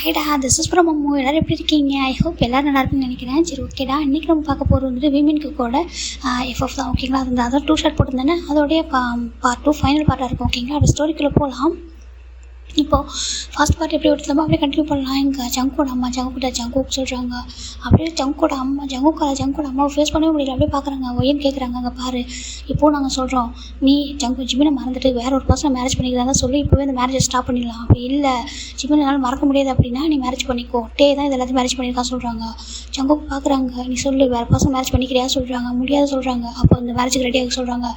ஹைடா, this is from Ammu. எல்லோரும் எப்படி இருக்கீங்க? ஐ ஹோப் எல்லோரும் நல்லா இருக்குன்னு நினைக்கிறேன். சரி, ஓகேடா. இன்றைக்கி நம்ம பார்க்க போகிறது வந்துட்டு விமின்க்கு கூட எஃப்எஃப் தான். ஓகேங்களா? அது அதான் 2 ஷர்ட் போட்டிருந்தேன்னா அதோடைய பார்ட் 2 ஃபைனல் பார்ட்டாக இருக்கும். ஓகேங்களா? அப்படி ஸ்டோரிக்குள்ளே போகலாம். இப்போது ஃபர்ஸ்ட் பார்ட் எப்படி எடுத்துலாமோ அப்படியே கண்டினியூ பண்ணலாம். எங்கள் ஜங்கோட அம்மா ஜங்குக்கு சொல்கிறாங்க. அப்படியே ஜங்கோட அம்மாவை ஃபேஸ் பண்ணவே முடியல. அப்படியே பார்க்குறாங்க. ஒய்யன்னு கேட்குறாங்க. அங்கே பாரு, இப்போது நாங்கள் சொல்கிறோம், நீ ஜிமினை மறந்துட்டு வேற ஒரு பர்சனை மேரேஜ் பண்ணிக்கிறதா சொல்லி இப்போவே இந்த மேரேஜை ஸ்டாப் பண்ணிடலாம். அப்படி இல்லை, ஜிமினால் மறக்க முடியாது அப்படின்னா நீ மேரேஜ் பண்ணிக்கோ. டே தான் இது எல்லாத்தையும் மேரேஜ் பண்ணியிருக்கா சொல்கிறாங்க. ஜங்குக்கு பார்க்குறாங்க. நீ சொல்லு, வேறு பர்சன் மேரேஜ் பண்ணிக்கிறியா சொல்கிறாங்க. முடியாது சொல்கிறாங்க. அப்போ இந்த மேரேஜுக்கு ரெடியாக சொல்கிறாங்க.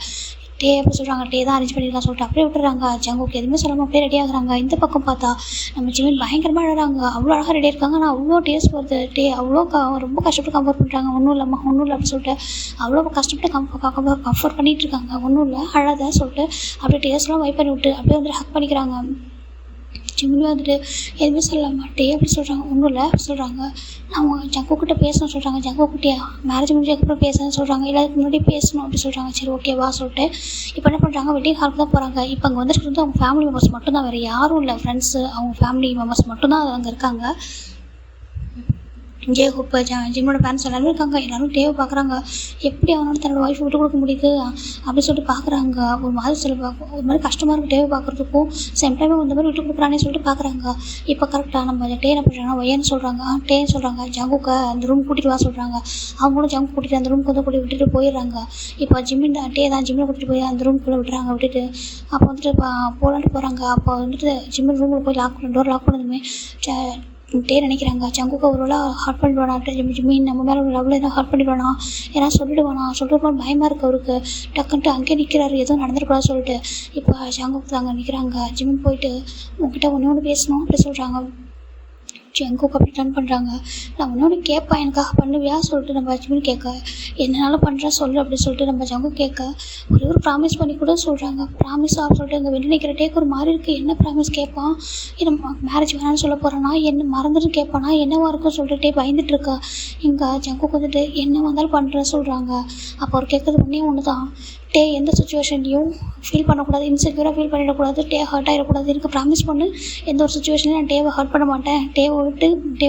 டே அப்படி சொல்கிறாங்க. டே தான் அரேஞ்ச் பண்ணியிருக்கான்னு சொல்லிட்டு அப்படியே விட்டுறாங்க. ஜங்குக்கு எதுவுமே சொல்லாமல் அப்படியே ரெடி ஆகுறாங்க. இந்த பக்கம் பார்த்தா நம்ம ஜிமின் பயங்கரமாக அழகாங்க. அவ்வளோ அழகாக ரெடி இருக்காங்க. ஆனால் அவ்வளோ டேஸ்ட் வருது. டே அவ்வளோ ரொம்ப கஷ்டப்பட்டு கம்ஃபர்ட் பண்ணுறாங்க. ஒன்றும் இல்லைம்மா அப்படின்னு சொல்லிட்டு அவ்வளோ கஷ்டப்பட்டு கம்ஃபர்ட் பண்ணிகிட்டு இருக்காங்க. ஒன்றும் இல்லை, அழகாக சொல்லிட்டு அப்படியே டேஸ்ட்லாம் வைப் பண்ணி விட்டு அப்படியே வந்துட்டு ஹக் பண்ணிக்கிறாங்க. ஜிமின் வந்துட்டு எதுவுமே சொல்லலாமா டே அப்படி சொல்கிறாங்க. ஒன்றும் இல்லை அப்படி சொல்கிறாங்க. அவங்க ஜங்குக்கிட்ட பேசணும்னு சொல்கிறாங்க. ஜங்குக்கிட்டே மேரேஜ் முடிஞ்சதுக்கப்புறம் பேசணும்னு சொல்கிறாங்க. இல்லை அதுக்கு முன்னாடி பேசணும் அப்படி சொல்கிறாங்க. சரி, ஓகேவா சொல்லிட்டு இப்போ என்ன பண்ணுறாங்க, வெட்டிங் ஹாலுக்கு தான் போகிறாங்க. இப்போ அங்கே வந்துட்டு அவங்க ஃபேமிலி மெம்பர்ஸ் மட்டும்தான், வேறு யாரும் இல்லை. ஃப்ரெண்ட்ஸு, அவங்க ஃபேமிலி மெம்பர்ஸ் மட்டும்தான் அங்கே இருக்காங்க. ஜேஹோப், ஜிம்மோட பேரண்ட்ஸ் எல்லாருமே இருக்காங்க. எல்லோரும் டேவை பார்க்குறாங்க. எப்படி அவனோட தன்னோட ஒய்ஃப் விட்டு கொடுக்க முடியுது அப்படின்னு சொல்லிட்டு பார்க்குறாங்க. ஒரு மாதிரி ஒரு மாதிரி கஷ்டமாக இருக்குது டேவை பார்க்குறதுக்கும். சேம் டைம் இந்த மாதிரி விட்டு கொடுக்குறானே சொல்லிட்டு பார்க்குறாங்க. இப்போ கரெக்டாக நம்ம டே என்ன பண்ணுறாங்கன்னா ஒய்யன்னு சொல்கிறாங்க. டேன்னு சொல்கிறாங்க. ஜங்குக்கு அந்த ரூம் கூட்டிகிட்டு வா சொல்கிறாங்க. அவங்களும் ஜங்கு கூட்டிகிட்டு அந்த ரூமுக்கு வந்து விட்டுட்டு போயிடுறாங்க. இப்போ டே தான் ஜிம்மில் கூட்டிகிட்டு போய் அந்த ரூம்குள்ளே விட்டுறாங்க. விட்டுட்டு அப்போ வந்துட்டு போகலான்ட்டு போகிறாங்க. அப்போ வந்துட்டு ஜிம்மில் ரூமில் போய் டோர் லாக் பண்ணதுமே டே நினைக்கிறாங்க, ஜங்குக்கு ஒரு வேளை ஹார்ட் பண்ணிடுவானா, ஜிம்மின் நம்ம மேலே ஒரு லவ்வில் எதாவது ஹார்ட் பண்ணிடுவானா, ஏன்னா சொல்லிட்டு பயமாக இருக்குது அவருக்கு. டக்குன்ட்டு அங்கேயே நிற்கிறாரு, எதுவும் நடந்துருக்கூடாது சொல்லிட்டு. இப்போ ஜங்குக்கு அங்கே நிற்கிறாங்க. ஜிம்மின் போயிட்டு உங்ககிட்ட ஒன்று பேசணும் அப்படி சொல்கிறாங்க. ஜங்குக்கு அப்படி டர்ன் பண்ணுறாங்க. நான் ஒன்று கேட்பேன், எனக்காக பண்ணுவியா சொல்லிட்டு நம்ம ஜிமின் கேட்க, என்னனாலும் பண்ணுறேன் சொல்லு அப்படி சொல்லிட்டு நம்ம ஜங்கு கேட்க, ஒரு ப்ராமிஸ் பண்ணி கூட சொல்கிறாங்க. ப்ராமிஸாக சொல்லிட்டு அங்கே வெளியே நிற்கிற டேக்கு ஒரு மாதிரி இருக்குது. என்ன ப்ராமிஸ் கேட்பான், நம்ம மேரேஜ் வேணான்னு சொல்ல போகிறேன்னா என்ன மறந்துட்டு கேட்பானா, என்னவா இருக்கும் சொல்லிட்டு பயந்துட்டு இருக்கா. இங்கே ஜங்குக்கு வந்துட்டு என்ன வந்தாலும் பண்ணுறேன் சொல்கிறாங்க. அப்போ அவர் கேட்குறது ஒன்று தான், டே எந்த சுச்சுவேஷன்லையும் ஃபீல் பண்ணக்கூடாது, இன்செக்யூராக ஃபீல் பண்ணிடக்கூடாது, டே ஹர்ட் ஆகிடக்கூடாது, எனக்கு ப்ராமிஸ் பண்ணு, எந்த ஒரு சுச்சுவேஷன்லையும் நான் டேவை ஹர்ட் பண்ண மாட்டேன், டேவை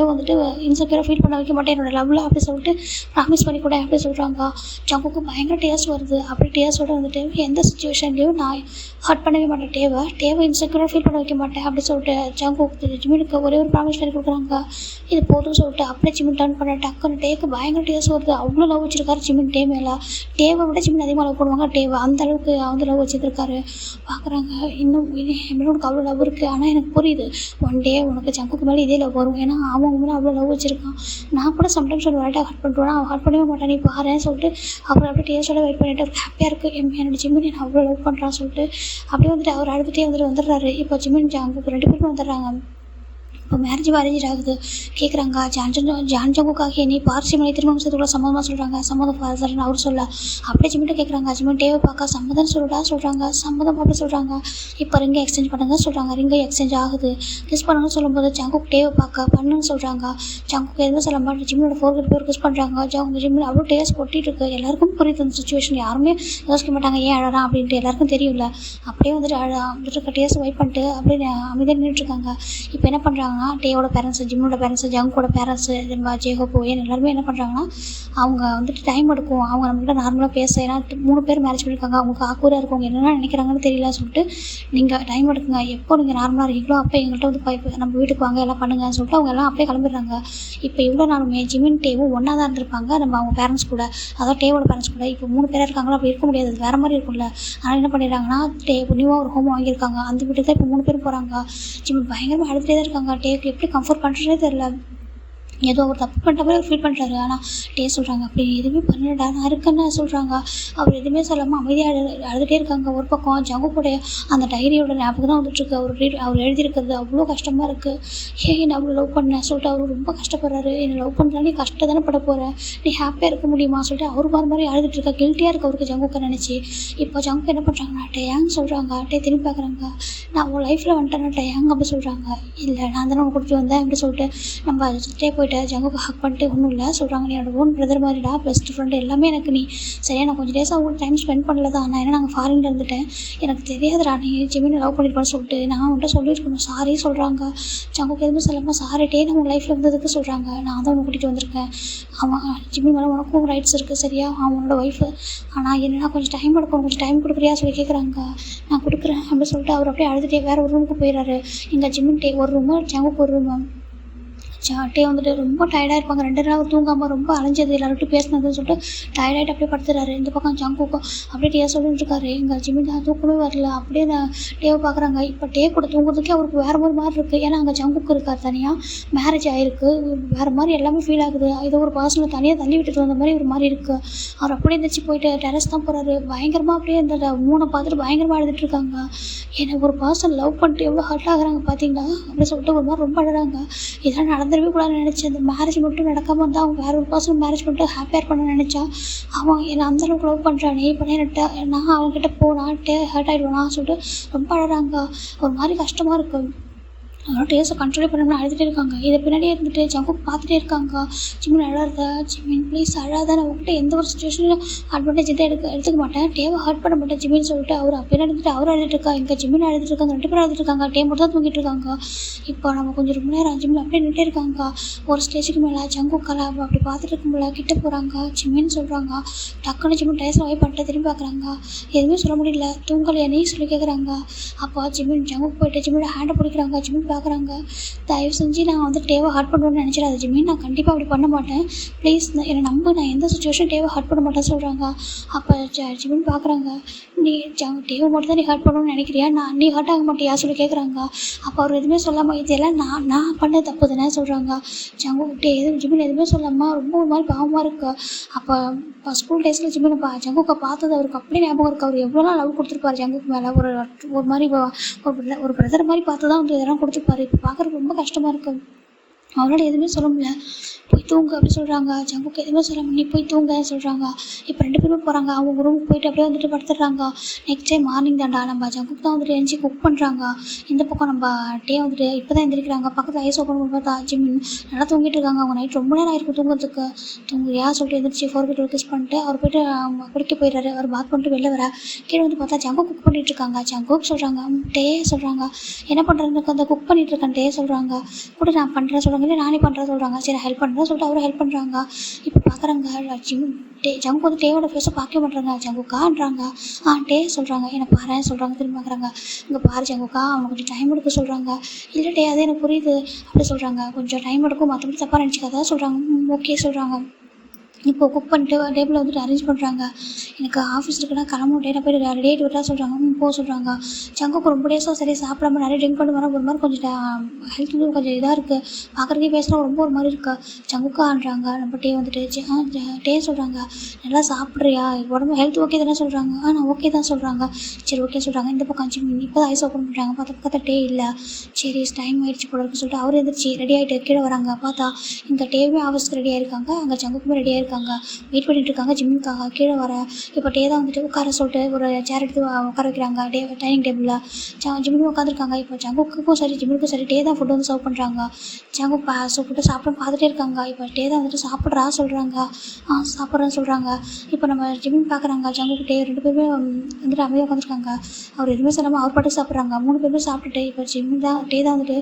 வந்துட்டு இன்செக்யூராக ஃபீல் பண்ண வைக்க மாட்டேன் என்னோடய லவ்வில் அப்படி சொல்லிட்டு ப்ராமிஸ் பண்ணி கூட அப்படி சொல்கிறாங்க. ஜங்குக்கு பயங்கர டேஸ்ட் வருது. அப்படி டேஸ்ட்டோட வந்துட்டு எந்த சுச்சுவேஷன்லையும் நான் ஹர்ட் பண்ணவே மாட்டேன், டேவை இன்செக்யூராக ஃபீல் பண்ண வைக்க மாட்டேன் அப்படி சொல்லிட்டு ஜங்குக்கு ஜிமினுக்கு ஒரே ஒரு ப்ராமிஸ் பண்ணி கொடுக்குறாங்க. இது போதும் சொல்லிட்டு அப்படியே ஜிமின் டர்ன் பண்ண டக்குன்னு டேக்கு பயங்கர டேஸ்ட் வருது. அவ்வளோ லவ் வச்சுருக்காரு ஜிமின் டே மேலே. டேவை விட ஜிமின் அதிகமாக லவ் பண்ணுவாங்க. டேவை அந்த அளவுக்கு அந்த லவ் வச்சுருக்காரு. பார்க்குறாங்க, இன்னும் உனக்கு அவ்வளோ லவ் இருக்குது, ஆனால் எனக்கு புரியுது ஒன் டே உனக்கு ஜங்குக்கு மேலே இதே லவ் வரும், ஏன்னா அவன் மேலே அவ்வளோ லவ் வச்சுருக்கான். நான் கூட சம்டைம்ஸ் ஒரு வேலையை ஹர்ட் பண்ணுறேன், அவன் ஹர்ட் பண்ணவே மாட்டான், நீ பாருன்னு சொல்லிட்டு அப்புறம் அப்படியே டேஸ்ட்டோட வெயிட் பண்ணிட்டு ஒரு ஹாப்பியாக இருக்குது. என்னோட ஜிமின் நான் அவ்வளோ லவ் பண்ணுறான்னு சொல்லிட்டு அப்படியே வந்துட்டு அவர் அழுதுகிட்டே வந்துடுறாரு. இப்போ ஜிமின் ஜங்குக்கு 2 பேருமே வந்துடுறாங்க. இப்போ மேரேஜ் அரேஞ்ச் ஆகுது. கேட்குறாங்க, ஜான் ஜங்குக்காக நீ பார்சிமலை திருமணம் செய்துள்ள சம்மதமாக சொல்கிறாங்க. சம்மதம் ஃபாதர்னு அவர் சொல்ல அப்படியே ஜிமிட்ட கேட்குறாங்க. ஜிமின் டேவை பார்க்க சம்மதம் சொல்கிறாங்க. சம்மதம் அப்படி சொல்கிறாங்க. இப்போ ரிங்கை எக்ஸ்சேஞ்ச் பண்ணுங்க சொல்கிறாங்க. ரிங்கை எக்ஸ்சேஞ்ச் ஆகுது. கிஸ் பண்ணுன்னு சொல்லும்போது ஜங்குக்கு டேவை பார்க்க பண்ணுன்னு சொல்கிறாங்க. ஜங்குக்கு எதுவும் சொல்ல மாட்டேன். ஜிம்மினோட 4 பேர் கிஸ் பண்ணுறாங்க. ஜிம்மில் அவ்வளோ டேஸ்ட் கொட்டிட்டு இருக்கு. எல்லாருக்கும் புரியுது அந்த சுச்சுவேஷன். யாருமே யோசிக்க மாட்டாங்க ஏன் அழறான் அப்படின்ட்டு. எல்லாருக்கும் தெரியும்ல. அப்படியே வந்துட்டு டேஸ்ட் வைப் பண்ணிட்டு அப்படியே அமைதியாக நின்றுட்டுருக்காங்க. இப்போ என்ன பண்ணுறாங்க, டேயோட பேரண்ட்ஸு, ஜிம்மோட பேரண்ட்ஸு, ஜங்கோட பேரண்ட்ஸு, ஜேஹோப், ஒய்யன் எல்லாருமே என்ன பண்ணுறாங்கன்னா, அவங்க வந்துட்டு டைம் எடுக்கும், அவங்க நம்மகிட்ட நார்மலாக பேச, ஏன்னா 3 பேர் மேரேஜ் பண்ணியிருக்காங்க, அவங்களுக்கு ஆக்கூராக இருக்கும், என்னென்ன நினைக்கிறாங்கன்னு தெரியல சொல்லிட்டு நீங்கள் டைம் எடுக்குங்க, எப்போ நீங்கள் நார்மலாக இருக்கீங்களோ அப்போ எங்கள்கிட்ட வந்து நம்ம வீட்டுக்கு வாங்க எல்லாம் பண்ணுங்கன்னு சொல்லிட்டு அவங்க எல்லாம் அப்படியே கிளம்பிடுறாங்க. இப்போ இவ்வளோ நாளுமே ஜிமின் டேவும் ஒன்றா தான் இருந்திருப்பாங்க, நம்ம அவங்க பேரண்ட்ஸ் கூட, அதாவது டேவோட பேரண்ட்ஸ் கூட. இப்போ 3 பேராக இருக்காங்களோ அப்படி இருக்க முடியாது, அது வேறு மாதிரி இருக்கும்ல. அதனால் என்ன பண்ணிடுறாங்கன்னா, டே நியூவாக ஒரு ஹோம் வாங்கியிருக்காங்க, அந்த வீட்டுக்கு தான் இப்போ 3 பேர் போகிறாங்க. ஜிமின் பயங்கரமாக அழுதுகிட்டே தான் இருக்காங்க. டேக்கு எப்படி கம்ஃபர்ட் பண்ணுறதே தெரில. ஏதோ ஒரு தப்பு பண்ணுற மாதிரி அவர் ஃபீல் பண்ணுறாரு. ஆனால் டே சொல்கிறாங்க, அப்படி எதுவுமே பண்ணலடா நான் இருக்கேன்னு சொல்கிறாங்க. அவர் எதுவுமே சொல்லாமல் அமைதியாக அழுதுகிட்டே இருக்காங்க. ஒரு பக்கம் ஜங்குடைய அந்த டைரியோட ஞாபகம் தான் வந்துட்டுருக்கு. அவர் எழுதியிருக்கிறது அவ்வளோ கஷ்டமாக இருக்குது. நான் அவ்வளோ லவ் பண்ணேன் சொல்லிட்டு அவர் ரொம்ப கஷ்டப்படுறாரு. என்னை லவ் பண்ணுறா, நீ கஷ்டம் தானே பட போகிறேன், நீ ஹாப்பியாக இருக்க முடியுமா சொல்லிட்டு அவர் மாதிரி அழுதுட்டு இருக்கா. கில்ட்டியாக இருக்குது அவருக்கு ஜங்குக்க நினச்சி. இப்போ ஜங்கு என்ன பண்ணுறாங்கன்னா, டேயாங் சொல்கிறாங்க. திரும்பி பார்க்குறாங்க, நான் உன் லைஃப்பில் வந்துட்டேன்னா டேயாங் அப்படி சொல்கிறாங்க. இல்லை நான் தானே உனக்கு கொடுத்து வந்தேன் அப்படி சொல்லிட்டு நம்ம டே போயிட்டு போயிட்டு ஜங்குக்கு ஹக் பண்ணிட்டு ஒன்றும் இல்லை சொல்கிறாங்க, நீ என்னோட ஓன் பிரதர் மாதிரிடா, பெஸ்ட் ஃப்ரெண்டு எல்லாமே எனக்கு நீ. சரியா நான் கொஞ்சம் டேஸாக அவங்க டைம் ஸ்பெண்ட் பண்ணல தான், நான் ஏன்னா நாங்கள் ஃபாரினில் இருந்துட்டேன், எனக்கு தெரியாதுடா நீ ஜிமினை லவ் பண்ணியிருப்பான்னு சொல்லிட்டு நான் அவன்கிட்ட சொல்லியிருக்கணும், சாரி சொல்கிறாங்க. ஜங்குக்கு எதுவுமே சொல்லாமல் சாரி டே நான் உங்கள் லைஃப்பில் இருந்ததுக்கு சொல்கிறாங்க, நான் தான் உன்னை கூட்டிகிட்டு வந்திருக்கேன், அவன் ஜிம்மி மேலே உனக்கும் ரைட்ஸ் இருக்குது சரியா, அவனோட ஒய்ஃபு, ஆனால் என்னன்னா கொஞ்சம் டைம் எடுக்கும், கொஞ்சம் டைம் கொடுக்குறியா சொல்லி கேட்குறாங்க. நான் கொடுக்குறேன் அப்படின்னு சொல்லிட்டு அவர் அப்படியே அழுதுகிட்டே வேறு ஒரு ரூமுக்கு போயிடுறாரு. எங்கள் ஜிம்மின் டே ஒரு ரூமு, ஜங்குக்கு ஒரு ரூமு. டே வந்துட்டு ரொம்ப டயர்டாக இருப்பாங்க, 2 நாள் தூங்காமல் ரொம்ப அலைஞ்சது எல்லார்கிட்டும் பேசினதுன்னு சொல்லிட்டு டயர்டாகிட்டு அப்படியே படுத்துறாரு. இந்த பக்கம் ஜங்குக்கும் அப்படியே டே சொல்லிட்டு இருக்காரு. எங்கள் ஜிம்மி தான் தூக்கமே வரல, அப்படியே நான் டேவை பார்க்குறாங்க. இப்போ டே கூட தூங்குறதுக்கே அவருக்கு வேறு ஒரு மாதிரி இருக்குது, ஏன்னா அங்கே ஜங்குக்கு இருக்கார் தனியாக, மேரேஜ் ஆகிருக்கு, வேறு மாதிரி எல்லாமே ஃபீல் ஆகுது, ஏதோ ஒரு பர்சனை தனியாக தள்ளி விட்டுட்டு வந்த மாதிரி ஒரு மாதிரி இருக்குது. அவர் அப்படியே இருந்துச்சு போயிட்டு டெரஸ் தான் போகிறாரு. பயங்கரமாக அப்படியே இந்த 3 பார்த்துட்டு பயங்கரமாக அழுதுட்டு இருக்காங்க. எனக்கு ஒரு பர்சன் லவ் பண்ணிட்டு எவ்வளோ ஹர்ட் ஆகுறாங்க பார்த்தீங்களா அப்படின்னு சொல்லிட்டு ஒரு மாதிரி ரொம்ப அழுறாங்க. இதெல்லாம் நடந்துடவே கூடாதுன்னு நினச்சேன், இந்த மேரேஜ் மட்டும் நடக்காமல் இருந்தால் அவங்க வேறு ஒரு பர்சன் மேரேஜ் பண்ணிட்டு ஹாப்பியாக பண்ண நினச்சா, அவன் என்னை அந்தளவுக்கு லவ் பண்ணுறானே, இப்போ நான் அவன்கிட்ட போனான் ஹர்ட் ஆகிடுவானா சொல்லிட்டு ரொம்ப அழுறாங்க. ஒரு மாதிரி கஷ்டமாக இருக்குது. அதோட டேஸ்ட்டை கண்ட்ரோலே பண்ணாமல் அழுதுகிட்டே இருக்காங்க. இதை பின்னாடியே இருந்துட்டு ஜங்குக்கு பார்த்துட்டே இருக்காங்க. ஜிமின் அழாத, ஜிமின் ப்ளீஸ் அழாத, நான் உங்கள்கிட்ட எந்த ஒரு சுச்சுவேஷனில் அட்வான்டேஜ் எடுத்துக்க மாட்டேன், டேவை ஹர்ட் பண்ண மாட்டேன் ஜிமின்னு சொல்லிட்டு அவர் பின்னாடி இருந்துட்டு அவர் அழுதுட்டு இருக்கா, இங்கே ஜிமின் அழுதுட்டு இருக்காங்க, 2 பேரும் அழுதுட்டு இருக்காங்க. டே மட்டும் தான் தூங்கிட்டு இருக்காங்க. இப்போ நம்ம கொஞ்சம் ரொம்ப நேரம் ஜிமின் அப்படியே நின்றுட்டே இருக்காங்க. ஒரு ஸ்டேஜுக்கு மேலே ஜங்கு கலாப் அப்படி பார்த்துட்டு இருக்கும்போது கிட்ட போகிறாங்க. ஜிமின்னு சொல்கிறாங்க. டக்குன்னு ஜிமின் டேஸில் வாய் பண்ணிட்டு திரும்பி பார்க்குறாங்க. எதுவுமே சொல்ல முடியல, தூங்கலையா நீ சொல்லி கேட்குறாங்க. அப்போ ஜிமின் ஜங்குக்கு போயிட்டு ஜிமினோட ஹேண்டை பிடிக்கிறாங்க. ஜிமின் பார்க்குறாங்க. தயவு செஞ்சு நான் வந்து டேவை ஹர்ட் பண்ணுவேன்னு நினச்சிடாது ஜிமின், நான் கண்டிப்பாக அப்படி பண்ண மாட்டேன், ப்ளீஸ் என்னை நம்ப, நான் எந்த சுச்சுவேஷன் டேவை ஹர்ட் பண்ண மாட்டேன்னு சொல்கிறாங்க. அப்போ ஜிமின் பார்க்குறாங்க. நீ டேவை மட்டும் தான் நீ ஹர்ட் பண்ணணும்னு நினைக்கிறியா, நீ ஹர்ட் ஆக மாட்டியா சொல்லி கேட்குறாங்க. அப்போ அவர் எதுவுமே சொல்லாமல் இதெல்லாம் நான் பண்ண தப்பு தானே சொல்கிறாங்க. ஜிமின் எதுவுமே சொல்லாமல் ரொம்ப ஒரு மாதிரி பாவமாக இருக்குது. அப்போ ஸ்கூல் டேஸில் ஜிமின் ஜங்குக்கை பார்த்தது அவருக்கு அப்படியே ஞாபகம் இருக்குது. அவர் எவ்வளோ லவ் கொடுத்துருப்பாரு ஜங்குக்கு மேலே, ஒரு மாதிரி ஒரு பிரதர் மாதிரி பார்த்து தான் வந்து இதெல்லாம் கொடுத்துருப்பாரு. இப்போ பார்க்குறதுக்கு ரொம்ப கஷ்டமாக இருக்குது. அவரால் எதுவுமே சொல்ல முடியல. போய் தூங்கு அப்படி சொல்கிறாங்க. ஜங்குக்கு எதுவுமே சொல்லாமல் நீ போய் தூங்க சொல்கிறாங்க. இப்போ 2 பேருமே போகிறாங்க. அவங்க ரூமுக்கு போயிட்டு அப்படியே வந்துட்டு படுத்துடுறாங்க. நெக்ஸ்ட் டே மார்னிங் தான்டா நம்ம ஜங்குக்கு தான் வந்துட்டு எழுந்துச்சி குக் பண்ணுறாங்க. இந்த பக்கம் நம்ம டே வந்துட்டு இப்போ தான் எழுந்திரிக்கிறாங்க. பக்கத்தில் ஐஸ் ஓப்பன் பண்ணி பார்த்தா ஜிமின் நல்லா தூங்கிட்டு இருக்காங்க. அவங்க நைட் ரொம்ப நேரம் ஆயிருக்கும் தூங்குறதுக்கு. தூங்குறியா சொல்லிட்டு எழுந்திரிச்சி 4 கிட்ட கிஸ் பண்ணிட்டு அவர் போய்ட்டு குளிக்க போயிடுறாரு. அவர் பாத் பண்ணிட்டு வெளில வர கீழே வந்து பார்த்தா ஜங்கு குக் பண்ணிட்டு இருக்காங்க. ஜங்குக்கு சொல்கிறாங்க. டே சொல்கிறாங்க. என்ன பண்ணுறதுக்கு அந்த குக் பண்ணிட்டு இருக்கேன் டே சொல்கிறாங்க. கூட நான் பண்ணுறேன் சொல்கிறாங்க. இல்லை நானே பண்ணுறேன் சொல்கிறாங்க. சரி ஹெல்ப் பண்ணுறேன் சொல்லிட்டு அவரை ஹெல்ப் பண்ணுறாங்க. இப்போ பார்க்குறாங்க ஜங்கு வந்து டேவோட ஃபேஸை பார்க்க மாட்டாங்க. ஜங்குக்கான்றாங்க. டே சொல்கிறாங்க. என்னை பாரு சொல்கிறாங்க. திரும்பி பார்க்குறாங்க. இங்கே பாரு ஜங்குக்கா, அவனுக்கு கொஞ்சம் டைம் எடுக்க சொல்கிறாங்க. இல்லை டே அது எனக்கு புரியுது அப்படி சொல்கிறாங்க. கொஞ்சம் டைம் எடுக்கும், மற்றபடி தப்பாக நினச்சிக்காதா சொல்கிறாங்க. ஓகே சொல்கிறாங்க. இப்போது குக் பண்ணிட்டு டேபிளில் வந்துட்டு அரேஞ்ச் பண்ணுறாங்க. எனக்கு ஆஃபீஸ் இருக்குன்னா கிளம்பணும் டே, நான் போய்ட்டு ரெடி ஆகிட்டு விட்டா சொல்கிறாங்க. போக சொல்கிறாங்க. ஜங்குக்கு ரொம்ப டேஸாக சரி சாப்பிடாம நிறைய ட்ரிங்க் பண்ணி வர ஒரு மாதிரி கொஞ்சம் ஹெல்த் வந்து கொஞ்சம் இதாக இருக்குது. பார்க்குறதுக்கே பேசுனா ரொம்ப ஒரு மாதிரி இருக்கா. ஜங்குக்கான்றாங்க. நம்ம டே வந்துட்டு டே சொல்கிறாங்க. நல்லா சாப்பிட்றியா, உடம்பு ஹெல்த் ஓகே தானே சொல்கிறாங்க. நான் ஓகே தான் சொல்கிறாங்க. சரி ஓகே சொல்கிறாங்க. இந்த பக்கம் ஜிமின் இப்போ தான் ஐஸ் ஓப்பன் பண்ணுறாங்க. பக்கத்தில் டே இல்லை. சரி டைம் ஆகிடுச்சு போல இருக்குன்னு சொல்லிட்டு அவர் எந்திரிச்சு ரெடி ஆகிட்டு கீழே வராங்க. பார்த்தா இங்கே டேவே ஆஃபீஸ்க்கு ரெடி ஆகிருக்காங்க. அங்கே ஜங்குக்குமே ரெடி ஆகிருக்காங்க. வெயிட் பண்ணிட்டு இருக்காங்க ஜிம்முக்காக. கீழே வர இப்போ டே தான் வந்துட்டு உட்கார சொல்லிட்டு ஒரு சேர் எடுத்து உட்கார வைக்கிறாங்க டைனிங் டேபிளில். ஜிம்முக்கும் உட்காந்துருக்காங்க. இப்போ ஜங்குக்கும் சரி ஜிம்முக்கும் சரி டே தான் ஃபுட்டு வந்து சர்வ் பண்ணுறாங்க. ஜங்கு ஃபுட்டு சாப்பிட பார்த்துட்டே இருக்காங்க. இப்போ டே தான் வந்துட்டு சாப்பிட்றா சொல்கிறாங்க. சாப்பிட்றேன்னு சொல்கிறாங்க. இப்போ நம்ம ஜிம்மின் பார்க்குறாங்க. ஜங்குக்கு டே 2 பேருமே வந்துட்டு அமைதியாக உட்காந்துருக்காங்க. அவர் எதுவுமே சொல்லாமல் அவர் பாட்டு சாப்பிட்றாங்க. 3 பேருமே சாப்பிட்டுட்டு இப்போ ஜிம்மின் தான் டே தான் வந்துட்டு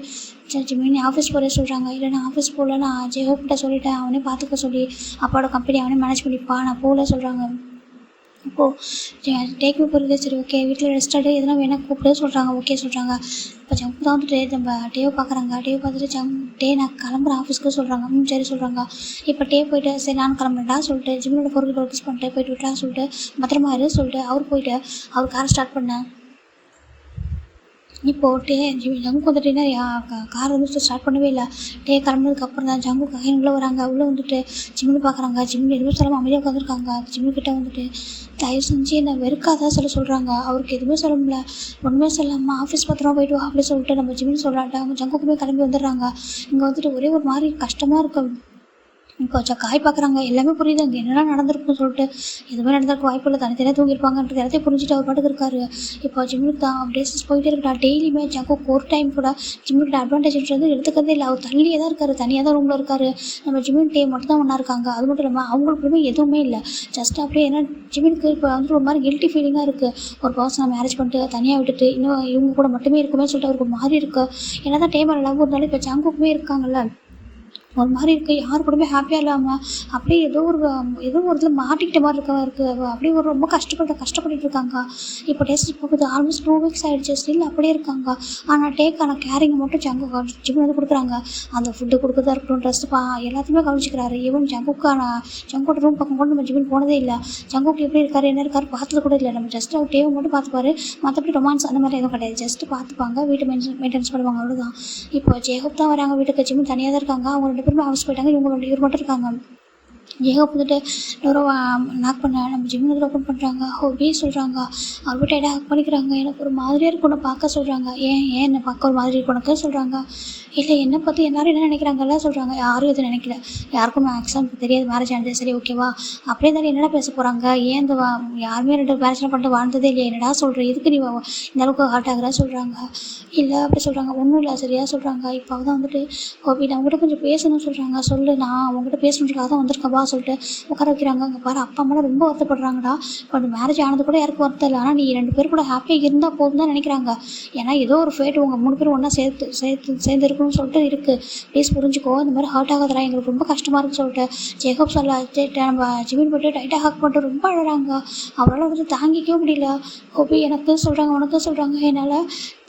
ஜிம்மின் ஆஃபீஸ் போகிறே சொல்கிறாங்க. இல்லை நான் ஆஃபீஸ் போகல, நான் ஜெயோக்கிட்ட சொல்லிட்டேன், அவனே பார்த்துக்க சொல்லி அப்பாவோட கம்பெனி அவனே மேனேஜ் பண்ணிப்பா, நான் போகல சொல்கிறாங்க. இப்போது டேக்கு போகிறது சரி ஓகே, வீட்டில் ரெஸ்ட் எடு, எதுனா வேணால் கூப்பிட்டு சொல்கிறாங்க. ஓகே சொல்கிறாங்க. இப்போ ஜங்கு தான் வந்துட்டு நம்ம டேவை பார்க்குறாங்க. டேவை பார்த்துட்டு டே நான் கிளம்புறேன் ஆஃபீஸ்க்கு சொல்கிறாங்க. சரி சொல்கிறாங்க. இப்போ டே போய்ட்டு சரி நான் கிளம்புறேன்டா சொல்லிட்டு ஜிம்மினோட 4 கிட்ட ஒர்க் பண்ணிட்டு போய்ட்டு விட்டா சொல்லிட்டு பத்திரமா இரு சொல்லிட்டு அவர் போய்ட்டு அவர் காரை ஸ்டார்ட் பண்ணேன். இப்போது ஜங்கு வந்துட்டு கார் வந்து ஸ்டார்ட் பண்ணவே இல்லை. டே கிளம்புனதுக்கப்புறம் தான் ஜங்கு உள்ளே வராங்க. உள்ளே வந்துட்டு ஜிம்மின்னு பார்க்குறாங்க. ஜிம்மின் எதுவுமே சொல்லாமல் அமைதியாக உட்காந்துருக்காங்க. ஜிம்மிக்கிட்ட வந்துட்டு தயவு செஞ்சு என்னை வெறுக்காதான் சொல்கிறாங்க. அவருக்கு எதுவுமே சொல்ல முடியல. ஒன்றுமே சொல்லாமல் ஆஃபீஸ் பத்திரமா போய்ட்டு வா அப்படி சொல்லிட்டு நம்ம ஜிம்மின்னு சொல்கிறாங்க. அவங்க ஜங்குக்குமே கிளம்பி வந்துடுறாங்க. இங்கே வந்துட்டு ஒரே ஒரு மாதிரி கஷ்டமாக இருக்கு. இப்போ காய் பார்க்குறாங்க. எல்லாமே புரியுது அங்கே என்னடா நடந்திருக்குன்னு சொல்லிட்டு. எதுவுமே நடந்திருக்க வாய்ப்பு இல்லை. தனித்தனியாக தூங்கியிருப்பாங்கன்றது எல்லாத்தையும் புரிஞ்சுட்டு அவர் பாட்டுக்கு இருக்காரு. இப்போ ஜிம்முக்கு தான் டேஸஸ் போயிட்டே இருக்கா. டெய்லியுமே ஜங்குக்கு ஒரு டைம் கூட ஜிம்முக்கு அட்வான்டேஜ் வந்து எடுத்துக்கிறதே இல்லை. அவர் தள்ளியே தான் இருக்காரு. தனியாக தான் ரூமில் இருக்காரு. நம்ம ஜிம்மின் டே மட்டும் தான் ஒன்றா இருக்காங்க. அது மட்டும் இல்லாமல் அவங்களுக்குமே எதுவுமே இல்லை. ஜஸ்ட் அப்படியே ஏன்னா ஜிம்முக்கு இப்போ வந்து ஒரு மாதிரி கில்ட்டி ஃபீலிங்காக இருக்குது. ஒரு பர்சனை மேரேஜ் பண்ணிட்டு தனியாக விட்டுட்டு இன்னும் இவங்க கூட மட்டுமே இருக்குமே சொல்லிட்டு அவருக்கு மாறி இருக்குது. ஏன்னா தான் டைம் லவ் இருந்தாலும் இப்போ ஜங்குக்குமே இருக்காங்கல்ல, ஒரு மாதிரி இருக்குது. யார் கூடயுமே ஹாப்பியாக இல்லாமல் அப்படியே ஏதோ ஒரு இதில் மாட்டிக்கிட்ட மாதிரி இருக்குது. அப்படியே ஒரு ரொம்ப கஷ்டப்பட்டுட்டு இருக்காங்க. இப்போ டெஸ்ட் போகுது. ஆல்மோஸ்ட் 2 வீக்ஸ் ஆகிடுச்சு. ஸ்டில் அப்படியே இருக்காங்க. ஆனால் டேக்கான கேரிங்கை மட்டும் ஜிம் வந்து கொடுக்குறாங்க. அந்த ஃபுட்டு கொடுக்குறதா இருக்கட்டும், ட்ரெஸ்ட்டு எல்லாத்தையுமே கவனிச்சிக்கிறாரு. ஈவன் ஜங்கோட ரூம் பக்கம் கூட நம்ம ஜிம்மின் போனதே இல்லை. ஜங்குக்கு எப்படி இருக்காரு என்ன இருக்காரு பார்த்தது கூட இல்லை. நம்ம ஜஸ்ட் அவர் டேவை மட்டும் பார்த்துப்பாரு. மற்றபடி ரொமான்ஸ் அந்த மாதிரி எதுவும் கிடையாது. ஜஸ்ட்டு பார்த்துப்பாங்க, வீட்டை மெயின்டெனன்ஸ் பண்ணுவாங்க, அவ்வளோதான். இப்போ ஜேகப் தான் வராங்க வீட்டுக்கு. ஜிம்மின் தனியாக தான் இருக்காங்க. அவங்க 2 பேருமே ஹவுஸ் போயிட்டாங்க. இவர் மட்டும் இருக்காங்க. ஜேகப் வந்துட்டு டோரை நாக் பண்ண நம்ம ஜிம்மில் ஓப்பன் பண்ணுறாங்க. ஹோபி சொல்கிறாங்க. அவர் போய்ட்டு டைட்டாக ஹக் பண்ணிக்கிறாங்க. எனக்கு ஒரு மாதிரியாக இருக்கு உன்னை பார்க்க சொல்கிறாங்க. ஏன் என்னை பார்க்க ஒரு மாதிரி இருக்கு உனக்கு சொல்கிறாங்க. இல்லை என்னை பற்றி எல்லோரும் என்ன நினைக்கிறாங்கல்ல சொல்கிறாங்க. யாரும் எதுவும் நினைக்கல. யாருக்கும் மேக்ஸிமம் தெரியாது மேரேஜ் ஆனது. சரி ஓகேவா, அப்படியே தானே என்னடா பேச போகிறாங்க. ஏன் இந்த யாருமே 2 மேரேஜ்லாம் பண்ணிட்டு வாழ்ந்ததே இல்லையா, என்னடா சொல்கிற, இதுக்கு நீ இந்த அளவுக்கு ஹார்ட் ஆகுறா சொல்கிறாங்க. இல்லை அப்படி சொல்கிறாங்க. ஒன்றும் இல்லை சரியா சொல்கிறாங்க. இப்போ தான் வந்துட்டு ஹோபி நான் உங்கள்கிட்ட கொஞ்சம் பேசணும்னு சொல்கிறாங்க. சொல்லு, நான் அவங்ககிட்ட பேசணுன்றதுக்காக தான் வந்திருக்கேன் சொல்லிட்டு உட்கார வைக்கிறாங்க. அங்கே பாரு அப்பா அம்மாலாம் ரொம்ப வருத்தப்படுறாங்கடா. இப்போ அந்த மேரேஜ் ஆனது கூட யாருக்கும் வருத்தம் இல்லை. ஆனால் நீ 2 பேர் கூட ஹாப்பியாக இருந்தால் போதும் தான் நினைக்கிறாங்க. ஏன்னா ஏதோ ஒரு ஃபேட் உங்கள் 3 பேரும் ஒன்றா சேர்ந்து இருக்கணும்னு சொல்லிட்டு இருக்குது. ப்ளீஸ் புரிஞ்சுக்கோ, இந்த மாதிரி ஹர்ட் ஆகாதரா, எங்களுக்கு ரொம்ப கஷ்டமாக இருக்குன்னு சொல்லிட்டு ஜேகப் நம்ம ஜிமின் போய்ட்டு டைட்டாக ஹக் பண்ணிட்டு ரொம்ப அழறாங்க. அவரால் வந்துட்டு தாங்கிக்கவே முடியல. ஹோபி எனக்கு சொல்கிறாங்க, உனக்கு சொல்கிறாங்க. என்னால்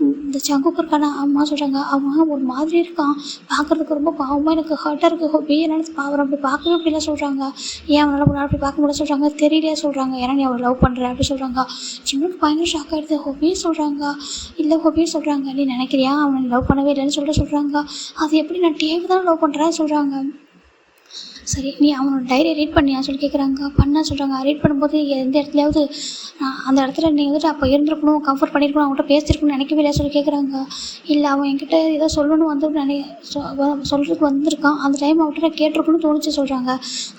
இந்த ஜங்குக்கு இருக்கான அம்மா சொல்கிறாங்க. அவன் ஒரு மாதிரி இருக்கான், பார்க்குறதுக்கு ரொம்ப பாவமாக எனக்கு ஹர்ட்டாக இருக்குது ஹோபி. என்னால் அவரை அப்படி பார்க்கவே முடியல சொல்கிறாங்க. ஏன் அவனால் ஒரு நாள் அப்படி பார்க்க முடியல சொல்கிறாங்க. தெரியலையா சொல்கிறாங்க. ஏன்னா நீ அவளை லவ் பண்ணுற அப்படி சொல்கிறாங்க. ஜிம்முக்கு பயங்கர ஷாக் ஆகிடுது. ஹோபி சொல்கிறாங்க. இல்லை ஹோபி சொல்கிறாங்க. நீ நினைக்கிறியா அவனை லவ் பண்ணவே இல்லைன்னு சொல்கிறாங்க. அது எப்படி நான் டேவ் தான் லவ் பண்ணுறேன்னு சொல்கிறாங்க. சரி நீ அவனோட டைரியை ரீட் பண்ணியா சொல்லி கேட்குறாங்க. பண்ண சொல்கிறாங்க. ரீட் பண்ணும்போது எந்த இடத்துலையாவது அந்த இடத்துல நீ வந்துட்டு அப்போ இருந்திருக்கணும், கம்ஃபர்ட் பண்ணியிருக்கணும், அவங்கள்ட்ட பேசியிருக்கணும்னு நினைக்கவே இல்லையா சொல்லி கேட்குறாங்க. இல்லை அவன் என்கிட்ட ஏதோ சொல்லணும் வந்து சொல்கிறதுக்கு வந்திருக்கான். அந்த டைம் அவன்கிட்ட கேட்டிருக்கணும்னு தோணுச்சு சொல்கிறாங்க.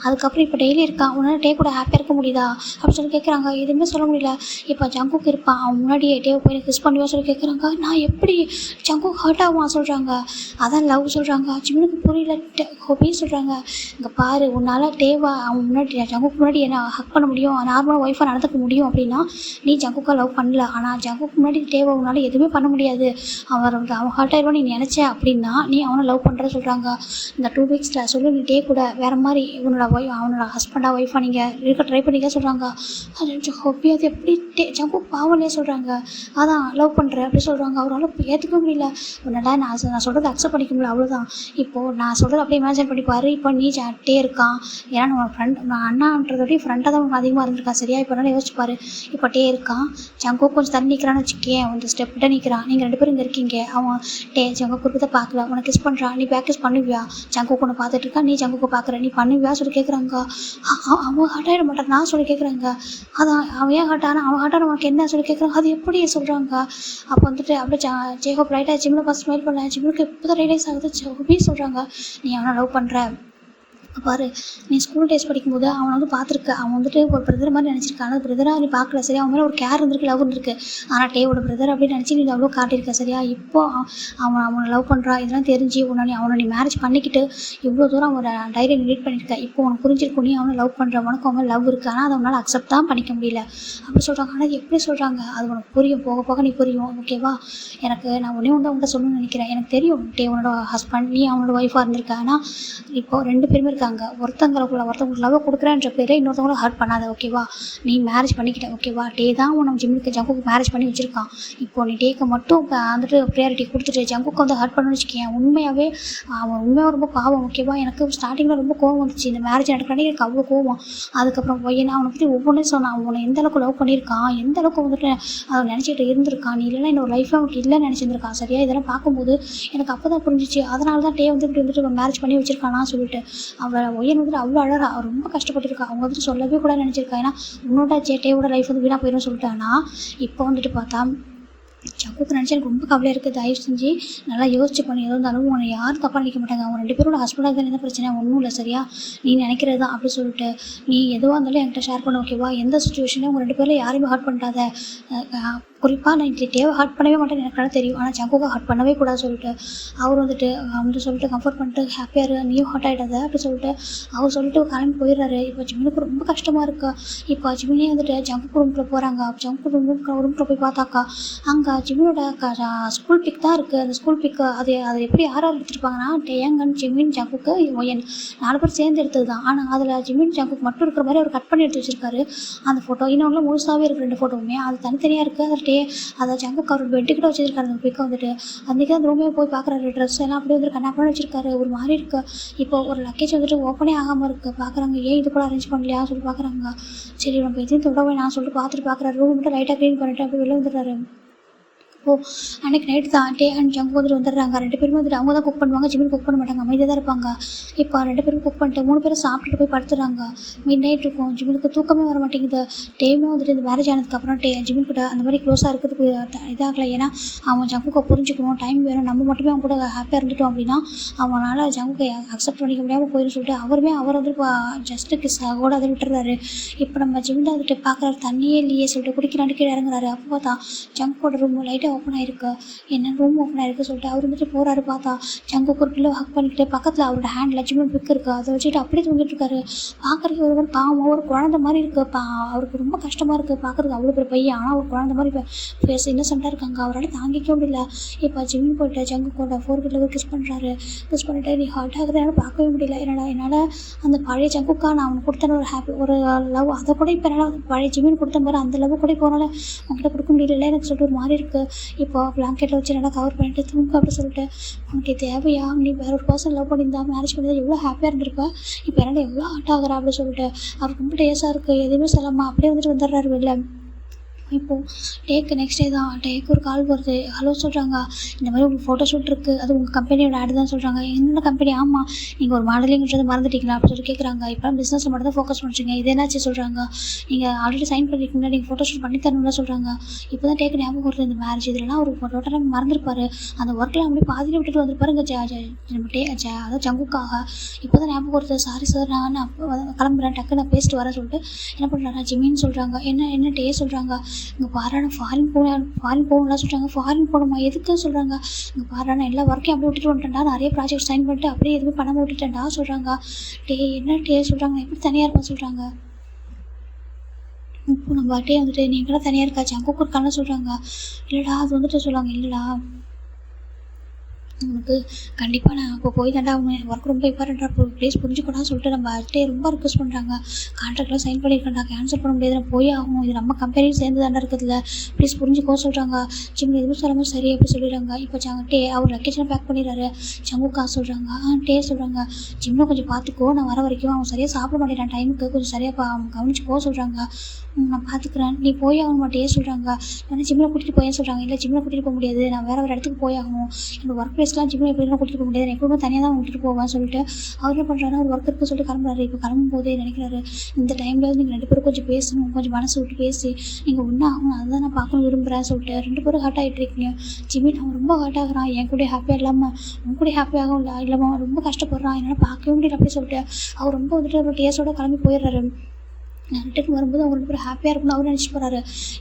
அதுக்கப்புறம் இப்போ டெய்லி இருக்கான். உன்னால் டே கூட ஹாப்பியாக இருக்க முடியுதா அப்படின்னு சொல்லி கேட்குறாங்க. எதுவுமே சொல்ல முடியல. இப்போ ஜங்குக்கு இருப்பான். அவன் முன்னாடியே டேவை போய் கிஸ் பண்ணுவா சொல்லி கேட்குறாங்க. நான் எப்படி ஜங்குக்கு ஹர்ட் ஆகுவான் சொல்கிறாங்க. அதான் லவ் சொல்கிறாங்க. ஜிம்முக்கு புரியல. ஹோபி சொல்கிறாங்க. இங்கே பாரு, உன்னால் டேவா அவன் முன்னாடி ஜங்குக்கு முன்னாடி என்ன ஹக் பண்ண முடியும், நார்மலாக ஒய்ஃபாக நடந்துக்க முடியும் அப்படின்னா நீ ஜங்குக்கா லவ் பண்ணல. ஆனால் ஜங்குக்கு முன்னாடி டேவா உன்னால் எதுவுமே பண்ண முடியாது. அவன் ஹர்ட் ஆயிடுவான்னு நீ நினச்ச அப்படின்னா நீ அவனை லவ் பண்ணுற சொல்கிறாங்க. இந்த 2 வீக்ஸில் சொல்லி நீ டே கூட வேறு மாதிரி அவனோட ஹஸ்பண்டாக ஒய்ஃபாக நீங்கள் இருக்க ட்ரை பண்ணிக்க சொல்கிறாங்க. அது ஹோபி அது எப்படி ஜங்கு பாவலையே சொல்கிறாங்க. அதான் லவ் பண்ணுறேன் அப்படி சொல்கிறாங்க. அவரால் ஏற்றுக்க முடியல. உன்னடா நான் சொல்கிறத அக்செப்ட் பண்ணிக்க முடியல, அவ்வளோதான். இப்போது நான் சொல்கிறது அப்படியே இமேஜின் பண்ணிப்பாரு. இப்போ நீ டே இருக்கான். ஏன்னா நான் அண்ணான்றதோடய ஃப்ரெண்டாக தான் அதிகமாக இருந்திருக்கான் சரியா. இப்போ நல்லா யோசிச்சுப்பாரு. இப்போ டே இருக்கான். ஜங்கு கொஞ்சம் தண்ணி நிற்கிறான்னு வச்சுக்கேன். வந்து ஸ்டெப்கிட்ட நிற்கிறான். நீங்கள் 2 பேரும் இங்கே இருக்கீங்க. அவன் ஜங்கு குறுக்கத்தை பார்க்கல. உனக்கு கிஸ் பண்ணுறான். நீ பேக் கிஸ் பண்ணுவியா? ஜங்குக்கு ஒன்று பார்த்துட்டு இருக்கா. நீ ஜங்குக்கு பார்க்குற. நீ பண்ணுவியா சொல்லி கேட்குறாங்க. அவன் ஹர்ட் ஆகிட மாட்டான் நான் சொல்லி கேட்குறாங்க. அதான் அவன் ஏன் ஹர்ட் ஆனா அவன் ஹர்ட் ஆன உனக்கு என்ன சொல்லி கேட்குறாங்க. அது எப்படி சொல்கிறாங்க. அப்போ வந்துட்டு அப்படியே ஜேகப் லைட்டாக ஜிம்மில் ஃபஸ்ட் ஸ்மைல் பண்ணேன். ஜிம்முக்கு இப்போ தான் ரியலைஸ் ஆகுது. ஹோபி சொல்கிறாங்க. நீ அவனை லவ் பண்ணுற பாரு. நீ ஸ்கூல் டேஸ் படிக்கும்போது அவனை வந்து பார்த்துருக்க. அவன் வந்துட்டு ஒரு பிரதர் மாதிரி நினச்சிருக்கான். ஆனால் பிரதராக நீ பார்க்கல சரியா. அவன் மேலே ஒரு கேர் இருந்திருக்கு, லவ் இருந்திருக்கு. ஆனால் டேவோட பிரதர் அப்படின்னு நினச்சி நீ அவ்வளோ காட்டியிருக்க சரியா. இப்போ அவனை லவ் பண்ணுறா இதெல்லாம் தெரிஞ்சு அவனை நீ மேரேஜ் பண்ணிக்கிட்டு இவ்வளோ தூரம் அவனோட டைரியை ரீட் பண்ணியிருக்க. இப்போ உனக்கு புரிஞ்சிருக்கும் நீ அவனை லவ் பண்ணுற. உனக்கு அவன் லவ் இருக்குது. ஆனால் அதை அவனால் அக்செப்ட் தான் பண்ணிக்க முடியல அப்படி சொல்கிறாங்க. ஆனால் எப்படி சொல்கிறாங்க அது உனக்கு புரியும், போக போக நீ புரியும் ஓகேவா. நான் ஒன்றே உங்கள்கிட்ட சொல்லணும்னு நினைக்கிறேன். எனக்கு தெரியும் டேவனோட ஹஸ்பண்ட் நீ அவனோட ஒய்ஃபாக இருந்திருக்க. ஆனால் இப்போது 2 பேருமே இருக்காங்க. ஒருத்தவங்களுக்கு லவ் கொடுக்குறேன்ற பேரை இன்னொருத்தவங்கள ஹர்ட் பண்ணாத ஓகேவா. நீ மேரேஜ் பண்ணிக்கிட்ட ஓகேவா. டே தான் உன் ஜிம்முக்கு ஜங்குக்கு மேரேஜ் பண்ணி வச்சுருக்கான். இப்போ நீ டேக்கு மட்டும் வந்துட்டு ப்ரியாரிட்டி கொடுத்துட்டு ஜங்குக்கு வந்து ஹர்ட் பண்ணணும்னு வச்சுக்கேன். உண்மையாகவே அவன் உண்மையாக ரொம்ப பாவம் ஓகேவா. எனக்கு ஸ்டார்டிங்கில் ரொம்ப கோவம் வந்துச்சு. இந்த மேரேஜ் நடக்கிறானே எனக்கு அவ்வளோ கோவம். அதுக்கப்புறம் பையனா அவனை பற்றி ஒவ்வொன்றும் சொன்னான். அவனை எந்த அளவுக்கு லவ் பண்ணியிருக்கான், எந்த அளவுக்கு வந்துட்டு அவன் நினச்சிட்டு இருந்திருக்கான். நீ இல்லைன்னா என்னோட லைஃப்பில் அவனுக்கு இல்லைன்னு நினச்சிருந்துருக்கான் சரியா. இதெல்லாம் பார்க்கும்போது எனக்கு அப்போ தான் புரிஞ்சிச்சு. அதனால தான் டே வந்து இப்படி வந்துட்டு மேரேஜ் பண்ணி வச்சுருக்கானா சொல்லிட்டு. அவளை ஒய்யன் வந்துட்டு அவ்வளோ அழகா ரொம்ப கஷ்டப்பட்டுருக்கா. அவங்க வந்துட்டு சொல்லவே கூட நினச்சிருக்கா. ஏன்னா உன்னோட டேவோட லைஃப் வந்து வீணாக போயிடும் சொல்லிட்டானா. இப்போ வந்துட்டு பார்த்தா ஜங்குக்கு நினச்சா எனக்கு ரொம்ப கவலையாக இருக்குது. தயவு செஞ்சு நல்லா யோசிச்சு பண்ணி எதாக இருந்தாலும் உன்னை யாரும் தப்பாக நினைக்க மாட்டாங்க. அவங்க 2 பேரோட ஹஸ்பண்டாக இருந்தால் என்ன பிரச்சனை, ஒன்றும் இல்லை சரியா, நீ நினைக்கிறது தான் அப்படி சொல்லிட்டு நீ எதுவாக இருந்தாலும் என்கிட்ட ஷேர் பண்ண ஓகேவா, எந்த சுச்சுவேஷனையும் உங்கள் 2 பேரில் யாரையுமே ஹர்ட் பண்ணிட்டாத. குறிப்பாக நான் டேவை ஹர்ட் பண்ணவே மாட்டேன்னு எனக்கு நல்லா தெரியும், ஆனால் ஜங்குக்கு ஹர்ட் பண்ணவே கூடாது சொல்லிட்டு அவர் வந்துட்டு சொல்லிட்டு கம்ஃபர்ட் பண்ணிட்டு ஹாப்பியாக இரு, நீயும் ஹர்ட் ஆகிடாத அப்படி சொல்லிட்டு அவர் சொல்லிட்டு கிளம்பி போயிடுறாரு. இப்போ ஜிமினுக்கு ரொம்ப கஷ்டமாக இருக்கா. இப்போ ஜிமினே வந்துட்டு ஜங்குக்கு ரூம்குள்ளே போகிறாங்க. ஜங்குக்கு ரூம்குள்ளே போய் பார்த்தாக்கா அங்கே ஜிமினோட ஸ்கூல் பிக் தான் இருக்குது. அந்த ஸ்கூல் பிக்கு அது எப்படி யார் எடுத்துருப்பாங்கன்னா டேயங்கன், ஜிமின், ஜங்குக்கு, ஒயன் 4 பேர் சேர்ந்து எடுத்தது தான். ஆனால் அதில் ஜிமின் ஜங்குக்கு மட்டும் இருக்கிற மாதிரி அவர் கட் பண்ணி எடுத்து வச்சிருக்காரு அந்த ஃபோட்டோ. இன்னொன்று முழுசாகவே இருக்குது 2 ஃபோட்டோவுமே, அது தனித்தனியாக இருக்குது. அதில் அதை ஜங்குக்கு அவர் பெட்டுக்கிட்ட வச்சிருக்காரு அந்த பிக்கை வந்துட்டு. அன்றைக்கி அந்த ரூமே போய் பார்க்குறாரு, ட்ரெஸ் எல்லாம் அப்படியே வந்துட்டு கண்ணாப்பண்ண வச்சிருக்காரு, ஒரு மாதிரி இருக்குது. இப்போ ஒரு லக்கேஜ் வந்துட்டு ஓப்பனே ஆகாமல் இருக்குது. பார்க்குறாங்க, ஏன் இது கூட அரேஞ்ச் பண்ணலையா சொல்லி பார்க்குறாங்க. சரி நம்ம எதையும் தொடவே நான் சொல்லிட்டு பார்த்துட்டு பார்க்குறாரு. ரூம் மட்டும் லைட்டாக க்ளீன் பண்ணிட்டு அப்படியே வெளில வந்துடுறாரு. அன்றைக்கி நைட்டு தான் டே அண்ட் ஜங்கு வந்துட்டு வந்துடுறாங்க. 2 பேரும் வந்துட்டு அவங்க தான் குக் பண்ணுவாங்க, ஜிமின் குக் பண்ண மாட்டாங்க, அமைதியாக தான் இருப்பாங்க. இப்போ 2 பேரும் குக் பண்ணிட்டு 3 பேரும் சாப்பிட்டுட்டு போய் படுத்துறாங்க. மிட் நைட் இருக்கும். ஜிமினுக்கு தூக்கமே வர மாட்டேங்குது. டேமே வந்துட்டு இந்த மேரேஜ் ஆனதுக்கப்புறம் ஜிமின் கூட அந்த மாதிரி க்ளோஸாக இருக்கிறதுக்கு இதாகலை. ஏன்னா அவன் ஜங்குக்கு புரிஞ்சுக்கணும், டைம் வேணும், நம்ம மட்டுமே அவங்க கூட ஹாப்பியாக இருந்துட்டோம் அப்படின்னா அவனால் ஜங்குக்கு அக்செப்ட் பண்ணிக்க முடியாமல் போயிடும் சொல்லிட்டு அவர் வந்துட்டு இப்போ ஜஸ்ட்டு கிஸ் கூட அதை விட்டுறாரு. இப்போ நம்ம ஜிமின் வந்துட்டு பார்க்குறாரு, தண்ணியே இல்லையே சொல்லிட்டு குடிக்கிறான்னு கீழே இறங்குறாரு. அப்போ பார்த்தா ஜங்குக்கோட ரூம் லைட்டாக ஓப்பன் ஆயிருக்கு. என்ன ரூம் ஓப்பன் ஆயிருக்கு சொல்லிட்டு அவர் வந்துட்டு போகிறாரு. பார்த்தா ஜங்குக்கு ஒரு பிள்ளை ஹக் பண்ணிக்கிட்டு பக்கத்தில் அவரோட ஹேண்டில் ஜிமின் பிக் இருக்குது, அதை வச்சுட்டு அப்படியே தூங்கிட்டு இருக்காரு. பார்க்குறதுக்கு ஒரு பாவம், ஒரு குழந்தை மாதிரி இருக்குது. அவருக்கு ரொம்ப கஷ்டமாக இருக்குது பார்க்குறதுக்கு, அவ்வளோ பெரிய பையன், ஆனால் ஒரு குழந்தை மாதிரி ஃபேஸ் இன்னசென்ட்டாக இருக்காங்க. அவரால் தாங்கிக்க முடியல. இப்போ ஜிமின் போய்ட்டு ஜங்குக்கோட 4 கிட்ட கிஸ் பண்ணுறாரு. கிஸ் பண்ணிட்டு நீ ஹார்ட் ஆகுறதுனால பார்க்கவே முடியல. என்னால் அந்த பழைய ஜங்குக்கா நான் அவனுக்கு கொடுத்தன ஒரு லவ், அதை கூட இப்போ என்னால் பழைய ஜிமின் கொடுத்த மாதிரி அந்த லவ் கூட போனால அவங்ககிட்ட கொடுக்க முடியல எனக்கு சொல்லிட்டு ஒரு மாதிரி இருக்குது. இப்போ பிளாங்கெட்டில் வச்சு நல்லா கவர் பண்ணிட்டு தூங்க அப்படி சொல்லிட்டு உனக்கு தேவையா, நீ வேற ஒரு பர்சன் லவ் பண்ணியிருந்தா மேரேஜ் பண்ணியிருந்தா எவ்வளோ ஹாப்பியாக இருந்திருப்பேன், இப்போ என்னால் எவ்வளோ ஹார்ட் ஆகுறா அப்படின்னு சொல்லிட்டு அவருக்கு ரொம்ப டேஸாக இருக்குது. எதுவுமே சொல்லாமல் அப்படியே வந்துட்டு வந்துடுறாரு வெளில. இப்போது டேக்கு நெக்ஸ்ட் டே தான் டேக்கு ஒரு கால் வருது. ஹலோ சொல்கிறாங்க, இந்த மாதிரி உங்களுக்கு ஃபோட்டோ ஷூட் இருக்குது, அது உங்கள் கம்பெனியோட ஆடு தான் சொல்கிறாங்க. என்னோட கம்பெனி? ஆமாம், நீங்கள் ஒரு மாடலிங்கிறது மறந்துட்டீங்களா அப்படின்னு சொல்லி கேட்குறாங்க. இப்போ பிஸ்னஸில் மட்டும் தான் ஃபோக்கஸ் பண்ணுறீங்க, இது என்னாச்சு சொல்கிறாங்க. நீங்கள் ஆல்ரெடி சைன் பண்ணியிருக்கீங்களா, நீங்கள் ஃபோட்டோ ஷூட் பண்ணி தரணும்னு சொல்கிறாங்க. இப்போ தான் டேக்கு ஞாபகம் வருது இந்த மேரேஜ் இதெல்லாம் ஒரு டோட்டலாக மறந்துருப்பார். அந்த ஒர்க்கில் அப்படியே பாதியில் விட்டுட்டு வந்துருப்பாருங்க அதாவது ஜங்குக்காக. இப்போ தான் ஞாபகம் வருது. சாரி சார், நான் கிளம்புறேன், டக்கு நான் பேசிட்டு வரேன் சொல்லிட்டு என்ன பண்ணுறாங்க ஜிமின்னு சொல்கிறாங்க. என்ன டே சொல்கிறாங்க. இங்கே பாரு நான் ஃபாரின் போகணும்லாம் சொல்கிறாங்க. ஃபாரின் போகணுமா, எதுக்குன்னு சொல்கிறாங்க. இங்கே பாரு நான் எல்லா ஒர்க்கையும் அப்படியே விட்டுட்டு வந்துட்டேன்டா, நிறைய ப்ராஜெக்ட் சைன் பண்ணிட்டு அப்படியே எதுவுமே பண்ணாமல் விட்டுட்டேன்டா சொல்கிறாங்க. என்ன சொல்கிறாங்க, எப்படி தனியாக இருப்பேன் சொல்கிறாங்க. இப்போ நம்ம வந்துட்டு நீ எங்கடா தனியாக இருக்கா, ஜங்குக்கு இருக்கான்னு சொல்கிறாங்க. இல்லைடா அது வந்துட்டு சொல்கிறாங்க, இல்லைடா உனக்கு கண்டிப்பாக நான் இப்போ போய் தாண்டா அவன் ஒர்க் ரொம்ப இம்பார்ட்டண்ட்டாக ப்ளீஸ் புரிஞ்சுக்கூடாது சொல்லிட்டு நம்ம அட்டே ரொம்ப ரிக்வஸ்ட் பண்ணுறாங்க. கான்ட்ராக்ட்லாம் சைன் பண்ணியிருக்கேன்டா, கேன்சல் பண்ண முடியாது, நான் போய் ஆகணும், இது நம்ம கம்பெனியும் சேர்ந்து தாண்டா இருக்குதுல்ல, ப்ளீஸ் புரிஞ்சுக்கோ சொல்கிறாங்க. ஜிம்மி எதுவும் சொல்லாமல் சரி அப்படி சொல்லிடுறாங்க. இப்போ டே அவர் லக்கேஜ்லாம் பேக் பண்ணிடுறாரு. ஜங்குக்கா சொல்கிறாங்க. டே சொல்கிறாங்க, ஜிம்மில் கொஞ்சம் பார்த்துக்கோ, நான் வர வரைக்கும் அவன் சரியாக சாப்பிட மாட்டேன் டைமுக்கு, கொஞ்சம் சரியாக அவன் கவனிச்சுக்கோ சொல்கிறாங்க. நான் பார்த்துக்குறேன், நீ போய் ஆகணும் மாட்டே சொல்கிறாங்க. ஆனால் ஜிம்மில் கூட்டிகிட்டு போயேன்னு சொல்கிறாங்க. இல்லை ஜிம்மில் கூட்டிகிட்டு போக முடியாது, நான் வேறு ஒரு இடத்துக்கு போய் ஆகணும், என்னோட ஒர்க் பிளேஸ்லாம் ஜிம்மில் எப்படிலாம் கூட்டிகிட்டு போக முடியாது, நான் எப்பவுமே தனியாக தான் விட்டுட்டு போவேன் சொல்லிட்டு அவர் என்ன பண்ணுறாருன்னா ஒரு ஒர்க் இருக்குன்னு சொல்லிட்டு கிளம்புறாரு. இப்போ கிளம்பும் போதே நினைக்கிறாரு, இந்த டைமில் நீங்கள் 2 பேரும் கொஞ்சம் பேசணும், கொஞ்சம் மனசு விட்டு பேசி நீங்கள் ஒன்றா ஆகணும், அதுதான் நான் பார்க்கணும் விரும்புகிறேன் சொல்லிட்டு 2 பேரும் ஹார்ட் ஆகிட்டு இருக்கீங்க. ஜிமின் அவன் ரொம்ப ஹார்ட் ஆகுறான், என் கூட ஹாப்பியாக இல்லாமல் உன் கூட ஹாப்பியாகவும் இல்லாமல் ரொம்ப கஷ்டப்படுறான், என்னால் பார்க்கவே முடியல அப்படி சொல்லிட்டு அவர் ரொம்ப வந்துட்டு ஒரு டேஸோட கிளம்பி போயிடுறாரு. நான் ரிட்டர்ன் வரும்போது அவங்க 2 பேரும் ஹாப்பியாக இருக்கணும் அவர் நினச்சி போகிறாரு.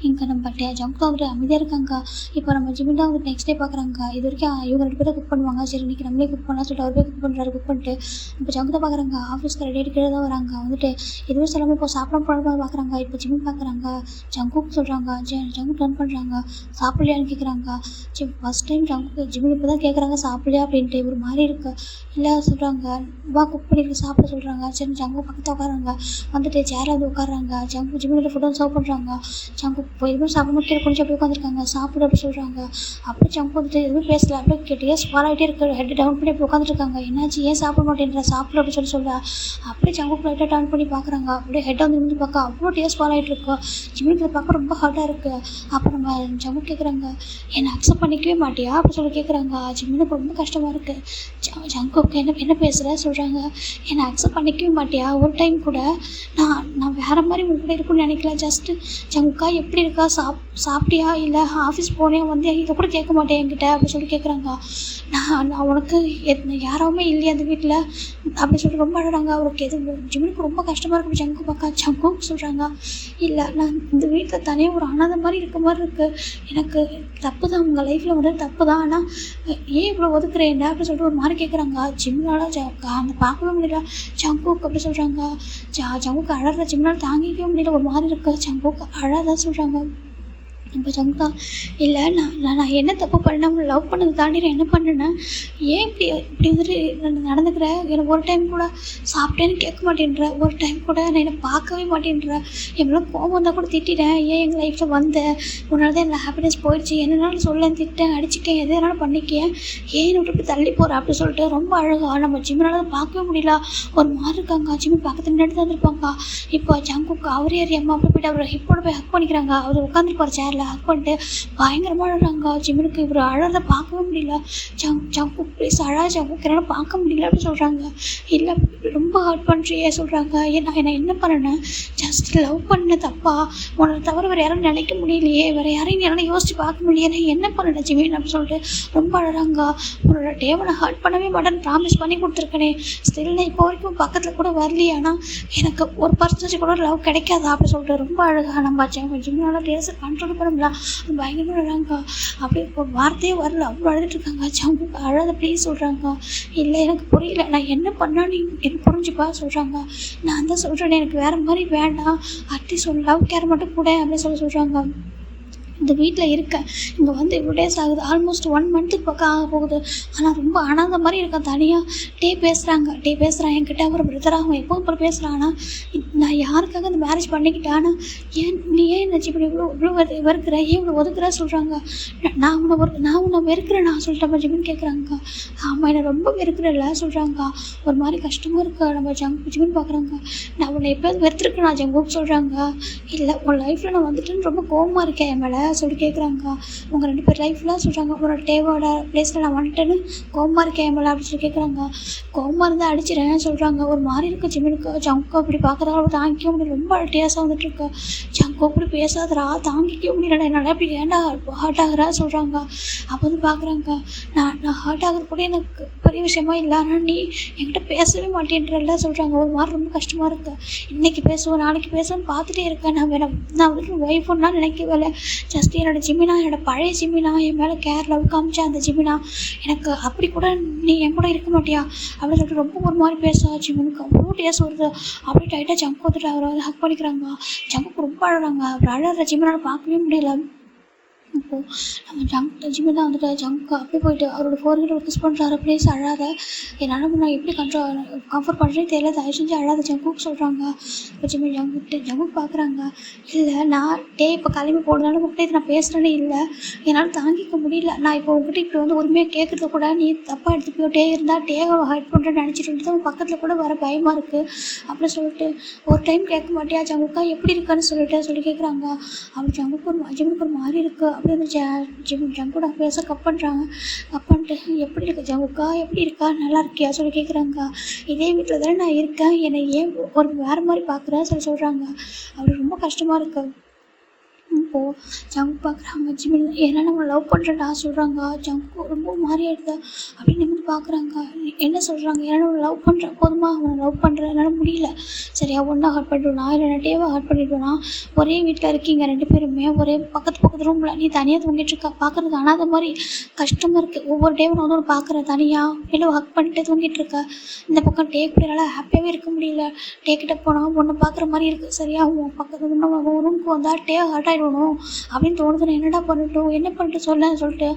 இங்கே நம்ம ஜங்கு வந்துட்டு அமைதியாக இருக்காங்க. இப்போ நம்ம ஜிமின் தான் வந்துட்டு நெக்ஸ்ட் டே பார்க்குறாங்க. இது வரைக்கும் இவங்க 2 பேரும் குக் பண்ணுவாங்க. சரி இன்றைக்கி நம்மளே குக் பண்ணலாம் சொல்லிட்டு அவர் போய் குக் பண்ணுறாரு. குக் பண்ணிட்டு இப்போ ஜங்கு தான் பார்க்குறாங்க. ஆஃபீஸ்க்கு ரெடி கீழே தான் வராங்க. வந்துட்டு எதுவும் சொல்லாமல் இப்போ சாப்பிட போகிறப்ப பார்க்குறாங்க. இப்போ ஜிமின் பார்க்குறாங்க. ஜங்குக்கு சொல்கிறாங்க. ஜங்கு டர்ன் பண்ணுறாங்க. சாப்பிட்லையான்னு கேட்குறாங்க. சரி ஃபஸ்ட் டைம் ஜிமின் இப்போ தான் கேட்குறாங்க சாப்பிட்லையா அப்படின்ட்டு ஒரு மாதிரி இருக்குது. இல்லை சொல்கிறாங்க, வா குக் பண்ணிட்டு சாப்பிட சொல்கிறாங்க. சரி ஜங்கு பக்கத்தில் உட்காராங்க. வந்துட்டு சேரில் வந்து உட்காடுறாங்க. ஜங்கு ஜிமினோட ஃபுட்டும் சர்வ் பண்ணுறாங்க. ஜங்கு எதுவுமே சாப்பிடணும் கீழே கொஞ்சம் அப்படியே உட்காந்துருக்காங்க. சாப்பிடு அப்படி சொல்கிறாங்க. அப்படியே ஜங்கு வந்துட்டு எதுவும் பேசல. அப்படியே கேட்டே ஸ்பால் ஆகிட்டே இருக்கு. ஹெட் டவுன் பண்ணி அப்படி உட்காந்துருக்காங்க. என்னாச்சு, ஏன் சாப்பிட மாட்டேன்ற, சாப்பிடு அப்படி சொல்கிறா. அப்படியே ஜங்கு லைட்டாக டவுன் பண்ணி பார்க்குறாங்க. அப்படியே ஹெட்டை வந்து பார்க்க அவ்வளோ டேஸ்ட் ஸ்பால் ஆகிட்டு இருக்கு. ஜிமினுக்கு பார்க்க ரொம்ப ஹார்ட்டாக இருக்குது. அப்போ நம்ம ஜங்கு கேட்குறாங்க, என்னை அக்செப்ட் பண்ணிக்கவே மாட்டியா அப்படி சொல்லி கேட்குறாங்க. ஜிமினுக்கு ரொம்ப கஷ்டமாக இருக்குது. ஜங்குக்கு என்ன பேசுகிற சொல்கிறாங்க. என்னை அக்செப்ட் பண்ணிக்கவே மாட்டியா, ஒரு டைம் கூட நான் வேறு மாதிரி உங்க கூட இருக்குன்னு நினைக்கல. ஜஸ்ட்டு ஜங்குக்கா எப்படி இருக்கா, சாப்பிட்டியா, இல்லை ஆஃபீஸ் போனேன் வந்தியா, இதை கூட கேட்க மாட்டேன் என்கிட்ட அப்படி சொல்லி கேட்குறாங்க. நான் உனக்கு யாராவுமே இல்லையா அந்த வீட்டில் அப்படி சொல்லிட்டு ரொம்ப அழுறாங்க. அவருக்கு ஜிமினுக்கு ரொம்ப கஷ்டமாக இருக்கும் ஜங்கு பார்க்க. ஜங்கு சொல்கிறாங்க, இல்லை நான் இந்த வீட்டில் தனியாக ஒரு அனாதை மாதிரி இருக்க மாதிரி இருக்குது, எனக்கு தப்பு தான், உங்கள் லைஃப்பில் வந்து தப்பு தான், ஆனால் ஏன் இவ்வளோ ஒதுக்குறேன் அப்படி சொல்லிட்டு ஒரு மாதிரி கேட்குறாங்க. ஜிம்னால அந்த பார்க்கவே முடியல ஜங்குக்கு அப்படி சொல்கிறாங்க. ஜங்குக்கு அழற ஜிம்னால் தாங்கிக்கவே முடியல, ஒரு மாதிரி இருக்குது ஜங்குக்கு அழாதான் சொல்கிறாங்க. இப்போ ஜங்குக்கா, இல்லை நான் என்ன தப்பு பண்ணேன், உங்களை லவ் பண்ணது தாண்டி நான் என்ன பண்ணேன், ஏன் இப்படி வந்துட்டு நடந்துக்கிறேன், எனக்கு ஒரு டைம் கூட சாப்பிட்டேன்னு கேட்க மாட்டேன்ற, ஒரு டைம் கூட நான் என்னை பார்க்கவே மாட்டேன்ற, எவ்வளோ கோவம் வந்தால் கூட திட்டிட்டேன், ஏன் எங்கள் லைஃப்பில் வந்தேன், உன்னால தான் என்னோட ஹாப்பினஸ் போயிடுச்சு, என்னென்னாலும் சொல்ல திட்டேன் அடிச்சிட்டேன் எது என்னாலும் பண்ணிக்கேன், ஏன் விட்டு இப்படி தள்ளி போகிறேன் அப்படி சொல்லிட்டு ரொம்ப அழகா நம்ம ஜிம்னால பார்க்கவே முடியல, ஒரு மாதிரி இருக்காங்க. ஜிம்மி பக்கத்தில் நின்று தந்துருப்பாங்க. இப்போ ஜங்குக்கு அவரே அறியாமல் அப்படி போய்ட்டு அவரை ஹிப்போட போய் ஹக் பண்ணிக்கிறாங்க. அவர் உட்காந்துருப்பார் சேரில் ஹக் பண்ணிட்டு பயங்கரமாக அழுறாங்க. ஜிம்முக்கு இவர் அழறதை பார்க்கவே முடியல. ஜங்கு ப்ளீஸ் அழா ஜங்குக்கு என்னால் பார்க்க முடியல அப்படின்னு சொல்கிறாங்க. இல்லை ரொம்ப ஹர்ட் பண்ணுறியே சொல்கிறாங்க. நான் என்ன பண்ணேன், ஜஸ்ட் லவ் பண்ண தப்பா, உன்னை தவிர வேறு யாரும் நினைக்க முடியலையே, வேறு யாரையும் என்னால் யோசிச்சு பார்க்க முடியல, நான் என்ன பண்ணேன் ஜிமின் அப்படின்னு சொல்லிட்டு ரொம்ப அழறாங்க. உன்னோட டேவை நான் ஹர்ட் பண்ணவே மாட்டேன்னு ப்ராமிஸ் பண்ணி கொடுத்துருக்கேனே, ஸ்டில் நான் இப்போ வரைக்கும் பக்கத்தில் கூட வரலையே, ஆனால் எனக்கு ஒரு பர்சன்டேஜ் கூட லவ் கிடைக்காதா அப்படி சொல்லிட்டு ரொம்ப அழகாக நம்ம ஜிம்னால டேஸை கண்ட்ரோல் பண்ண முடியல, பயங்கரமாக அழகாங்க. அப்படி ஒரு வார்த்தையே வரல, அவ்வளோ அழுதுட்டு இருக்காங்க. ஜங்கு அழாத ப்ளீஸ் சொல்கிறாங்க. இல்லை எனக்கு புரியல, நான் என்ன பண்ணான்னு எனக்கு புரிஞ்சுப்பா சொல்கிறாங்க. நான் தான் சொல்கிறேன், எனக்கு வேறு மாதிரி வேண்டாம், அட்லீஸ்ட் ஒரு லவ் கேர் மட்டும் கூட அப்படின்னு சொல்கிறாங்க. இந்த வீட்டில் இருக்கேன், இங்கே வந்து இவ்வளோ டேஸ் ஆகுது, ஆல்மோஸ்ட் 1 மந்த்துக்கு பக்கம் ஆக போகுது, ஆனால் ரொம்ப அனாத மாதிரி இருக்கேன் தனியாக. பேசுகிறான் என்கிட்ட, ஒரு பிரதராக அவன் எப்போவும் அப்புறம் பேசுகிறான். ஆனால் நான் யாருக்காக இந்த மேரேஜ் பண்ணிக்கிட்டேன், ஆனால் நீ ஏன் என்ன இப்படி இவ்வளோ வெறுக்கிற, ஏன் இவ்வளோ ஒதுக்குற சொல்கிறாங்க. நான் உன்னை வெறுக்கிறேன் நான் சொல்லிட்டேன் ஜிமின் கேட்குறாங்க. ஆமாம் என்னை ரொம்ப வெறுக்கிறல்ல சொல்கிறாங்க. ஒரு மாதிரி கஷ்டமாக இருக்கு நம்ம ஜிமின் பார்க்குறாங்க. நான் உன்னை எப்போயாவது வெறுத்துருக்கேன் நான் ஜங்குக்கு சொல்கிறாங்க. இல்லை உன் லைஃப்பில் நான் வந்துட்டுன்னு ரொம்ப கோவமாக இருக்கேன் என் மேலே சொல்லி கேட்குறாங்க. உங்கள் 2 பேர் லைஃப்லாம் சொல்கிறாங்க, உன்னோட டேவோட ப்ளேஸில் நான் வந்துட்டேன்னு கோவமாக இருக்கேன் என் மேலே அப்படின்னு சொல்லி கேட்குறாங்க. கோவமாக இருந்தால் அடிச்சிடறேன்னு சொல்கிறாங்க. ஒரு மாதிரி இருக்குது ஜிமினுக்கு. ஜங்கு அப்படி பார்க்குறதால தாங்கிக்க முடியல, ரொம்ப டேஸாக வந்துட்டுருக்கு. ஜங்கு அப்படி பேசாதரா, தாங்கிக்க முடியல, என்னால் அப்படி ஏன்டா ஹர்ட் ஆகுறா சொல்கிறாங்க. அப்போ வந்து பார்க்குறாங்க, நான் ஹர்ட் ஆகுறது கூட எனக்கு பெரிய விஷயமா இல்லை, ஆனால் நீ என்கிட்ட பேசவே மாட்டேன்றல சொல்கிறாங்க. ஒரு மாதிரி ரொம்ப கஷ்டமாக இருக்குது, இன்றைக்கி பேசுவேன் நாளைக்கு பேசுவேன்னு பார்த்துட்டே இருக்கேன். நான் வந்துட்டு ஒய்ஃபுன்னா நினைக்கவே இல்லை, ஜஸ்ட் என்னோடய ஜிமினா, என்னோடய பழைய ஜிமினா, என் மேலே கேர் லவ் காமிச்சா அந்த ஜிமினா, எனக்கு அப்படி கூட நீ என் கூட இருக்க மாட்டியா அப்படின்னு சொல்லிட்டு ரொம்ப ஒரு மாதிரி பேசா. ஜிமினுக்கு அவ்வளோ டேஸ் வருது. அப்படியே டைட்டாக ஜங்கு வந்துட்டு அவரை வந்து ஹக் பண்ணிக்கிறாங்க. ஜங்குக்கு ரொம்ப அழறாங்க. அவர் அழகிற ஜிமினால பார்க்கவே முடியல. இப்போது நம்ம ஜிம்மி தான் வந்துட்டு ஜங்கு அப்படியே போயிட்டு அவரோட ஃபோர்ஹெட் ஒரு கிஸ் பண்ணுறாரு. ப்ளீஸ் அழாத, என்னால் நான் எப்படி கம்ஃபர்ட் பண்ணுறேன்னு தெரியல, தயவு செஞ்சு அழாத ஜங்குக்கு சொல்கிறாங்க. இப்போ ஜங்குக்கு பார்க்குறாங்க. இல்லை நான் இப்போ கிளம்பி போடுறதுனால உங்கள்கிட்ட நான் பேசுகிறேன்னே இல்லை, என்னால் தாங்கிக்க முடியல, நான் இப்போ உங்கள்கிட்ட இப்படி வந்து உரிமையாக கேட்குறது கூட நீ தப்பாக எடுத்துக்கிட்டே இருந்தால் ஹைட் பண்ணுறேன்னு நினச்சிட்டு தான் பக்கத்தில் கூட வர பயமாக இருக்குது அப்படி சொல்லிட்டு ஒரு டைம் கேட்க மாட்டியா ஜங்குக்கா எப்படி இருக்கான்னு சொல்லி கேட்குறாங்க. அப்படி ஜிம்முக்கு ஒரு மாதிரி இருக்குது. அப்படி வந்து ஜங்கோட பேச கப் பண்ணுறாங்க. கப் பண்ணிட்டு எப்படி இருக்கு ஜங்குக்கா, எப்படி இருக்கா, நல்லா இருக்கியா சொல்லி கேட்குறாங்க. இதே வீட்டில் தானே நான் இருக்கேன், என்னை ஏன் ஒரு வேறு மாதிரி பார்க்குறேன் சொல்கிறாங்க. அப்படி ரொம்ப கஷ்டமாக இருக்குது. இப்போது ஜங்கு பார்க்குறாங்க. ஜிமின் ஏன்னா நம்ம லவ் பண்ணுறேன்டா சொல்கிறாங்க. ஜங்கு ரொம்ப மாறி ஆகிடுது அப்படின்னு நிமிந்து பார்க்குறாங்க. என்ன சொல்கிறாங்க, ஏன்னா நம்ம லவ் பண்ணுறேன் போதுமா, அவனை லவ் பண்ணுறேன் என்னால் முடியல, சரியா ஒன்றா ஹர்ட் பண்ணிடுவேனா இல்லை டேவாக ஹர்ட் பண்ணிடுவேனா, ஒரே வீட்டில் இருக்கீங்க 2 பேருமே, ஒரே பக்கத்து ரூமில், நீ தனியாக தூங்கிட்டு இருக்கா, பார்க்குறது அனாத மாதிரி கஷ்டமாக இருக்குது. ஒவ்வொரு டேவும் நான் வந்து பார்க்குறேன் தனியாக இல்லை ஹக் பண்ணிட்டு தூங்கிட்டு இருக்கா. இந்த பக்கம் டே கூட என்னால் ஹாப்பியாகவே இருக்க முடியல, டே கிட்ட போனால் ஒன்று பார்க்குற மாதிரி இருக்குது, சரியா உன் பக்கத்து இன்னும் ரூமுக்கு வந்தால் டே ஹர்ட் ஆகிடணும் அப்படின்னு தோணுது. நான் என்னடா பண்ணட்டும், என்ன பண்ணிட்டு சொல்லிட்டு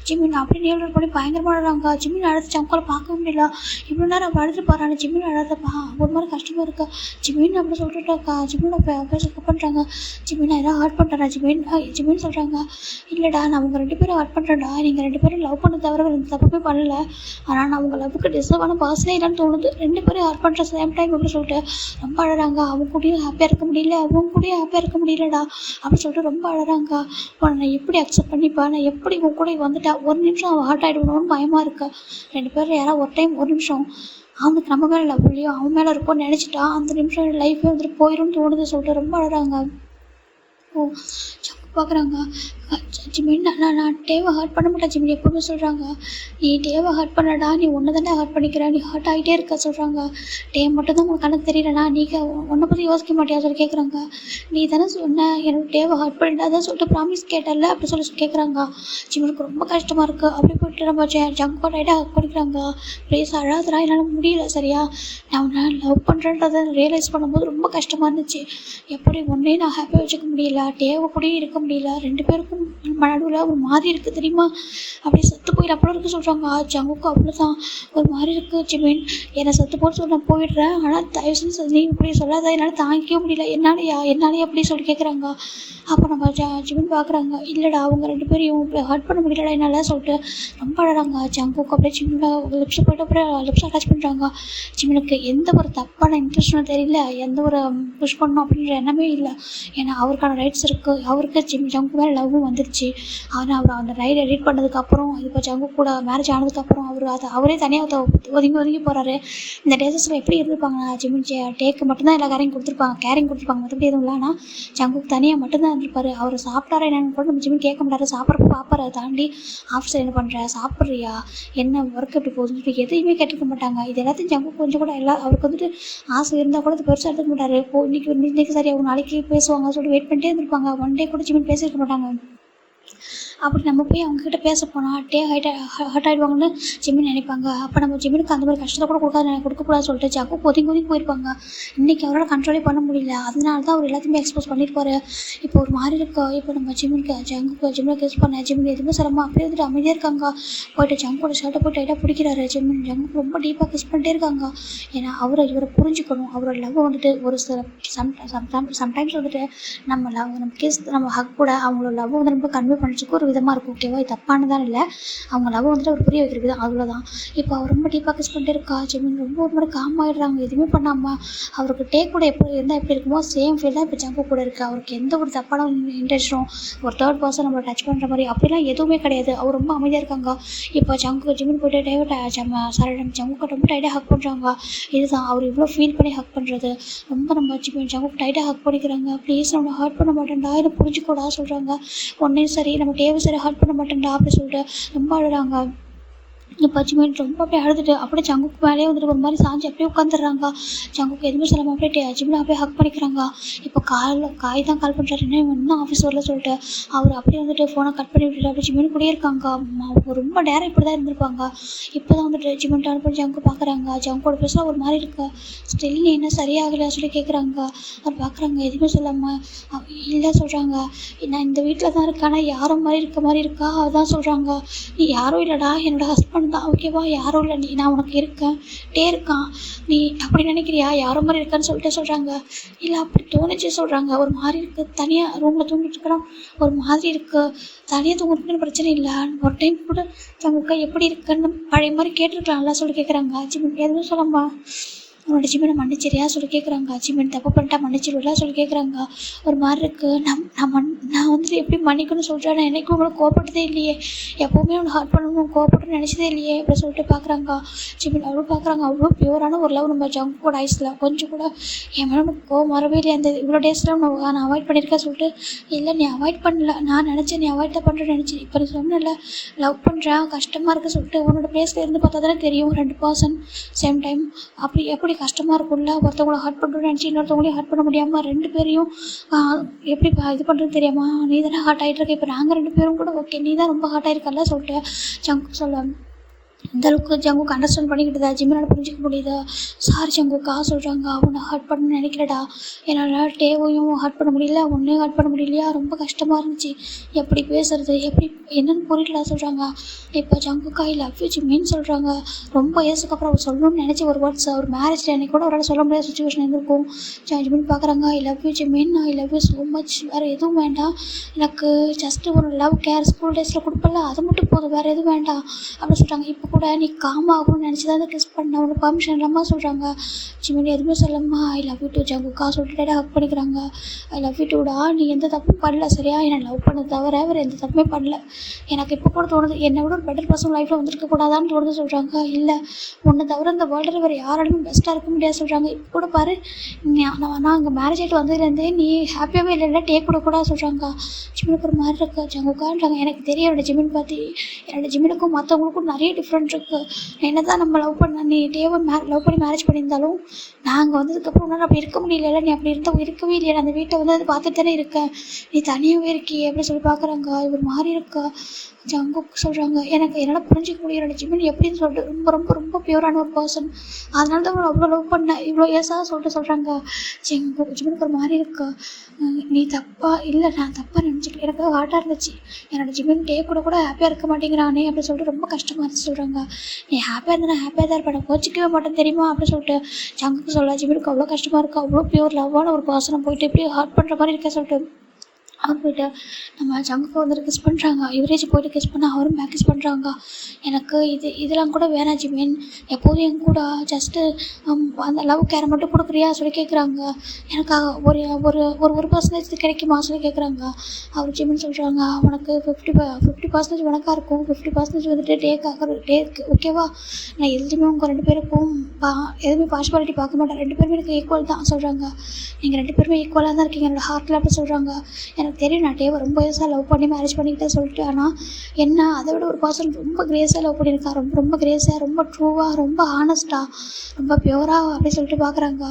ஜிமின் அப்படி நேரில் பண்ணி பயங்கரமாக அழுறாங்க. ஜிமின் அழுது ஜங்கோல பார்க்க முடியல, இவ்வளோ நேரம் அழுது பாரு, ஜிமின் அழுதப்பா ஒரு மாதிரி கஷ்டமாக இருக்கா. ஜிமின் அப்படி சொல்லிட்டுக்கா. ஜிமினோட பேச பண்ணுறாங்க. ஜிமின் எதாவது ஹர்ட் பண்ணுறா ஜிமின் சொல்கிறாங்க. இல்லைடா நான் உங்கள் 2 பேரும் ஹர்ட் பண்ணுறேன்டா, நீங்கள் 2 பேரும் லவ் பண்ண தவிர எனக்கு தப்புமே பண்ணல, ஆனால் நான் உங்கள் லவ்வுக்கு டிசர்வான பர்சனே இல்லைன்னு தோணுது, 2 பேரும் ஹர்ட் பண்ணுற சேம் டைம் அப்படின்னு சொல்லிட்டு ரொம்ப அழறாங்க. அவங்க கூடயும் ஹாப்பியாக இருக்க முடியல, அவங்க கூடயும் ஹாப்பியாக இருக்க முடியலடா அப்படின்னு சொல்லிட்டு ரொம்ப அழறாங்க. நான் எப்படி அக்செப்ட் பண்ணிப்பேன், நான் எப்படி உன் கூட வந்துட்டா ஒரு நிமிஷம் அவள் ஹர்ட் ஆகிடுவோன்னு பயமாக இருக்கா. 2 பேரில் யாராவது ஒரு டைம் ஒரு நிமிஷம் அவனுக்கு நம்ம மேலே லவ் இல்லையோ அவன் மேலே இருப்போம்னு நினச்சிட்டா அந்த நிமிஷம் லைஃபே வந்துட்டு போயிடும்னு தோணுது சொல்லிட்டு ரொம்ப அழகாங்க. ஓ ஜங்கு பார்க்குறாங்க, ஜிமின் நான் டேவை ஹர்ட் பண்ண மாட்டேன் ஜிமின் எப்பவுமே சொல்கிறாங்க. நீ டேவை ஹர்ட் பண்ணடா, நீ ஒன்று தானே ஹர்ட் பண்ணிக்கிற, நீ ஹர்ட் ஆகிட்டே இருக்க சொல்கிறாங்க. டே மட்டும் தான் உங்களுக்கு கணக்கு தெரியலடா, நீங்கள் உன்னை பற்றி யோசிக்க மாட்டியா சொல்லி கேட்குறாங்க. நீ தானே சொன்ன என்னோட டேவை ஹர்ட் பண்ணிட்டாதான் சொல்லிட்டு ப்ராமிஸ் கேட்டல அப்படி சொல்லி கேட்குறாங்க. ஜிமினுக்கு ரொம்ப கஷ்டமாக இருக்குது. அப்படி போயிட்டு நம்ம ஜங்கு டைட்டாக ஹர்ட் பண்ணிக்கிறாங்க. ப்ளீஸ் அழாதரா, என்னால் முடியல சரியா, நான் உன்னை லவ் பண்ணுறேன்றதை ரியலைஸ் பண்ணும்போது ரொம்ப கஷ்டமாக இருந்துச்சு. எப்படி ஒன்றே நான் ஹாப்பியாக வச்சுக்க முடியல, டேவை கூடயும் இருக்க முடியல, 2 பேருக்கும் நடுவில் ஒரு மாதிரி இருக்குது தெரியுமா, அப்படியே செத்து போயிட அவ்வளோ இருக்குது சொல்கிறாங்க. ஜங்குக்கு அவ்வளோதான் ஒரு மாதிரி இருக்குது. ஜிமின் என்னை செத்து போட்டு சொல்லி நான் போயிடுறேன், ஆனால் தயவு செஞ்சு நீ இப்படி சொல்லாத, என்னால் தாங்கிக்கவே முடியல, என்னாலே அப்படி சொல்லி கேட்குறாங்க. அப்போ நம்ம ஜிமின் பார்க்குறாங்க, இல்லைடா அவங்க 2 பேரையும் ஹர்ட் பண்ண முடியலடா என்னால் சொல்லிட்டு ரொம்ப அழகாங்க. ஜங்குக்கு அப்படியே ஜிமினில் லிப்ஸ் போய்ட்டு அப்புறம் லிப்ஸ் அட்டாச் பண்ணுறாங்க. ஜிமினுக்கு எந்த ஒரு தப்பான இன்ட்ரெஸ்ட்டும் தெரியல, எந்த ஒரு புஷ் பண்ணணும் அப்படின்ற எண்ணமே இல்லை. ஏன்னா அவருக்கான ரைட்ஸ் இருக்குது, அவருக்கு ஜங்கு மேலே லவ்வும் வந்துருச்சு. ஆனால் அவர் அந்த ரைட் எடிட் பண்ணதுக்கப்புறம் இப்போ ஜங்கு கூட மேரேஜ் ஆனதுக்கப்புறம் அவரே தனியாக ஒதுங்கி போகிறாரு. இந்த டேஸஸில் எப்படி இருந்திருப்பாங்கன்னா ஜிமின் டேக்கு மட்டும்தான் எல்லா கேரிங் கொடுத்துருப்பாங்க மற்றபடி எதுவும் இல்லை. ஆனால் ஜங்குக்கு தனியாக மட்டும்தான் இருந்திருப்பாரு. அவர் சாப்பிட்டாரா என்னன்னு கூட நம்ம ஜிமின் கேட்க மாட்டாரு, சாப்பிட்றப்ப பார்ப்பாரு. அதை தாண்டி ஆஃபீஸில் என்ன பண்ணுற, சாப்பிட்றியா, என்ன ஒர்க் எப்படி போகுதுன்னு சொல்லி எதையுமே கேட்டுக்க மாட்டாங்க. இது எல்லாத்தையும் ஜங்கு கொஞ்சம் கூட அவருக்கு வந்துட்டு ஆசை இருந்தால் கூட அது பெருசாக எடுத்துக்க மாட்டார். இன்னைக்கு சரியாக நாளைக்கு பேசுவாங்க சொல்லிட்டு வெயிட் பண்ணிட்டே இருந்திருப்பாங்க. 1 டே கூட ஜிமின் பேசியிருக்க மாட்டாங்க. அப்படி நம்ம போய் அவங்கக்கிட்ட பேச போனால் டே ஹர்ட் ஆகிடுவாங்கன்னு ஜிமின் நினைப்பாங்க. அப்போ நம்ம ஜிமினுக்கு அந்த மாதிரி கஷ்டத்தை கூட கொடுக்கக்கூடாது சொல்லிட்டு ஜங்கு ஒதுங்கி போயிருப்பாங்க. இன்றைக்கி அவரால் கண்ட்ரோலே பண்ண முடியல, அதனால தான் அவர் எல்லாத்தையுமே எக்ஸ்போஸ் பண்ணியிருப்பாரு. இப்போ ஒரு மாதிரி இருக்கா. இப்போ நம்ம ஜிமினை கிஸ் பண்ண ஜிமின் எதுவுமே சிரமம் அப்படியே வந்துட்டு அமைதியாக இருக்காங்க. போய்ட்டு ஜங்கோட ஷர்ட்டை போட்டு டைட்டாக பிடிக்கிறாரு ஜிமின். ஜங்கு ரொம்ப டீப்பாக கிஸ் பண்ணிட்டே இருக்காங்க. ஏன்னா இவரை புரிஞ்சுக்கணும். அவரோட லவ் வந்துட்டு ஒரு சில சம்டைம்ஸ் வந்துட்டு நம்ம கிஸ் நம்ம ஹக் கூட அவங்களோட லவ் வந்து ரொம்ப கன்வே பண்ணிச்சுக்கு ஒரு விதமாக இருக்கும். ஓகேவா, இது தப்பானதான் இல்லை, அவங்க லவ் வந்துட்டு அவர் புரிய வைக்கிறது தான், அவ்வளோதான். இப்போ அவர் ரொம்ப டீப்பாக கிஸ் பண்ணிட்டு இருக்கா. ஜிமின் ரொம்ப ஒரு மாதிரி காம் ஆகிடுறாங்க. எதுவுமே பண்ணாமல் அவருக்கு டே கூட எப்படி இருந்தால் எப்படி இருக்குமோ சேம் ஃபீல் தான் இப்போ ஜங்கு கூட இருக்குது. அவருக்கு எந்த ஒரு தப்பான இன்டென்ஷனும் ஒரு தேர்ட் பர்சன் நம்மளை டச் பண்ணுற மாதிரி அப்படிலாம் எதுவுமே கிடையாது. அவர் ரொம்ப அமைதியாக இருக்காங்க. இப்போ ஜிமின் போய்ட்டு ஜங்கு ரொம்ப டைட்டாக ஹக் பண்ணுறாங்க. இதுதான் அவர் இவ்வளோ ஃபீல் பண்ணி ஹக் பண்ணுறது. ரொம்ப நம்ம ஜங்கு டைட்டாக ஹக் பண்ணிக்கிறாங்க. ப்ளீஸ் நம்ம ஹர்ட் பண்ண மாட்டேன்டா, இதை புரிஞ்சுக்கூடா சொல்கிறாங்க. ஒன்றே சரி நம்ம டேவை சரி ஹர்ட் பண்ண மாட்டேன்டா அப்படி சொல்லிட்டு ரொம்ப அழுறாங்க. இப்போ ஜிமின் ரொம்ப அப்படியே அழுதுட்டு அப்படியே ஜங்குக்கு மேலேயே வந்துட்டு ஒரு மாதிரி சாஞ்சி அப்படியே உட்காந்துடுறாங்க. ஜங்குக்கு எதுவுமே சொல்லாமல் அப்படியே ஜிமினை அப்படியே ஹக் பண்ணிக்கிறாங்க. இப்போ காய் தான் கால் பண்ணுறாரு, இன்னும் ஆஃபீஸ் வரல சொல்லிட்டு அவர் அப்படியே வந்துட்டு ஃபோனை கட் பண்ணி விட்டுட்டு அப்படியே ஜிமின் கூடயே இருக்காங்க. அவங்க ரொம்ப நேரம் இப்படி தான் இருந்திருப்பாங்க. இப்போ தான் வந்துட்டு ஜிமின் டர்ன் பண்ணி ஜங்கு பார்க்குறாங்க. ஜங்கோட பேசலாம் ஒரு மாதிரி இருக்கு. ஸ்டில் நீ என்ன சரியாகலையா சொல்லி கேட்குறாங்க. அவர் பார்க்குறாங்க, எதுவுமே சொல்லாமல் இல்லை சொல்கிறாங்க. நான் இந்த வீட்டில் தான் இருக்கேன், ஆனால் யாரும் மாதிரி இருக்கா அதுதான் சொல்கிறாங்க. நீ யாரும் இல்லைடா, என்னோட ஹஸ்பண்ட் தான், ஓகேவா, யாரும் இல்லை, நான் உனக்கு இருக்கேன், இருக்கான், நீ அப்படி நினைக்கிறியா, யாரோ மாதிரி இருக்கான்னு சொல்லிட்டு சொல்கிறாங்க. இல்லை அப்படி தோணுச்சு சொல்கிறாங்க. ஒரு மாதிரி இருக்குது, தனியாக ரூமில் தூங்கிட்டு இருக்கிறோம், ஒரு மாதிரி இருக்குது, தனியாக தூங்குறதுன்னு பிரச்சனை இல்லை, ஒரு டைம் கூட தங்க எப்படி இருக்குன்னு பழைய மாதிரி கேட்டுருக்கலாம்ல சொல்லி கேட்குறாங்க. ஜிமின் எதுவும் சொல்லாமா உன்னோட ஜிமினை மன்னிச்சிரியா சொல்லி கேட்குறாங்க. ஜிமின் தப்பு பண்ணிட்டா மன்னிச்சிடுவா சொல்லி கேட்குறாங்க. ஒரு மாதிரி இருக்குது. நான் வந்துட்டு எப்படி மன்னிக்கணும்னு சொல்கிறேன், நான் என்றைக்கும் உங்களை கோவப்பட்டதே இல்லையே, எப்போவுமே அவனை ஹர்ட் பண்ணணும் கோவப்பட்டு நினச்சதே இல்லையே அப்படி சொல்லிட்டு பார்க்குறாங்க. ஜிமின் அவ்வளோ பார்க்குறாங்க. அவ்வளோ பியூரான ஒரு லவ் நம்ம ஜங்கோட ஐஸில் கொஞ்சம் கூட என் மேலே உனக்கு கோவம் வரவே இல்லை. அந்த இவ்வளோ டேஸில் நான் அவாய்ட் பண்ணியிருக்கேன் சொல்லிட்டு. இல்லை நீ அவாய்ட் பண்ணல, நான் நினச்சேன் நீ அவாய்ட் தான் பண்ணுறேன்னு நினச்சேன். இப்போ நீ சொன்னல லவ் பண்ணுறேன் கஷ்டமாக இருக்குது சொல்லிட்டு உன்னோட பிளேஸில் இருந்து பார்த்தா தானே தெரியும். 2 பர்சன் சேம் டைம் அப்படி எப்படி கஷ்டமாக இருக்கும்ல, ஒருத்தவங்களை ஹர்ட் பண்ணுறோன்னு நினச்சி இன்னொருத்தவங்களையும் ஹர்ட் பண்ண முடியாமல் 2 பேரையும் எப்படி இது பண்ணுறது தெரியாமா, நீ தானே ஹார்ட் ஆகிட்டு இருக்க, இப்போ நாங்கள் 2 பேரும் கூட ஓகே நீ தான் ரொம்ப ஹார்ட் ஆகிருக்கல சொல்லிட்டு ஜங்கு சொல்ல. இந்த அளவுக்கு ஜங்குக்கு அண்டர்ஸ்டாண்ட் பண்ணிக்கிட்டுதா, ஜிமினால் புரிஞ்சிக்க முடியுதா. சாரி ஜங்குக்கா சொல்கிறாங்க. அவனை ஹர்ட் பண்ணணும்னு நினைக்கிறடா, என்னால் டேவையும் ஹர்ட் பண்ண முடியல, ஒன்றையும் ஹர்ட் பண்ண முடியலையா, ரொம்ப கஷ்டமாக இருந்துச்சு, எப்படி பேசுறது எப்படி என்னென்னு புரியலடா சொல்கிறாங்க. இப்போ ஜங்குக்கா ஐ லவ் யூ ஜிமின்னு சொல்கிறாங்க. ரொம்ப வயசுக்கு அப்புறம் அவர் சொல்லணும்னு நினச்சி ஒரு வேர்ட்ஸ் அவர் மேரேஜில் எனக்கு கூட அவரால் சொல்ல முடியாத சுச்சுவேஷன் இருந்திருக்கும். ஜிமின் பார்க்குறாங்க. I love you Jimin, I love you so much, வேறு எதுவும் வேண்டாம் எனக்கு, ஜஸ்ட்டு ஒரு லவ் கேர் ஸ்கூல் டேஸில் கொடுப்பல அது மட்டும் போதும், வேறு எதுவும் வேண்டாம் அப்படின்னு சொல்கிறாங்க. இப்போ கூட நீ காமாகணும்னு நினச்சி தான் கிஸ் பண்ண, உனக்கு பர்மிஷன் இல்லாமல் சொல்கிறாங்க. ஜிமின் எதுவுமே சொல்லம்மா ஐ லவ் யூ டூ ஜங்குக்கா சொல்லிட்டு ஹக் பண்ணிக்கிறாங்க. ஐ லவ் யூ டூடா, நீ எந்த தப்பும் பண்ணல சரியா, என்னை லவ் பண்ணது தவிர வேறு எந்த தப்புமே பண்ணல. எனக்கு இப்போ கூட தோணுது என்னை விட ஒரு பெட்டர் பர்சன் லைஃப்பில் வந்துருக்க கூடாதான்னு தோணுது சொல்கிறாங்க. இல்லை, உன்னை தவிர இந்த வேர்ல்டில் வேறு யாராலுமே பெஸ்ட்டாக இருக்க முடியாது சொல்கிறாங்க. இப்போ கூட பாரு, நான் அங்கே மேரேஜ் ஆகிட்டு வந்ததுலேருந்தே நீ ஹாப்பியாகவே இல்லைன்னா டேக் கூட சொல்கிறாங்க. ஜிமினுக்கு ஒரு மாதிரி இருக்கு ஜங்குக்கான்றாங்க. எனக்கு தெரியும் என்னோட ஜிமின் பற்றி, என்னோட ஜிமினுக்கும் மற்றவங்களுக்கும் நிறைய டிஃப்ரெண்ட் இருக்குது. என்ன தான் நம்ம லவ் பண்ண நீ டேவை லவ் பண்ணி மேரேஜ் பண்ணியிருந்தாலும் நாங்கள் வந்ததுக்கப்புறம் உன்னால் அப்படி இருக்க முடியல, நீ அப்படி இருந்தால் இருக்கவே இல்லையா, அந்த வீட்டை வந்து அது பார்த்துட்டு தானே இருக்கேன், நீ தனியாகவே இருக்கியே அப்படின்னு சொல்லி பார்க்குறாங்க. இவர் மாறி இருக்கா ஜங்குக்கு சொல்கிறாங்க. எனக்கு என்னால் புரிஞ்சிக்க முடியும் என்னோட ஜிமின் எப்படின்னு சொல்லிட்டு ரொம்ப ரொம்ப ரொம்ப பியூரான ஒரு பர்சன், அதனால தான் உங்களை அவ்வளோ லவ் பண்ணேன் இவ்வளோ ஏசாக சொல்கிறாங்க. ஜிமினுக்கு ஒரு மாதிரி இருக்கா, நீ தப்பா இல்லை நான் தப்பாக நினச்சிட்டு எனக்கு ஹார்ட்டாக இருந்துச்சு, என்னோட ஜிமின் டே கூட ஹாப்பியாக இருக்க மாட்டேங்கிறானே அப்படின்னு சொல்லிட்டு ரொம்ப கஷ்டமாக இருந்துச்சு சொல்கிறாங்க. நீ ஹாப்பியாக இருந்தால் ஹாப்பியாக தான் இருப்பேன், கோச்சிக்கவே மாட்டேன் தெரியுமா அப்படின்னு சொல்லிட்டு ஜங்குக்கு சொல்ல. ஜிமினுக்கு அவ்வளோ கஷ்டமாக இருக்கா, அவ்வளோ பியூர் லவ்வான ஒரு பர்சனை போயிட்டு இப்படி ஹார்ட் பண்ணுற மாதிரி இருக்கா சொல்லிட்டு அவர் போய்ட்டு நம்ம ஜங்குக்கு வந்துட்டு கிஸ் பண்ணுறாங்க. இவரேஜ் போய்ட்டு கிஸ் பண்ண அவரும் பேக் கிஸ் பண்ணுறாங்க. எனக்கு இதெல்லாம் கூட வேணாம் ஜிமின், எப்போதும் என் கூட ஜஸ்ட்டு அந்த லவ் கேரை மட்டும் கொடுக்குறியா சொல்லி கேட்குறாங்க. எனக்காக ஒரு ஒரு ஒரு ஒரு பர்சன்டேஜ் கிடைக்குமா சொல்லி கேட்குறாங்க. அவர் ஜிமின் சொல்கிறாங்க, உனக்கு 50% உனக்காக இருக்கும், 50% வந்துட்டு டேக்கு ஓகேவா, நான் எதுவுமே உங்கள் 2 பேருக்கும் எதுவுமே பார்ஷியாலிட்டி பார்க்க மாட்டேன், 2 பேருமே எனக்கு ஈக்குவல் தான் சொல்கிறாங்க. நீங்கள் 2 பேருமே ஈக்குவலாக தான் இருக்கீங்க என்னோடய ஹார்ட்டில் அப்படி சொல்கிறாங்க. எனக்கு தெரியும் நான் டேவை ரொம்ப ஈஸியாக லவ் பண்ணி மேரேஜ் பண்ணிக்கிட்டே சொல்லிட்டு, ஆனால் என்ன அதை விட ஒரு பர்சன் ரொம்ப கிரேஸாக லவ் பண்ணியிருக்கா, ரொம்ப ரொம்ப கிரேஸாக, ரொம்ப ட்ரூவாக, ரொம்ப ஹானஸ்ட்டாக, ரொம்ப பியூராக அப்படி சொல்லிட்டு பார்க்குறாங்க.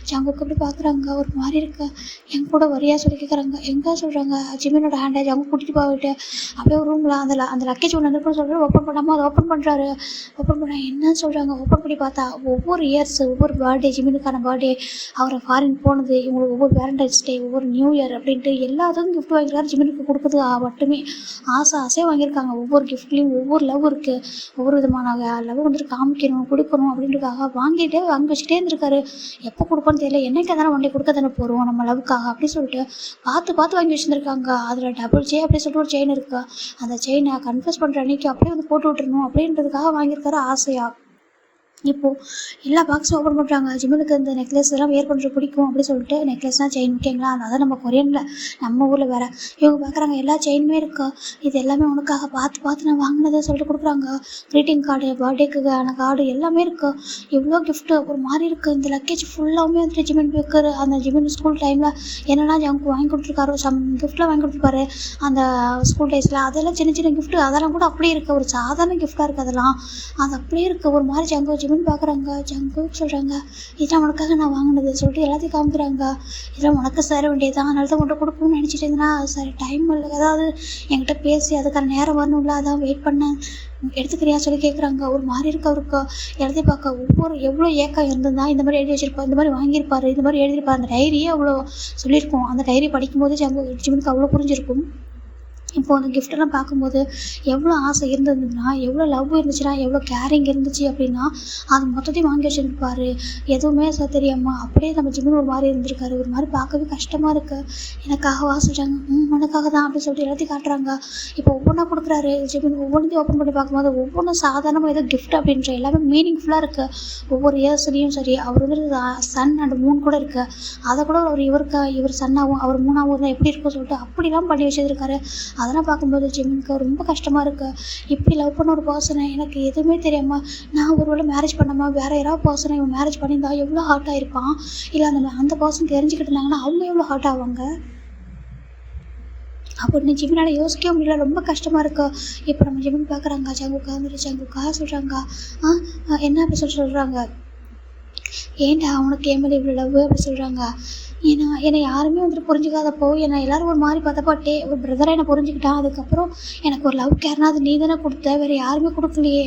ஜங்குக்கு அப்படி பார்க்குறாங்க. ஒரு மாதிரி இருக்கு, என் கூட வரியா சொல்லி கேட்குறாங்க. எங்கே சொல்கிறாங்க ஜிமினோட ஹேண்டை ஜங்கு கூட்டிகிட்டு போயிட்டு அப்படியே ஒரு ரூமில் அந்த லக்கேஜ் ஒன்று வந்துருக்குன்னு சொல்லிட்டு ஓப்பன் பண்ணாமல் அதை ஓப்பன் பண்ணுறாரு. ஓப்பன் பண்ண என்ன சொல்கிறாங்க, ஓப்பன் பண்ணி பார்த்தா ஒவ்வொரு இயர்ஸ் ஒவ்வொரு பர்த்டே, ஜிமினுக்கான பர்த்டே, அவரை ஃபாரின் போனது, இவங்களுக்கு ஒவ்வொரு வேலண்டைன்ஸ் டே, ஒவ்வொரு நியூ இயர் அப்படின்ட்டு எல்லாத்துக்கும் கிஃப்ட் வாங்கிக்கிறாரு. ஜிமினுக்கு கொடுக்குறது மட்டுமே ஆசையாக வாங்கியிருக்காங்க. ஒவ்வொரு கிஃப்ட்லேயும் ஒவ்வொரு லவ் இருக்குது, ஒவ்வொரு விதமான லவ் வந்துட்டு காமிக்கணும் கொடுக்கணும் அப்படின்றதுக்காக வாங்கி வச்சுட்டே இருந்திருக்காரு. எப்போ கொடுப்போன்னு தெரியல, என்னைக்கு தானே ஒன்றை கொடுக்க தானே போகிறோம் நம்ம லவ்க்காக அப்படின்னு சொல்லிட்டு பார்த்து வாங்கி வச்சுருந்துருக்காங்க. அதில் டபுள் ஜே அப்படி சொல்லிட்டு ஒரு செயின் இருக்குது, அந்த செயினை கன்ஃபர்ஸ் பண்ணுற அன்றைக்கி அப்படியே வந்து போட்டு விட்டுருணும் அப்படின்றதுக்காக வாங்கியிருக்காரு ஆசையாக. இப்போது எல்லா பாக்ஸும் ஓப்பன் பண்ணுறாங்க. ஜிமினுக்கு இந்த நெக்லஸ் எல்லாம் வேர் பண்ணுறது பிடிக்கும் அப்படின்னு சொல்லிட்டு நெக்லஸ்னால் செயின் ஓகேங்களா, அதான் நம்ம கொரியனில் நம்ம ஊரில் வேறு இவங்க பார்க்குறாங்க. எல்லா செயினுமே இருக்கா, இது எல்லாமே உனக்காக பார்த்து நான் வாங்கினதை சொல்லிட்டு கொடுக்குறாங்க. க்ரீட்டிங் கார்டு, பர்த்டேக்குக்கான கார்டு எல்லாமே இருக்குது. இவ்வளோ கிஃப்ட்டு ஒரு மாதிரி இருக்குது. இந்த லக்கேஜ் ஃபுல்லாகவுமே வந்துட்டு ஜிமின் வைக்கிற அந்த ஜிமின் ஸ்கூல் டைமில் என்னென்னா ஜங்கு வாங்கி கொடுத்துருக்காரு, சம் கிஃப்ட்லாம் வாங்கி கொடுத்துருப்பாரு அந்த ஸ்கூல் டேஸில். அதெல்லாம் சின்ன கிஃப்ட்டு அதெல்லாம் கூட அப்படியே இருக்குது, ஒரு சாதாரண கிஃப்டாக இருக்குது அதெல்லாம், அது அப்படியே இருக்குது. ஒரு மாதிரி ஜங்கு பார்க்குறாங்க. ஜங்கு சொல்கிறாங்க, இதெல்லாம் உனக்காக நான் வாங்கினது சொல்லிட்டு எல்லாத்தையும் காமிக்கிறாங்க. இதெல்லாம் உனக்கு சேர வேண்டியதான், அதனால தான் உன்ட்ட கொடுக்கணும்னு நினச்சிட்டு இருந்தேன்னா சரி டைம் இல்லை, அதாவது என்கிட்ட பேசி அதுக்கான நேரம் வரணும்ல, அதான் வெயிட் பண்ணேன், எடுத்துக்கிறியா சொல்லி கேட்குறாங்க. ஒரு மாதிரி இருக்க அவருக்கு எல்லாத்தையும் பார்க்க ஒவ்வொரு எவ்வளோ ஏக்கம் இருந்ததுன்னா இந்த மாதிரி எழுதி வச்சிருப்பா, இந்த மாதிரி வாங்கியிருப்பாரு, இந்த மாதிரி எழுதியிருப்பார், அந்த டைரியே அவ்வளோ சொல்லியிருக்கோம். அந்த டைரி படிக்கும்போது ஜிமினுக்கு அவ்வளோ புரிஞ்சிருக்கும். இப்போது அந்த கிஃப்டெல்லாம் பார்க்கும்போது எவ்வளோ ஆசை இருந்ததுன்னா, எவ்வளோ லவ் இருந்துச்சுன்னா, எவ்வளோ கேரிங் இருந்துச்சு அப்படின்னா, அது மொத்தத்தையும் வாங்கி வச்சுருப்பாரு. எதுவுமே தெரியாமல் அப்படியே நம்ம ஜிமின் ஒரு மாதிரி இருந்திருக்காரு. ஒரு மாதிரி பார்க்கவே கஷ்டமாக இருக்குது. எனக்காகவா சொல்கிறாங்க, உனக்காக தான் அப்படின்னு சொல்லிட்டு எல்லாத்தையும் காட்டுறாங்க. இப்போ ஒவ்வொன்றா கொடுக்குறாரு ஜிமின். ஒவ்வொன்றையும் ஓப்பன் பண்ணி பார்க்கும்போது ஒவ்வொன்றும் சாதாரணமாக ஏதோ கிஃப்ட் அப்படின்ற எல்லாமே மீனிங்ஃபுல்லாக இருக்குது. ஒவ்வொரு இயர்ஸ்லேயும் சரி, அவர் வந்து சன் அண்ட் மூன் கூட இருக்குது, அதை கூட இவர் சன்னாகவும் அவர் மூணாகவும் இருந்தால் எப்படி இருக்கும் சொல்லிட்டு அப்படிலாம் பண்ணி வச்சுருக்காரு. அதெல்லாம் பார்க்கும்போது ஜிமினுக்கு ரொம்ப கஷ்டமாக இருக்குது. இப்படி லவ் பண்ண ஒரு பர்சனை எனக்கு எதுவுமே தெரியாமல் நான் ஒருவேளை மேரேஜ் பண்ணாமல் வேறு யாராவது பர்சனை இவன் மேரேஜ் பண்ணியிருந்தா எவ்வளோ ஹார்ட் ஆகிருப்பான், இல்லை அந்த பர்சன் தெரிஞ்சுக்கிட்டு இருந்தாங்கன்னா அவங்க எவ்வளோ ஹார்ட் ஆவாங்க அப்படின்னு ஜிமினால் யோசிக்கவே முடியல. ரொம்ப கஷ்டமாக இருக்கு. இப்போ நம்ம ஜிமின் பார்க்குறாங்க. ஜங்குக்கா சொல்கிறாங்க, என்ன அப்படி சொல்கிறாங்க, ஏன்டா உனக்கு ஏமலை இவ்வளோ லவ் அப்படி சொல்கிறாங்க. என்னை யாருமே வந்துட்டு புரிஞ்சுக்காதப்போ என்னை எல்லோரும் ஒரு மாதிரி பார்த்தப்போ ஒரு பிரதரை என்னை புரிஞ்சுக்கிட்டான். அதுக்கப்புறம் எனக்கு ஒரு லவ் கேர்னா அது நீ தானே கொடுத்த, வேறு யாருமே கொடுக்கலையே.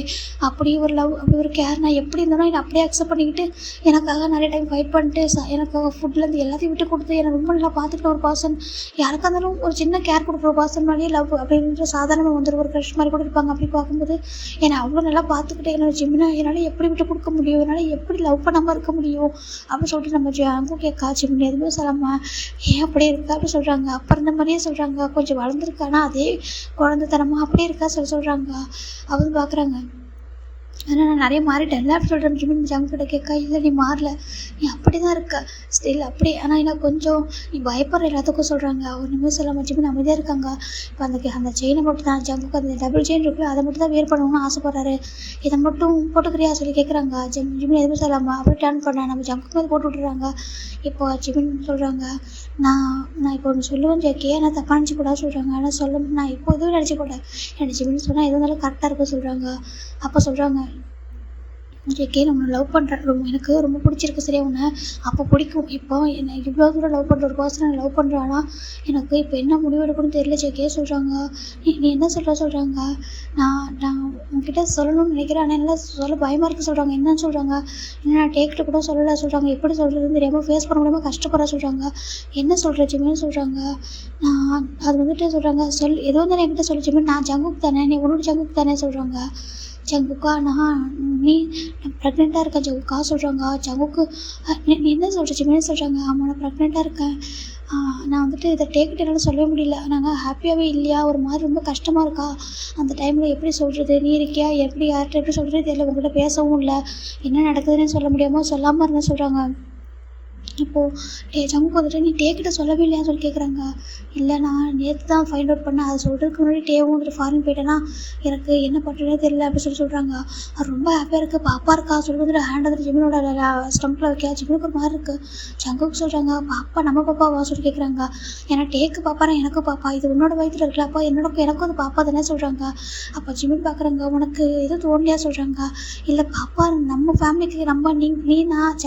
அப்படி ஒரு லவ் அப்படி ஒரு கேர் நான் எப்படி இருந்தாலும் என்னை அப்படியே அக்செப்ட் பண்ணிக்கிட்டு எனக்காக நிறைய டைம் ஃபைட் பண்ணிட்டு எனக்காக ஃபுட்லேருந்து எல்லாத்தையும் விட்டு கொடுத்து என்னை ரொம்ப நல்லா பார்த்துக்கிட்ட ஒரு பர்சன், யாருக்காக இருந்தாலும் ஒரு சின்ன கேர் கொடுக்குற ஒரு பர்சன் மாதிரியே லவ் அப்படின்ற சாதாரணமாக வந்துட்டு ஒரு க்ரஷ் மாதிரி கூட இருப்பாங்க. அப்படி பார்க்கும்போது என்னை அவ்வளோ நல்லா பார்த்துக்கிட்டு என்னோட ஜிமினா என்னால் எப்படி விட்டு கொடுக்க முடியும், என்னால் எப்படி லவ் பண்ணாமல் இருக்க முடியும் அப்படின்னு சொல்லிட்டு நம்ம ஜங்கு கேட்கா. ஜிமின் எதுவுமே சொல்லாமல் ஏன் அப்படியே இருக்கா அப்படி சொல்கிறாங்க. அப்போ இருந்த மாதிரியே சொல்கிறாங்க, கொஞ்சம் வளர்ந்துருக்கானா அதே குழந்தைத்தனமாக அப்படியே இருக்கா சொல்கிறாங்க. அவங்க பார்க்குறாங்க. ஆனால் நான் நிறைய மாறிட்டேன் எல்லாரும் சொல்கிறேன் ஜிமின் ஜங்குக்கிட்ட கேட்க, இல்லை நீ மாறல, நீ அப்படி தான் இருக்க ஸ்டில் அப்படி. ஆனால் என்ன கொஞ்சம் நீ பயப்படுற எல்லாத்துக்கும் சொல்கிறாங்க. ஒரு நிமிஷம் இல்லாமல் ஜிமின் அமைதியாக இருக்காங்க. இப்போ அந்த செயினை மட்டும் தான் ஜங்குக்கு அந்த டபுள் செயின் இருக்குல்ல அதை மட்டும் தான் வேர் பண்ணணும்னு ஆசைப்படுறாரு. இதை மட்டும் போட்டுக்கிறியா சொல்லி கேட்குறாங்க. ஜிமின் எதுவுமே சொல்லாமல் அப்படியே டர்ன் பண்ண நம்ம ஜங்குக்கு வந்து போட்டு விட்டுறாங்க. இப்போ ஜிமின் சொல்கிறாங்க, நான் இப்போ ஒன்று சொல்லுவேன் ஜெக்கே, ஆனால் தப்பாக நினச்சிக்கூடாது சொல்கிறாங்க. ஆனால் நான் இப்போ எதுவும் நினச்சிக்கூடாது, எனக்கு ஜிமின் சொன்னால் எது இருந்தாலும் கரெக்டாக இருக்கும் சொல்கிறாங்க. அப்போ சொல்கிறாங்க, ஜெக்கே நான் உன்னை லவ் பண்ணுறேன், எனக்கு ரொம்ப பிடிச்சிருக்கு சரியா உன்னை அப்போ பிடிக்கும். இப்போ என்னை இவ்வளோ தூரம் லவ் பண்ணுற ஒரு பர்சனை லவ் பண்ணுறானா எனக்கு இப்போ என்ன முடிவு எடுக்கணும்னு தெரியல ஜெக்கே சொல்கிறாங்க. நீ என்ன சொல்கிறாங்க, நான் உங்ககிட்ட சொல்லணும்னு நினைக்கிறேன், ஆனால் என்னால் சொல்ல பயமாக இருக்குது சொல்கிறாங்க. என்னன்னு சொல்கிறாங்க, என்ன நான் டேக்கிட்ட கூட சொல்லலை சொல்கிறாங்க. எப்படி சொல்கிறதுன்னு தெரியாமல் ஃபேஸ் பண்ண முடியாமல் கஷ்டப்படுற சொல்கிறாங்க. என்ன சொல்கிற ஜிமின்னு சொல்கிறாங்க. நான் அது வந்துட்டு சொல்கிறாங்க, எது வந்தாலும் என்கிட்ட சொல்லு ஜிமின், நான் ஜங்குக்கு தானே, நீ உன்னோட ஜங்குக்கு தானே சொல்கிறாங்க. ஜங்குக்கா நீ ப்ரெக்னெண்ட்டாக இருக்கேன் ஜங்குக்கா சொல்கிறாங்க. ஜங்குக்கு நீ என்ன சொல்கிற ஜிமின்னு சொல்கிறாங்க. ஆமாம் நான் ப்ரெக்னெண்ட்டாக இருக்கேன், நான் வந்துட்டு இதை டேக்கிட்ட என்னால் சொல்லவே முடியல, நாங்கள் ஹாப்பியாகவே இல்லையா, ஒரு மாதிரி ரொம்ப கஷ்டமாக இருக்கா, அந்த டைமில் எப்படி சொல்கிறது, நீ இருக்கியா எப்படி யார்கிட்ட எப்படி சொல்கிறது தெரியல, உங்கள்கிட்ட பேசவும் இல்லை, என்ன நடக்குதுன்னு சொல்ல முடியாமல் சொல்லாமல் இருந்தேன் சொல்கிறாங்க. இப்போது ஜங்குக்கு வந்துட்டு நீ டேக்கிட்ட சொல்லவே இல்லையான்னு சொல்லி கேட்குறாங்க. இல்லை நான் நேற்று தான் ஃபைண்ட் அவுட் பண்ணேன், அதை சொல்கிறதுக்கு முன்னாடி டேவும் வந்துட்டு ஃபாரின் போயிட்டேன்னா எனக்கு என்ன பண்ணுறதே தெரியல அப்படின்னு சொல்கிறாங்க. அது ரொம்ப ஹாப்பியாக இருக்குது, பாப்பா இருக்கா சொல்லி வந்துட்டு ஹேண்ட் வந்துட்டு ஜிமினோட ஸ்டம்பில் வைக்க ஜிமினுக்கு ஒரு மாதிரி இருக்குது. ஜங்குக்கு சொல்கிறாங்க, பாப்பா நம்ம பாப்பாவா சொல்லி கேட்குறாங்க. ஏன்னா டேக்கு பாப்பானா எனக்கும் பாப்பா, இது உன்னோட வயிற்றுல இருக்கல, அப்பா எனக்கும் அது பாப்பா தானே சொல்கிறாங்க. அப்போ ஜிமின் பார்க்குறாங்க, உனக்கு எதுவும் தோணலையா சொல்கிறாங்க. இல்லை பாப்பா நம்ம ஃபேமிலிக்கு நம்ம நீ நான்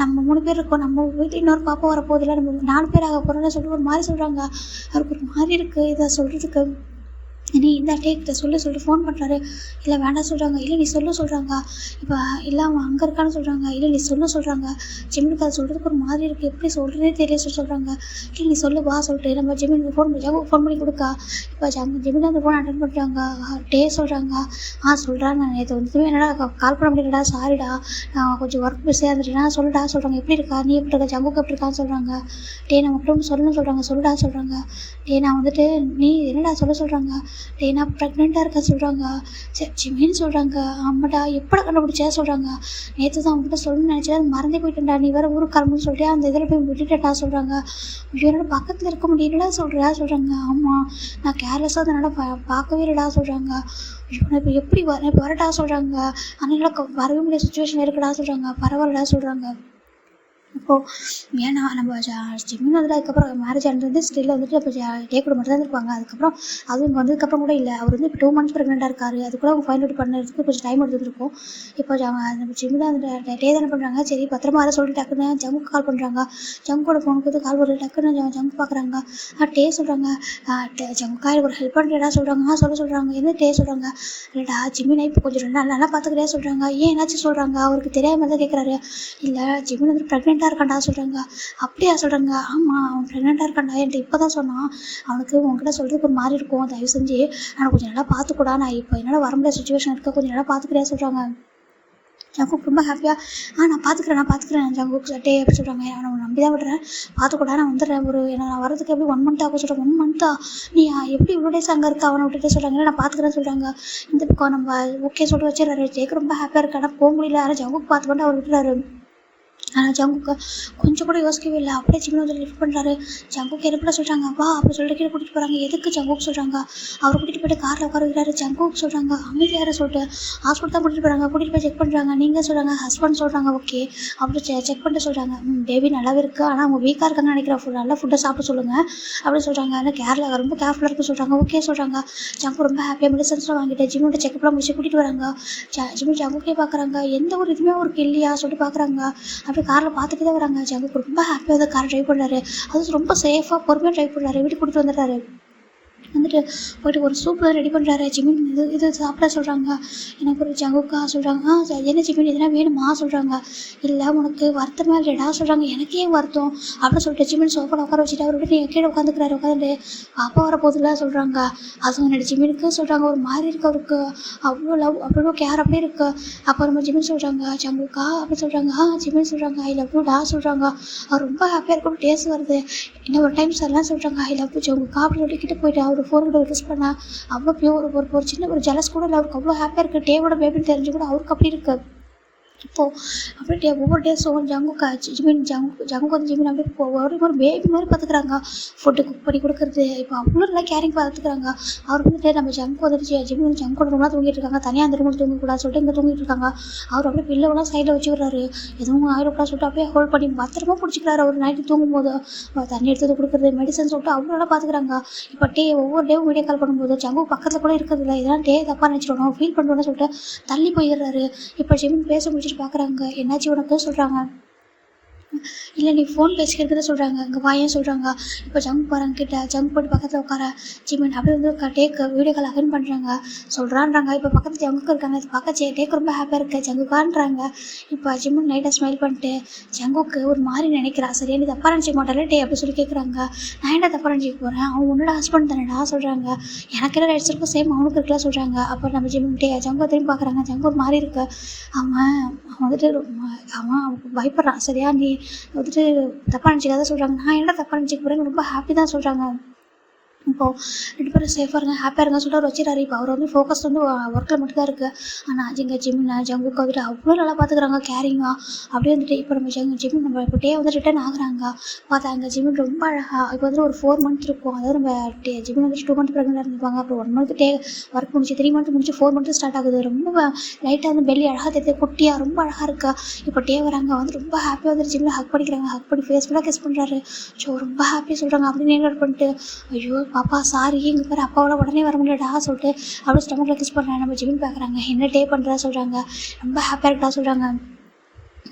நம்ம 3 பேர் இருக்கோம், நம்ம வீட்டில் இன்னொரு பாப்பா வரப்போதில்ல, நம்ம 4 பேர் ஆக போகிறோம்னு சொல்லிட்டு ஒரு மாதிரி சொல்கிறாங்க. அவருக்கு ஒரு மாதிரி இருக்குது இதை சொல்கிறதுக்கு. நீ இந்த டேக்கிட்ட சொல்லிட்டு ஃபோன் பண்ணுறாரு. இல்லை வேண்டாம் சொல்கிறாங்க. இல்லை நீ சொல்கிறாங்க. இப்போ இல்லை அவன் அங்கே இருக்கான்னு சொல்கிறாங்க. இல்லை நீ சொல்கிறாங்க. ஜிமினுக்கு அதை சொல்கிறதுக்கு ஒரு மாதிரி இருக்குது, எப்படி சொல்கிறதே தெரிய சொல்கிறாங்க. இல்லை நீ வா சொல்லிட்டு நம்ம ஜிமினுக்கு ஃபோன் பண்ணி கொடுக்கா. இப்போ ஜிமின் அந்த ஃபோன் அட்டன் பண்ணுறாங்க. சொல்கிறாங்க. சொல்கிறேன் நான் நேற்று வந்துட்டு என்னடா கால் பண்ண முடியலடா, சாரிடா நான் கொஞ்சம் ஒர்க் பிஸியாக இருந்துட்டேன்னா சொல்லிட்டா சொல்கிறாங்க. எப்படி இருக்கா நீ எப்படி இருக்கா ஜங்குக்கு எப்படி இருக்கான்னு சொல்கிறாங்க. நம்ம மட்டும் சொல்லணும்னு சொல்கிறாங்க. சொல்கிறாங்க. நான் வந்துட்டு நீ என்னடா சொல்கிறாங்க. நான் ப்ரெக்னெண்ட்டாக இருக்கேன் சொல்கிறாங்க. ஜிமின்னு சொல்கிறாங்க. ஆமாடா எப்படா கண்டுபிடிச்சா சொல்கிறாங்க. நேற்று தான் அவங்ககிட்ட சொல்லணும்னு நினச்சேன், அது மறந்தே போயிட்டேன்டா, நீ வேறு ஊருக்கு கிளம்புன்னு சொல்லிட்டு அந்த இதில் போய் விட்டுட்டா சொல்கிறாங்க. என்னோட பக்கத்தில் இருக்க முடியலடா சொல்கிறாங்க. ஆமாம் நான் கேர்லெஸ்ஸாக அதனால் பார்க்கவே இல்லைடா சொல்கிறாங்க. இப்போ எப்படி வரட்டா சொல்கிறாங்க. ஆனால் வரவே முடியாத சுச்சுவேஷன் இருக்குடா சொல்கிறாங்க. பரவாயில்லடா சொல்கிறாங்க. இப்போது ஏன்னா நம்ம ஜிமின் வந்துட்டு அதுக்கப்புறம் மேரேஜ் ஆனது ஸ்டில் வந்துட்டு இப்போ டேக்கூட மட்டும் தான் இருப்பாங்க. அதுக்கப்புறம் அதுவும் இங்கே வந்ததுக்கப்புறம் கூட இல்லை, அவர் வந்து இப்போ 2 months ப்ரெக்னெண்ட்டாக இருக்கார். அது கூட அவங்க ஃபைண்ட் அவுட் பண்ணுறதுக்கு கொஞ்சம் டைம் எடுத்துருக்கும். இப்போ நம்ம ஜிமின் தான் அந்த டே தானே பண்ணுறாங்க. சரி பத்திரமா அதை சொல்லிட்டு டக்குன்னு ஜங்குக்கு கால் பண்ணுறாங்க. ஜங்கோட ஃபோனுக்கு வந்து கால் வருது. டக்குன்னு ஜங்கு பார்க்குறாங்க. சொல்கிறாங்க, ஜங்குக்கா ஒரு ஹெல்ப் பண்ணுறேடா சொல்கிறாங்க. சொல்கிறாங்க. என்ன சொல்கிறாங்க. இல்லைடா ஜிமினை இப்போ கொஞ்சம் 2 நாள் நல்லா பார்த்துக்கிட்டே சொல்கிறாங்க. ஏன் என்னாச்சும் சொல்கிறாங்க. அவருக்கு தெரியாமல் தான் கேட்குறாரு. இல்லை ஜிமின் வந்து ப்ரெக்னெண்ட்டாக இருக்காண்டா சொல்கிறாங்க. அப்படியா சொல்கிறாங்க. ஆமாம் அவன் ப்ரெக்னெண்ட்டாக இருக்காண்டா, என்கிட்ட இப்போ தான் சொன்னான். அவனுக்கு உங்ககிட்ட சொல்கிறதுக்கு ஒரு மாதிரி இருக்கும், தயவு செஞ்சு நான் கொஞ்சம் நல்லா பார்த்துக்கூடா, நான் இப்போ என்னால் வர முடியாத சுச்சுவேஷன் இருக்க, கொஞ்சம் நல்லா பார்த்துக்கிட்டே சொல்கிறாங்க. ஜங்குக் ரொம்ப ஹாப்பியாக நான் பார்த்துக்கிறேன் ஜங்குக் டே எப்படி சொல்கிறாங்க. நான் நம்பி தான் விடுறேன், பார்த்துக்கூடா நான் வந்துடுறேன். நான் வரதுக்கு எப்படி 1 month ஆகும் சொல்கிறாங்க. 1 month நீ எப்படி இவ்வளோ டேஸ் அங்கே இருக்கா அவனை விட்டுட்டு சொல்கிறாங்க. நான் பார்த்துக்கிறேன்னு சொல்கிறாங்க. இந்த பக்கம் நம்ம ஓகே சொல்லிட்டு வச்சிடறாரு. ஜேக்கு ரொம்ப ஹாப்பியாக இருக்கு, ஆனால் போக முடியல. ஆனால் ஜங்குக் பார்த்து மட்டும் அவர் விட்டுறாரு. ஆனால் ஜங்குக்கு கொஞ்சம் கூட யோசிக்கவே இல்லை, அப்படியே ஜிமின் வந்து லிஃப்ட் பண்ணுறாரு. ஜங்குக்கு எப்படி சொல்கிறாங்க வா அப்படி சொல்லிட்டு கீழே கூட்டிகிட்டு போகிறாங்க. எதுக்கு ஜங்குக்கு சொல்கிறாங்க. அவர் கூட்டிகிட்டு போய்ட்டு காரில் உட்கார வைக்கிறாரு. ஜங்குக்கு சொல்கிறாங்க அமைதியாக சொல்லிட்டு ஹாஸ்பிட்டல் தான் கூட்டிகிட்டு போகிறாங்க. கூட்டிகிட்டு போய் செக் பண்ணுறாங்க. நீங்கள் சொல்கிறாங்க ஹஸ்பண்ட் சொல்கிறாங்க ஓகே அப்படி செக் பண்ணிட்டு சொல்கிறாங்க. பேபி நல்லாவே இருக்குது, ஆனால் அவங்க வீக்காக இருக்காங்கன்னு நினைக்கிறேன், நல்லா ஃபுட்டை சாப்பிட சொல்லுங்கள் அப்படின்னு சொல்கிறாங்க. ஆனால் ரொம்ப கேர்ஃபுல்லாக இருக்க சொல்கிறாங்க. ஓகே சொல்கிறாங்க. ஜங்கு ரொம்ப ஹாப்பியாக மெடிசன்ஸ்லாம் வாங்கிட்டு ஜிம்மோட செக்அப்லாம் முடிச்சு கூட்டிகிட்டு வராங்க. ஜிம்மி ஜங்குக்கே பார்க்குறாங்க, எந்த ஒரு இதுவுமே அவருக்கு இல்லையா சொல்லிட்டு பார்க்குறாங்க. காரில் பார்த்துட்டு தான் வராங்க. ஜங்குக்கு ரொம்ப ஹாப்பியாக வந்து கார் ட்ரைவ் பண்ணுறாரு. அது ரொம்ப சேஃபாக பொறுமையாக ட்ரைவ் பண்ணுறாரு. வீட்டுக்கு கூட்டிகிட்டு வந்துடுறாரு. வந்துட்டு போய்ட்டு ஒரு சூப் ரெடி பண்ணுறாரு. ஜிமின் இது சாப்பிட சொல்கிறாங்க. எனக்கு ஒரு ஜங்குக்கா சொல்கிறாங்க. என்ன ஜிமின் இதெல்லாம் வேணுமா சொல்கிறாங்க. இல்லை உனக்கு வருத்தமாக இல்லைடா சொல்கிறாங்க. எனக்கே வருத்தம் அப்படின்னு சொல்லிட்டு ஜிமின் சோஃபாவில் உட்கார வச்சுட்டு அவர் விட்டு கீழே உட்காந்துக்கிறாரு. உட்காந்துட்டு பாப்பா வரப்போதில்ல சொல்கிறாங்க. அது என்னோட ஜிமினுக்கு சொல்கிறாங்க ஒரு மாதிரி இருக்குது, அவருக்கு அவ்வளோ லவ் அவ்வளோ கேர் அப்படியே இருக்குது. அப்போ நம்ம ஜிமின் சொல்கிறாங்க ஜங்குக்கா அப்படி சொல்கிறாங்க. ஜிமின் சொல்கிறாங்க ஐ லவ் யூ டா சொல்கிறாங்க. அவர் ரொம்ப ஹாப்பியாக இருக்கும், டேஸ்ட் வருது. இன்னும் ஒரு டைம் சார்லாம் சொல்கிறாங்க ஐ லவ் யூ ஜங்குக்கா அப்படி சொல்லிக்கிட்டு போயிட்டு அவர் சொல்லிட்டு ஃபோர்கிட்ட கிஸ் பண்ணா அவ்வளோ பியூர் ஒரு சின்ன ஒரு ஜலஸ் கூட இல்லை. அவருக்கு அவ்வளோ ஹாப்பியாக இருக்குது. டேவோட பேபின்னு தெரிஞ்சு கூட அவருக்கு அப்படி இருக்குது. இப்போது அப்படியே ஒவ்வொரு டேஸும் ஜங்குக்கு ஜங்கு வந்து ஜிமின் அப்படியே ஒரு பேபி மாதிரி பார்த்துக்குறாங்க. ஃபுட்டு குக் பண்ணி கொடுக்குறது இப்போ அவ்வளோ நல்லா கேரிங் பார்த்துக்குறாங்க. அவர் வந்துட்டு நம்ம ஜங்கு வந்துட்டு ஜிமின் வந்து ஜங்கு கூட ரொம்ப தூங்கிட்டு இருக்காங்க. தனியாக அந்த ரூமில் தூங்கக்கூடாது சொல்லிட்டு இங்கே தூங்கிட்டு இருக்காங்க. அவர் அப்படியே பில்லோலாம் சைடில் வச்சு விடுறாரு. எதுவும் ஆயிடக்கூடாது சொல்லிட்டு அப்படியே ஹோல்ட் பண்ணி பத்திரமா பிடிச்சிக்கிறாரு. அவர் நைட்டு தூங்கும்போது தண்ணி எடுத்து கொடுக்குறது மெடிசன் சொல்லிட்டு அவ்வளோ நல்லா பார்த்துக்குறாங்க. இப்போ ஒவ்வொரு டேவும் வீடியோ கால் பண்ணும்போது ஜங்கு பக்கத்தில் கூட இருக்கிறது இல்லை. இதெல்லாம் தப்பாக நினச்சிடணும் ஃபீல் பண்ணுறோன்னு சொல்லிட்டு தள்ளி போயிடுறாரு. இப்போ ஜிமின் பேச முடிச்சுட்டு பார்க்குறாங்க. என்னாச்சு உனக்கு சொல்கிறாங்க. இல்லை நீ ஃபோன் பேசிக்கிறதுன்னு சொல்கிறாங்க. இங்கே வாயேன்னு சொல்கிறாங்க. இப்போ ஜங்க் போகிறாங்க கிட்ட ஜங்க் போட்டு பக்கத்தில் உட்கார ஜிமின் அப்படியே வந்து டேக்கு வீடியோ கால் அட்டன் பண்ணுறாங்க சொல்கிறான்றாங்க. இப்போ பக்கத்தில் ஜங்குக்கு இருக்காங்க. இது பார்க்க டேக் ரொம்ப ஹாப்பியாக இருக்குது ஜங்குக்கான்றாங்க. இப்போ ஜிமின் நைட்டாக ஸ்மைல் பண்ணிட்டு ஜங்குக்கு ஒரு மாதிரி நினைக்கிறா. சரியா நீ தப்பாக நினச்சிக்க மாட்டாலே அப்படி சொல்லி கேட்குறாங்க. நான் என்ன தப்பாக நினச்சிக்க போகிறேன், அவன் உன்னோட ஹஸ்பண்ட் தானேடா சொல்கிறாங்க. எனக்கு என்ன ரைட்ஸ் இருக்கும் சேம் அவனுக்கு இருக்கலாம் சொல்கிறாங்க. அப்போ நம்ம ஜிமின் ஜங்கு திரும்பி பார்க்குறாங்க. ஜங்கு ஒரு மாதிரி இருக்கு. அவன் வந்துட்டு அவனுக்கு பயப்படுறான். சரியா நீ வந்துட்டு தப்பாக நினச்சிக்காத சொல்கிறாங்க. நான் என்ன தப்பாக நினச்சிக்க போகிறேன்னு ரொம்ப ஹாப்பி தான் சொல்கிறாங்க. இப்போது 2 பேரும் சேஃபாக இருங்க ஹாப்பியாக இருங்க சொல்லிட்டு அவர் வச்சுட்டாரு. இப்போ அவர் வந்து ஃபோக்கஸ் வந்து ஒர்க்கில் மட்டும் தான் இருக்குது. ஆனால் ஜிமின் ஜங்குக்கு வந்துட்டு அவ்வளோ நல்லா பார்த்துக்குறாங்க கேரிங்காக. அப்படியே வந்துட்டு இப்போ நம்ம ஜிமின் நம்ம இப்போ வந்து ரிட்டர்ன் ஆகுறாங்க. பார்த்தாங்க ஜிமின் ரொம்ப அழகாக இப்போ வந்துட்டு ஒரு 4 மந்த் இருக்கும். அதாவது நம்ம ஜிமின் வந்துட்டு 2 மந்த் ப்ரெக்னெண்டாக இருந்திருப்பாங்க. அப்புறம் 1 மந்த் ஒர்க் முடிச்சு 3 மந்த் முடிச்சு 4 மந்த் ஸ்டார்ட் ஆகுது. ரொம்ப லைட்டாக வந்து பெல்லி அழகாக தெரியுது, குட்டியாக ரொம்ப அழகாக இருக்கா. இப்போ வராங்க வந்து ரொம்ப ஹாப்பியாக வந்துட்டு ஜிமில் ஹக் பண்ணிக்கிறாங்க. ஹக் பண்ணி ஃபேஸ் ஃபுல்லாக கிஸ் பண்ணுறாரு. ஸோ ரொம்ப ஹாப்பியாக சொல்கிறாங்க. அப்படின்னு நேர் பண்ணிட்டு ஐயோ பாப்பா சாரி இங்கே பாரு அப்பாவோட உடனே வர முடியாடா சொல்லிட்டு அப்படியே ஸ்டமக்கில் கிஸ் பண்ணுறாங்க. நம்ம ஜிமின் பார்க்குறாங்க. என்ன பண்ணுறா சொல்கிறாங்க. ரொம்ப ஹாப்பியாக இருக்கா சொல்கிறாங்க.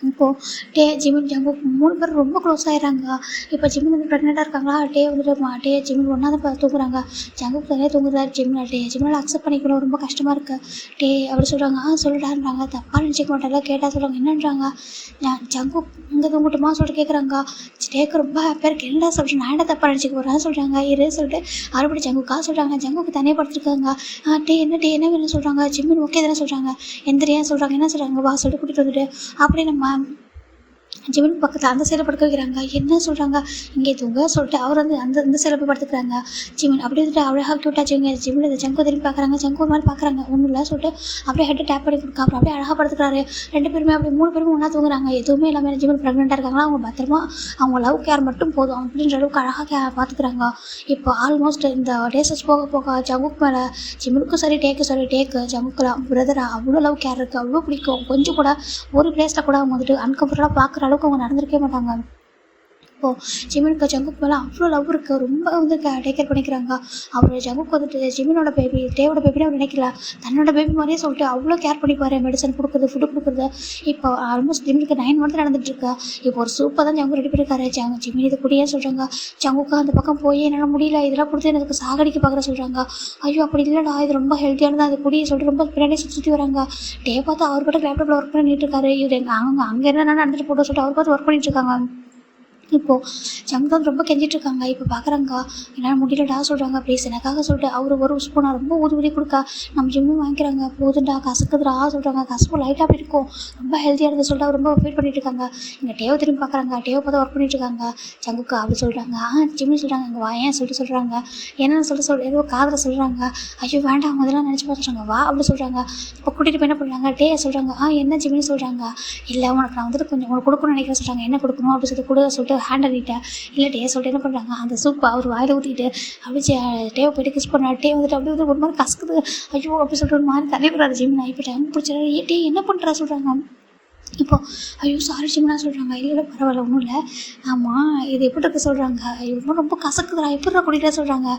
இப்போது ஜிமின் ஜங்கு 3 பேரும் ரொம்ப க்ளோஸ் ஆகிடுறாங்க. இப்போ ஜிமின் வந்து ப்ரெக்னெண்ட்டாக இருக்காங்களா. வந்துட்டு ஜிமின் ஒன்றா தான் தூங்குறாங்க. ஜங்குக்கு தனியாக தூங்குறாரு ஜிமினால் அக்செப்ட் பண்ணிக்கணும் ரொம்ப கஷ்டமாக இருக்குது அப்படி சொல்கிறாங்க. சொல்லிட்டாருன்றாங்க. தப்பாக நினச்சிக்க மாட்டாங்க. கேட்டால் சொல்கிறாங்க என்னன்றாங்க. ஜங்கு இங்கே தூங்கட்டுமா சொல்லிட்டு கேட்குறாங்க. டேக்கு ரொம்ப ஹாப்பியாக இருக்குது. என்ன சொல்கிறேன் நான் என்ன தப்பாக நினச்சிக்க போகிறேன் சொல்கிறாங்க. சொல்லிட்டு மறுபடி ஜங்குக்கா சொல்கிறாங்க. ஜங்குக்கு தனியாக படுத்துருக்காங்க. என்ன வேணும் சொல்கிறாங்க. ஜிமின் ஓகே தானே சொல்கிறாங்க. எந்திரியா சொல்கிறாங்க. என்ன சொல்கிறாங்க வா சொல்லிட்டு கூட்டிகிட்டு வந்துட்டு அப்படியே நம்ம ஜிமின் பக்கத்தில் அந்த சைடில் படுக்க வைக்கிறாங்க. என்ன சொல்கிறாங்க இங்கே தூங்க சொல்லிட்டு அவர் வந்து அந்த சைடில் போய் படுத்துக்கிறாங்க. ஜிமின் அப்படியே வந்துட்டு அழகாக கியூட்டாச்சுங்க. ஜிமின் ஜங்கு திரும்பி பார்க்குறாங்க. ஜங்கு ஒரு மாதிரி பார்க்குறாங்க. ஒன்றும் இல்லை சொல்லிட்டு அப்படியே ஹெட்டை டேப் பண்ணி கொடுக்க அப்புறம் அப்படியே அழகாக படுத்துக்கிறாரு. 2 பேருமே அப்படியே 3 பேருமே ஒன்றா தூங்குறாங்க. எதுவுமே இல்லாமல் ஜிமின் ப்ரெக்னெண்ட்டாக இருக்காங்களா. அவங்க பத்திரமா அவங்க லவ் கேர் மட்டும் போதும் அப்படின்ற அளவுக்கு அழகாக பார்த்துக்கிறாங்க. இப்போ ஆல்மோஸ்ட் இந்த டேஸஸ் போக போக ஜங்குக்கு மேலே ஜிமினுக்கும் சரி டேக்கு ஜங்குக்குலாம் பிரதரா அவ்வளோ லவ் கேர் இருக்குது. அவ்வளோ பிடிக்கும். கொஞ்சம் கூட ஒரு பிளேஸில் கூட அவங்க வந்துட்டு அன்கம்ஃபர்டபுளாக பார்க்குற அளவுக்கு அவங்க நடந்திருக்கவே மாட்டாங்க. இப்போது ஜிமினுக்கு ஜங்குக்கு மேலே அவ்வளோ லவ் இருக்குது. ரொம்ப வந்து டேக் கேர் பண்ணிக்கிறாங்க. அப்புறம் ஜங்குக்கு வந்துட்டு ஜிமினோட பேபி டேவோட பேபின்னு அவர் நினைக்கல. தன்னோட பேபி மாதிரியே சொல்லிட்டு அவ்வளோ கேர் பண்ணிப்பார். மெடிசன் கொடுக்குறது ஃபுட்டு கொடுக்குறது. இப்போ ஆல்மோஸ்ட் ஜிமினுக்கு 9 மந்த் நடந்துட்டுருக்கு. இப்போ ஒரு சூப்பர் தான் ஜங்கு ரெடி பண்ணியிருக்காரு. ஜிமின் இது கூடியே சொல்கிறாங்க. ஜங்குக்கு அந்த பக்கம் போய் என்னால் முடியல இதெல்லாம் கொடுத்து எனக்கு சாகடிக்க பார்க்குற சொல்கிறாங்க. ஐயோ அப்படி இல்லைடா இது ரொம்ப ஹெல்த்தியானதான் அது குடியை சொல்லிட்டு ரொம்ப பின்னாடி சுற்றி வராங்க. பார்த்தா அவர் பாட்டு லேப்டாப்பில் ஒர்க் பண்ணிட்டு இருக்காரு. இவர் அங்கே என்ன நடந்துட்டு போட்டோ சொல்லிட்டு அவர் பார்த்து ஒர்க் பண்ணிட்டு இருக்காங்க. இப்போது ஜங்கு வந்து ரொம்ப கெஞ்சிட்ருக்காங்க. இப்போ பார்க்குறாங்க என்னால் முடியலடா சொல்கிறாங்க. ப்ளீஸ் எனக்காக சொல்லிட்டு அவர் ஒரு ஸ்பூனாக ரொம்ப ஊதி கொடுக்க நம்ம ஜிம்மும் வாங்கிக்கிறாங்க. போதுண்டா கசக்குதுடா சொல்கிறாங்க. கசப்பு லைட்டாக அப்படி இருக்கும். ரொம்ப ஹெல்த்தியாக இருந்தது சொல்லிட்டு அவர் ரொம்ப ஃபீல் பண்ணிட்டு இருக்காங்க. இங்கே திரும்பி பார்க்குறாங்க. பார்த்தா ஒர்க் பண்ணிட்டு இருக்காங்க. ஜங்குக்கு அப்படி சொல்கிறாங்க. ஜிம்மி சொல்கிறாங்க இங்கே வா ஏன் சொல்கிறாங்க. என்னென்னு சொல்லிட்டு ஏதோ காதில் சொல்கிறாங்க. ஐயோ வேண்டாம் அதெல்லாம் நினச்சி பார்த்துட்டாங்க வா அப்படி சொல்கிறாங்க. இப்போ கூட்டிகிட்டு போய் என்ன பண்ணுறாங்க சொல்கிறாங்க. என்ன ஜிம்மின்னு சொல்கிறாங்க. இல்லை உனக்கு நான் வந்துட்டு கொஞ்சம் உனக்கு கொடுக்கணும்னு நினைக்கிறேன் சொல்கிறாங்க. என்ன கொடுக்கணும் அப்படி சொல்லிட்டு கொடுக்க சொல்லிட்டு ஹேண்ட் அடிட்டேன் இல்லை சொல்லிட்டு என்ன பண்ணுறாங்க. அந்த சூப் அவர் வாயில் ஊற்றிட்டு அப்படி போயிட்டு கிஸ் பண்ணாரு. வந்துட்டு அப்படி வந்து ஒரு மாதிரி கசக்குது. ஐயோ அப்படி சொல்லிட்டு ஒரு மாதிரி தள்ளி விடுறாரு ஜிம்னா. இப்போ டைம் பிடிச்சாரு. என்ன பண்ணுறா சொல்கிறாங்க. இப்போது ஐயோ சாரி ஜிம்னா சொல்கிறாங்க. இல்லை பரவாயில்ல ஒன்றும் இல்லை. ஆமாம் இது எப்படி இருக்க சொல்கிறாங்க. இவன் ரொம்ப கசக்குதுடா எப்படிடா குடிக்கிற சொல்கிறாங்க.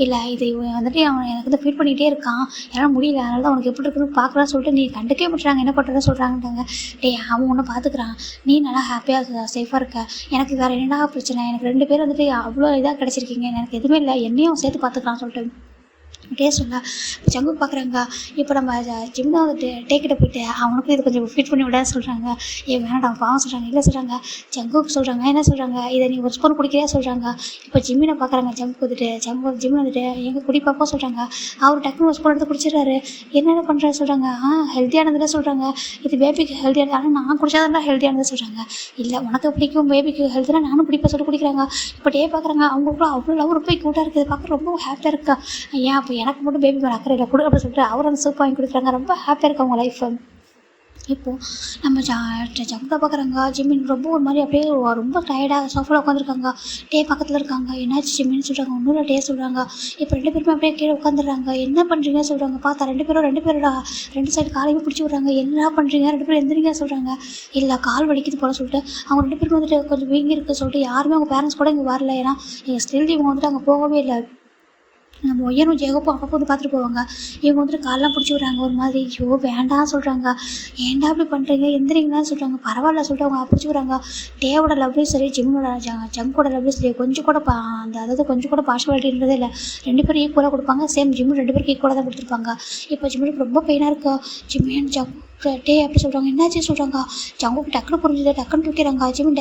இல்லை இது வந்துட்டு அவன் எனக்கு வந்து ஃபீல் பண்ணிகிட்டே இருக்கான். என்னால் முடியல அதனால தான் அவனுக்கு எப்படி இருக்குன்னு பார்க்குறான்னு சொல்லிட்டு நீ கண்டுக்கவே மாட்டுறாங்க என்ன பண்ணுறதா சொல்கிறாங்கன்றாங்க. அவன் ஒன்று பார்த்துக்கிறான். நீ நல்லா ஹாப்பியாக சேஃபாக இருக்க. எனக்கு வேறு என்னடா பிரச்சனை. எனக்கு 2 பேர் வந்துட்டு அவ்வளோ இதாக கிடச்சிருக்கீங்க. எனக்கு எதுவுமே இல்லை என்னையும் சேர்த்து பார்த்துக்கலான்னு சொல்லிட்டு டேஸ்ட் சொல்ல ஜங்குக்கு பார்க்குறாங்க. இப்போ நம்ம ஜிம் தான் வந்துட்டு டேக்கிட்ட போயிட்டு அவனுக்கும் இது கொஞ்சம் ஃபிட் பண்ணி விட சொல்கிறாங்க. வேணாம் பாவம் சொல்கிறாங்க. இல்லை சொல்கிறாங்க ஜங்குக்கு சொல்கிறாங்க. என்ன சொல்கிறாங்க, இதை நீ ஒரு ஸ்பூன் குடிக்கிறே சொல்கிறாங்க. இப்போ ஜிம்மினை பார்க்குறாங்க. ஜங்கு வந்துட்டு ஜிம் வந்துட்டு எங்கள் குடிப்பாப்போ சொல்கிறாங்க. அவர் டக்குனு ஒரு ஸ்பூன் எடுத்து குடிச்சிடுறாரு. என்னென்ன பண்ணுறாரு சொல்கிறாங்க. ஹெல்த்தியானதில் சொல்கிறாங்க. இது பேபிக்கு ஹெல்த்தியானது, ஆனால் நான் குடிச்சாதான் ஹெல்த்தியானது சொல்கிறாங்க. இல்லை உனக்கு பிடிக்கும் பேபிக்கு ஹெல்த்தினா நானும் பிடிப்பேன் சொல்லி குடிக்கிறாங்க. இப்போ பார்க்குறாங்க. அவங்களுக்குள்ள அவ்வளோ லவ் ரொம்ப க்யூட்டாக இருக்குது. பார்க்க ரொம்ப ஹாப்பியாக இருக்கா. ஏன் அப்போ எனக்கு மட்டும் பேபி மேலே அக்கறை இல்லை கொடு அப்படின்னு சொல்லிட்டு அவர் அந்த சூப் வாங்கி கொடுக்குறாங்க. ரொம்ப ஹாப்பியாக இருக்கு அவங்க லைஃப். இப்போது நம்ம ஜங்குதா பார்க்குறாங்க. ஜிம்மின் ரொம்ப ஒரு மாதிரி அப்படியே ரொம்ப டயர்டாக சோஃபாவில் உட்காந்துருக்காங்க. பக்கத்தில் இருக்காங்க. என்னாச்சு ஜிம்மின்னு சொல்கிறாங்க. ஒன்றும் இல்லை சொல்கிறாங்க. இப்போ 2 பேருமே அப்படியே கீழே உட்காந்துடுறாங்க. என்ன பண்ணுறீங்க சொல்கிறாங்க. பார்த்தா 2 பேரோட 2 சைடு காலையுமே பிடிச்சி விட்றாங்க. என்ன பண்ணுறீங்க 2 பேரும் எந்திரிங்க சொல்கிறாங்க. இல்லை கால் வலிக்குது போல சொல்லிட்டு அவங்க 2 பேரும் வந்துட்டு கொஞ்சம் வீங்கி இருக்குது சொல்லிட்டு யாருமே அவங்க பேரண்ட்ஸ் கூட இங்கே வரல. ஏன்னா எங்கள் ஸ்டில் இவங்க வந்துட்டு அங்கே போகவே இல்லை. நம்ம ஒய்யனும் ஜெகப்பும் அப்பப்போ வந்து பார்த்துட்டு போவாங்க. இவங்க வந்துட்டு காலெலாம் பிடிச்சி விட்றாங்க. ஒரு மாதிரி ஐயோ வேண்டாம் சொல்கிறாங்க. ஏன்டா அப்படி பண்ணுறீங்க எந்திரிங்கன்னு சொல்கிறாங்க. பரவாயில்ல சொல்லிட்டு அவங்க பிடிச்சி விட்றாங்க. டேவோட லவ்லையும் சரி ஜங்கோட லவ்லையும் சரி கொஞ்சம் கூட அதாவது கொஞ்சம் கூட பார்ஷியாலிட்டின்றதே இல்லை. 2 பேரும் ஈக்குவலாக கொடுப்பாங்க. சேம் ஜிம்மு 2 பேருக்கு ஈக்குவலாக தான் கொடுத்துருப்பாங்க. இப்போ ஜிம்முக்கு ரொம்ப பெயினாக இருக்கா. ஜிம்மின்னு அப்படி சொல்கிறாங்க. என்னாச்சு சொல்கிறாங்க. ஜங்குக்கு டக்குன்னு புரிஞ்சுது. டக்குன்னு தூக்கிறாங்க. ஜிம்மி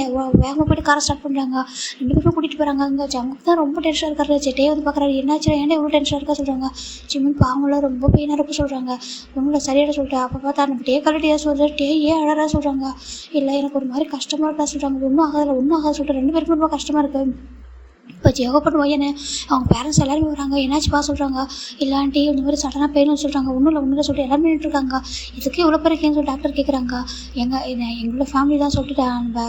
வேகமாக போய்ட்டு காரை ஸ்டார்ட் பண்ணுறாங்க. 2 பேரும் கூட்டிகிட்டு போகிறாங்க. அங்கே ஜங்குக்கு தான் ரொம்ப டென்ஷனாக இருக்காரு. டே வந்து பார்க்குறாரு. என்னாச்சு ஏன்டா எவ்வளோ டென்ஷனாக இருக்கா சொல்கிறாங்க. ஜிம்மின் பாவங்களாம் ரொம்ப பெயினாக இருக்க சொல்கிறாங்க. ஒன்றும் சரியாக சொல்லிட்டு அப்போ பார்த்தா நம்ம கலட்டியாக சொல்கிறது. ஏன் அழறா சொல்கிறாங்க. இல்லை எனக்கு ஒரு மாதிரி கஷ்டமாக இருக்கா சொல்கிறாங்க. ஒன்றும் ஆகாது சொல்லிட்டு 2 பேருக்கும் ரொம்ப கஷ்டமாக இருக்குது. இப்போ ஜெகப்பன் பையனு அவங்க பேரண்ட்ஸ் எல்லாருமே வராங்க. என்னாச்சுப்பா சொல்கிறாங்க. இல்லாண்டி இந்த மாதிரி சடனாக பெயின்னு சொல்கிறாங்க. ஒன்றும் இல்லை சொல்லிட்டு எல்லாருமே நின்றுருக்காங்க. இதுக்கு இவ்வளோ பேர் இருக்கேன்னு சொல்லி டாக்டர் கேட்குறாங்க. எங்களோட ஃபேமிலி தான் சொல்லிட்டு நம்ம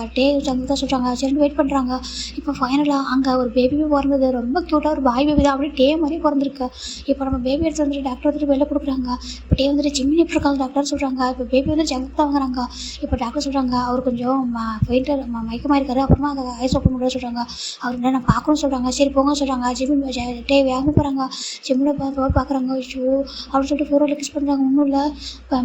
ஜங்கு தான் சொல்கிறாங்க. சரி வெயிட் பண்ணுறாங்க. இப்போ ஃபைனலாக அங்கே ஒரு பேபியுமே பிறந்தது. ரொம்ப க்யூட்டாக ஒரு பாய் பேபி தான். அப்படியே மாதிரியே பிறந்திருக்கு. இப்போ நம்ம பேபி எடுத்து வந்துட்டு டாக்டர் வந்துட்டு வெளில கொடுக்குறாங்க. இப்போ வந்துட்டு ஜிம்மினி இருக்காங்க டாக்டர் சொல்கிறாங்க. இப்போ பேபி வந்து ஜங்கு தான் வாங்குறாங்க. இப்போ டாக்டர் சொல்கிறாங்க அவர் கொஞ்சம் மயக்கமாக இருக்காரு. அப்புறமா அதை ஐஸ் ஓப்பன் பண்ண சொல்கிறாங்க. அவர் என்ன நான் பார்க்கணும் சொல்கிறாங்க. சரி போங்க சொல்கிறாங்க. ஜிம்மின் வேகமாக போகிறாங்க. ஜிம்மில் பார்க்குறாங்க. ஐயோ அப்படின்னு சொல்லிட்டு ஃபோரில் கிஸ் பண்ணுறாங்க. ஒன்றும் இல்லை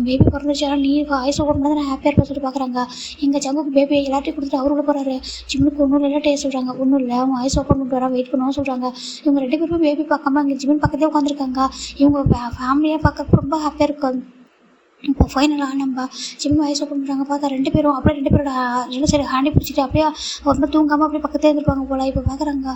பேபி பிறந்துச்சு. ஆனால் நீ ஐஸ் ஓப்பன் பண்ணால் நான் ஹாப்பியாக இருப்பேன் சொல்லிட்டு பார்க்குறாங்க. எங்கள் ஜங்குக்கு பேபி எல்லாத்தையும் கொடுத்துட்டு அவரு உள்ள போகிறாரு. ஜிம்முக்கு ஒன்றும் இல்லை சொல்கிறாங்க. ஒன்றும் இல்லை அவங்க ஐஸ் ஓப்பன் பண்ணிட்டு வரா வெயிட் பண்ணுவோம் சொல்கிறாங்க. இவங்க 2 பேருமே பேபி பார்க்காம இங்கே ஜிம்மின் பக்கத்தே உட்காந்துருக்காங்க. இவங்க ஃபேமிலியாக பார்க்க ரொம்ப ஹாப்பியாக இருக்கும். இப்போ ஃபைனலாக நம்ம ஜிம் ஐஸ் ஓப்பன் பண்ணுறாங்க. பார்த்தா 2 பேரும் அப்படியே 2 பேரோட 2 சைடு ஹேண்டை பிடிச்சிட்டு அப்படியே ஒரு மாதிரி தூங்காமல் அப்படியே பக்கத்தே இருந்துருப்பாங்க போல். இப்போ பார்க்குறாங்க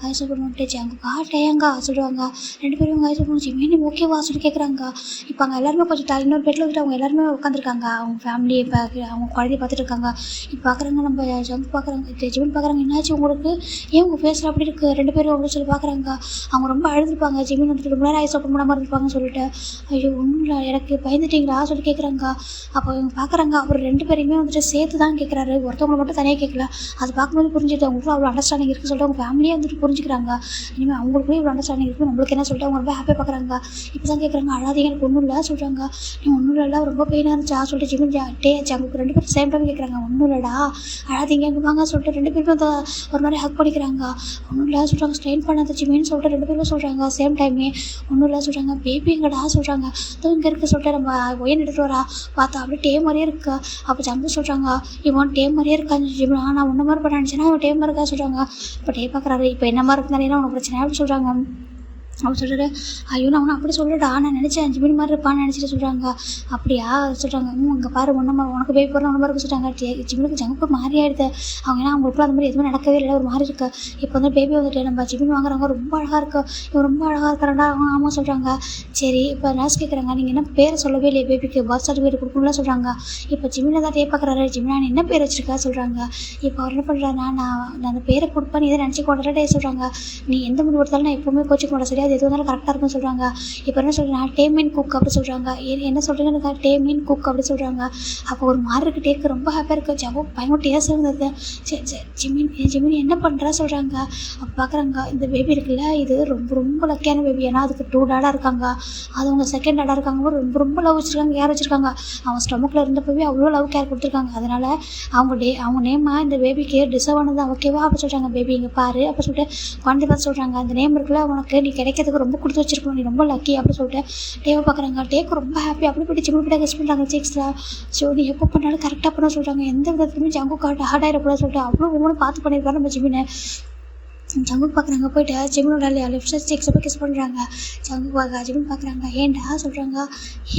ஐஸ் ஓப்பன் பண்ணிட்டு அங்கே காட்டையாங்க சொல்லுவாங்க. 2 பேரும் ஐஸ் ஓப்பன் பண்ணி மீண்டும் ஓகேவா சொல்லி கேட்குறாங்க. இப்போ அங்கே எல்லாருமே கொஞ்சம் இன்னொரு பெட்டில் வந்துட்டு அவங்க எல்லாருமே உட்காந்துருக்காங்க. அவங்க ஃபேமிலி இப்போ அவங்க குழந்தைய பார்த்துட்டு இருக்காங்க. இப்போ பார்க்குறாங்க நம்ம ஜங்கு பார்க்குறாங்க. ஜிமின் பார்க்குறாங்க. என்னாச்சு உங்களுக்கு ஏன் உங்கள் ஃபேஸில் அப்படி இருக்குது 2 பேரும் அப்படின்னு சொல்லி பார்க்குறாங்க. அவங்க ரொம்ப அழுதுருப்பாங்க. ஜிமின் வந்துட்டு ரொம்ப நேரம் ஐஸ் ஓப்பன் பண்ணாமல் இருந்திருப்பாங்கன்னு சொல்லிட்டு. ஐயோ ஒன்றும் இல்லை எனக்கு பயந்துட்டீங்களா சொல்லி கேட்குறாங்க. அப்போ இவங்க பார்க்குறாங்க. அவர் 2 பேரையுமே வந்துட்டு சேர்த்து தான் கேட்குறாரு. ஒருத்தவங்களை மட்டும் தனியாக கேட்கல. அது பார்க்கும்போது புரிஞ்சுது அவங்களுக்கும் அவ்வளோ அண்டர்ஸ்டாண்டிங் இருக்குன்னு சொல்லிட்டு அவங்க ஃபேமிலியே வந்துட்டு புரிஞ்சுக்கிறாங்க. இனிமேல் அவங்களுக்குமே இவ்வளோ அண்டர்ஸ்டாண்டிங் இருக்குது நம்மளுக்கு என்ன சொல்லிட்டு அவங்க ரொம்ப ஹாப்பியாக பார்க்குறாங்க. இப்போ தான் கேட்குறாங்க. அழாதீங்க எனக்கு ஒன்றும் இல்லை சொல்கிறாங்க. நீ ஒன்றும் இல்லை ரொம்ப பெயினாக இருந்துச்சா சொல்லிட்டு ஜிமின் அவங்களுக்கு 2 பேரும் சேம் டைம் கேட்குறாங்க. ஒன்றும் இல்லைடா அழாதீங்க இங்கே வாங்க சொல்லிட்டு 2 பேருமே ஒரு மாதிரி ஹக் பண்ணிக்கிறாங்க. ஒன்றும் இல்லை சொல்கிறாங்க. ஸ்ட்ரெயின் பண்ணாத ஜிமின்னு சொல்லிட்டு 2 பேருமே சொல்கிறாங்க சேம் டைமே. ஒன்றும் இல்லை சொல்கிறாங்க. பேபி எங்கடா சொல்கிறாங்க. அதுவும் இங்கே இருக்குது சொல்லிட்டு நம்ம ஒயன் எடுத்துகிட்டு வரா பார்த்தா அப்படியே மாதிரியே இருக்கா. அப்போ ஜம்பு சொல்கிறாங்க. இவன் மாதிரியே இருக்கான்னு ஜிம். நான் ஒன்றை மாதிரி பண்ண நினச்சேன்னா அவன் மாதிரி இருக்கா சொல்கிறாங்க. இப்போ பார்க்குறாரு. இப்போ என்ன மாதிரி இருந்தாலும் உனக்கு பிரச்சனை அப்படின்னு சொல்கிறாங்க. அவன் சொல்கிறாரு. ஐயோ நான் அப்படி சொல்லடா நான் நினச்சேன் ஜிமின் மாதிரி இருப்பான்னு நினச்சிட்டு சொல்கிறாங்க. அப்படியா சொல்கிறாங்க. அங்கே பாரு உனக்கு பேபி போகிற ஒன்று மாதிரி சொல்கிறாங்க. ஜிமினுக்கு ஜங்குக்கு மாறி ஆகிடுது. அவங்க ஏன்னா அவங்களுக்குலாம் அந்த மாதிரி எதுவுமே நடக்கவே இல்லை. ஒரு மாதிரி இருக்குது. இப்போ வந்து பேபி வந்துட்டு நம்ம ஜிமின் வாங்குறாங்க. ரொம்ப அழகாக இருக்குது. இவன் ரொம்ப அழகாக இருக்கிறாண்டா அவங்க ஆமாம் சொல்கிறாங்க. சரி இப்போ நர்ஸ் கேட்குறாங்க. நீங்கள் என்ன பேரை சொல்லவே இல்லையே பேபிக்கு பர்த் சர்டிஃபிகேட் கொடுக்கணும்லாம் சொல்கிறாங்க. இப்போ ஜிமினை தான் பார்க்குறாரு. ஜிமினா என்ன பேர் வச்சிருக்கா சொல்கிறாங்க. இப்போ அவர் என்ன பண்ணுறாருன்னா நான் அந்த பேரை கொடுப்பேன் இதை நினச்சி கொண்டாடே சொல்கிறாங்க. நீ எந்த முடிவு எடுத்தாலும் நான் எப்போவுமே கோச்சிக்க மாட்டேன் சரியா அது எது வந்தாலும் கரெக்டாக இருக்குன்னு சொல்கிறாங்க. இப்போ என்ன சொல்கிறேன் டேமீன் குக் அப்படி சொல்கிறாங்க. என்ன சொல்கிறீங்கன்னு டேமீன் குக் அப்படி சொல்கிறாங்க. அப்போ ஒரு மாதிரி இருக்குது. டேக்கு ரொம்ப ஹாப்பியாக இருக்குது. ஜவ்வோ பயங்கர டேஸ்ட் இருந்தது. ஜிமின் என்ன பண்ணுறா சொல்கிறாங்க. அப்போ பார்க்குறாங்க இந்த பேபி இருக்குல்ல இது ரொம்ப லக்கியான பேபி. ஏன்னா அதுக்கு 2 டாடாக இருக்காங்க. அது அவங்க செகண்ட் டாடாக இருக்காங்க. ரொம்ப லவ் வச்சுருக்காங்க. கேர் வச்சுருக்காங்க. அவங்க ஸ்டொமக்கில் இருந்தப்பவே அவ்வளோ லவ் கேர் கொடுத்துருக்காங்க. அதனால் அவங்க நேமை இந்த பேபிக்கு டிசர்வ் ஆனது ஓகேவா அப்படி சொல்கிறாங்க. பேபி இங்கே பாரு அப்படி சொல்லிட்டு குழந்தை பார்த்து சொல்கிறாங்க. அந்த நேம் இருக்குல்ல உனக்கு நீ கிடைக்கிறதுக்கு ரொம்ப கொடுத்து வச்சிருக்கணும். நீ ரொம்ப லக்கி அப்படின்னு சொல்லிட்டு டேவை பார்க்குறாங்க. டேக்கு ரொம்ப ஹாப்பி அப்படி போய்ட்டு ஜிம்மு கிட்ட கெஸ்ட் பண்ணுறாங்க சிக்ஸில். ஸோ நீ எப்போ பண்ணாலும் கரெக்டாக பண்ண சொல்கிறாங்க. எந்த விதத்துலையுமே ஜங்கு ஹார்ட் ஆகிடக்கூடாது சொல்லிட்டு அவ்வளோ ஒவ்வொன்றும் பார்த்து பண்ணியிருக்காரு நம்ம ஜிம்மினை. ஜங்குக்கு பார்க்குறாங்க. போயிட்டு ஜிமினோட லெஃப்ட் சைட் செக்ஸை போய் கிஸ் பண்ணுறாங்க. ஜிமின் பார்க்குறாங்க. ஏன்டா சொல்கிறாங்க,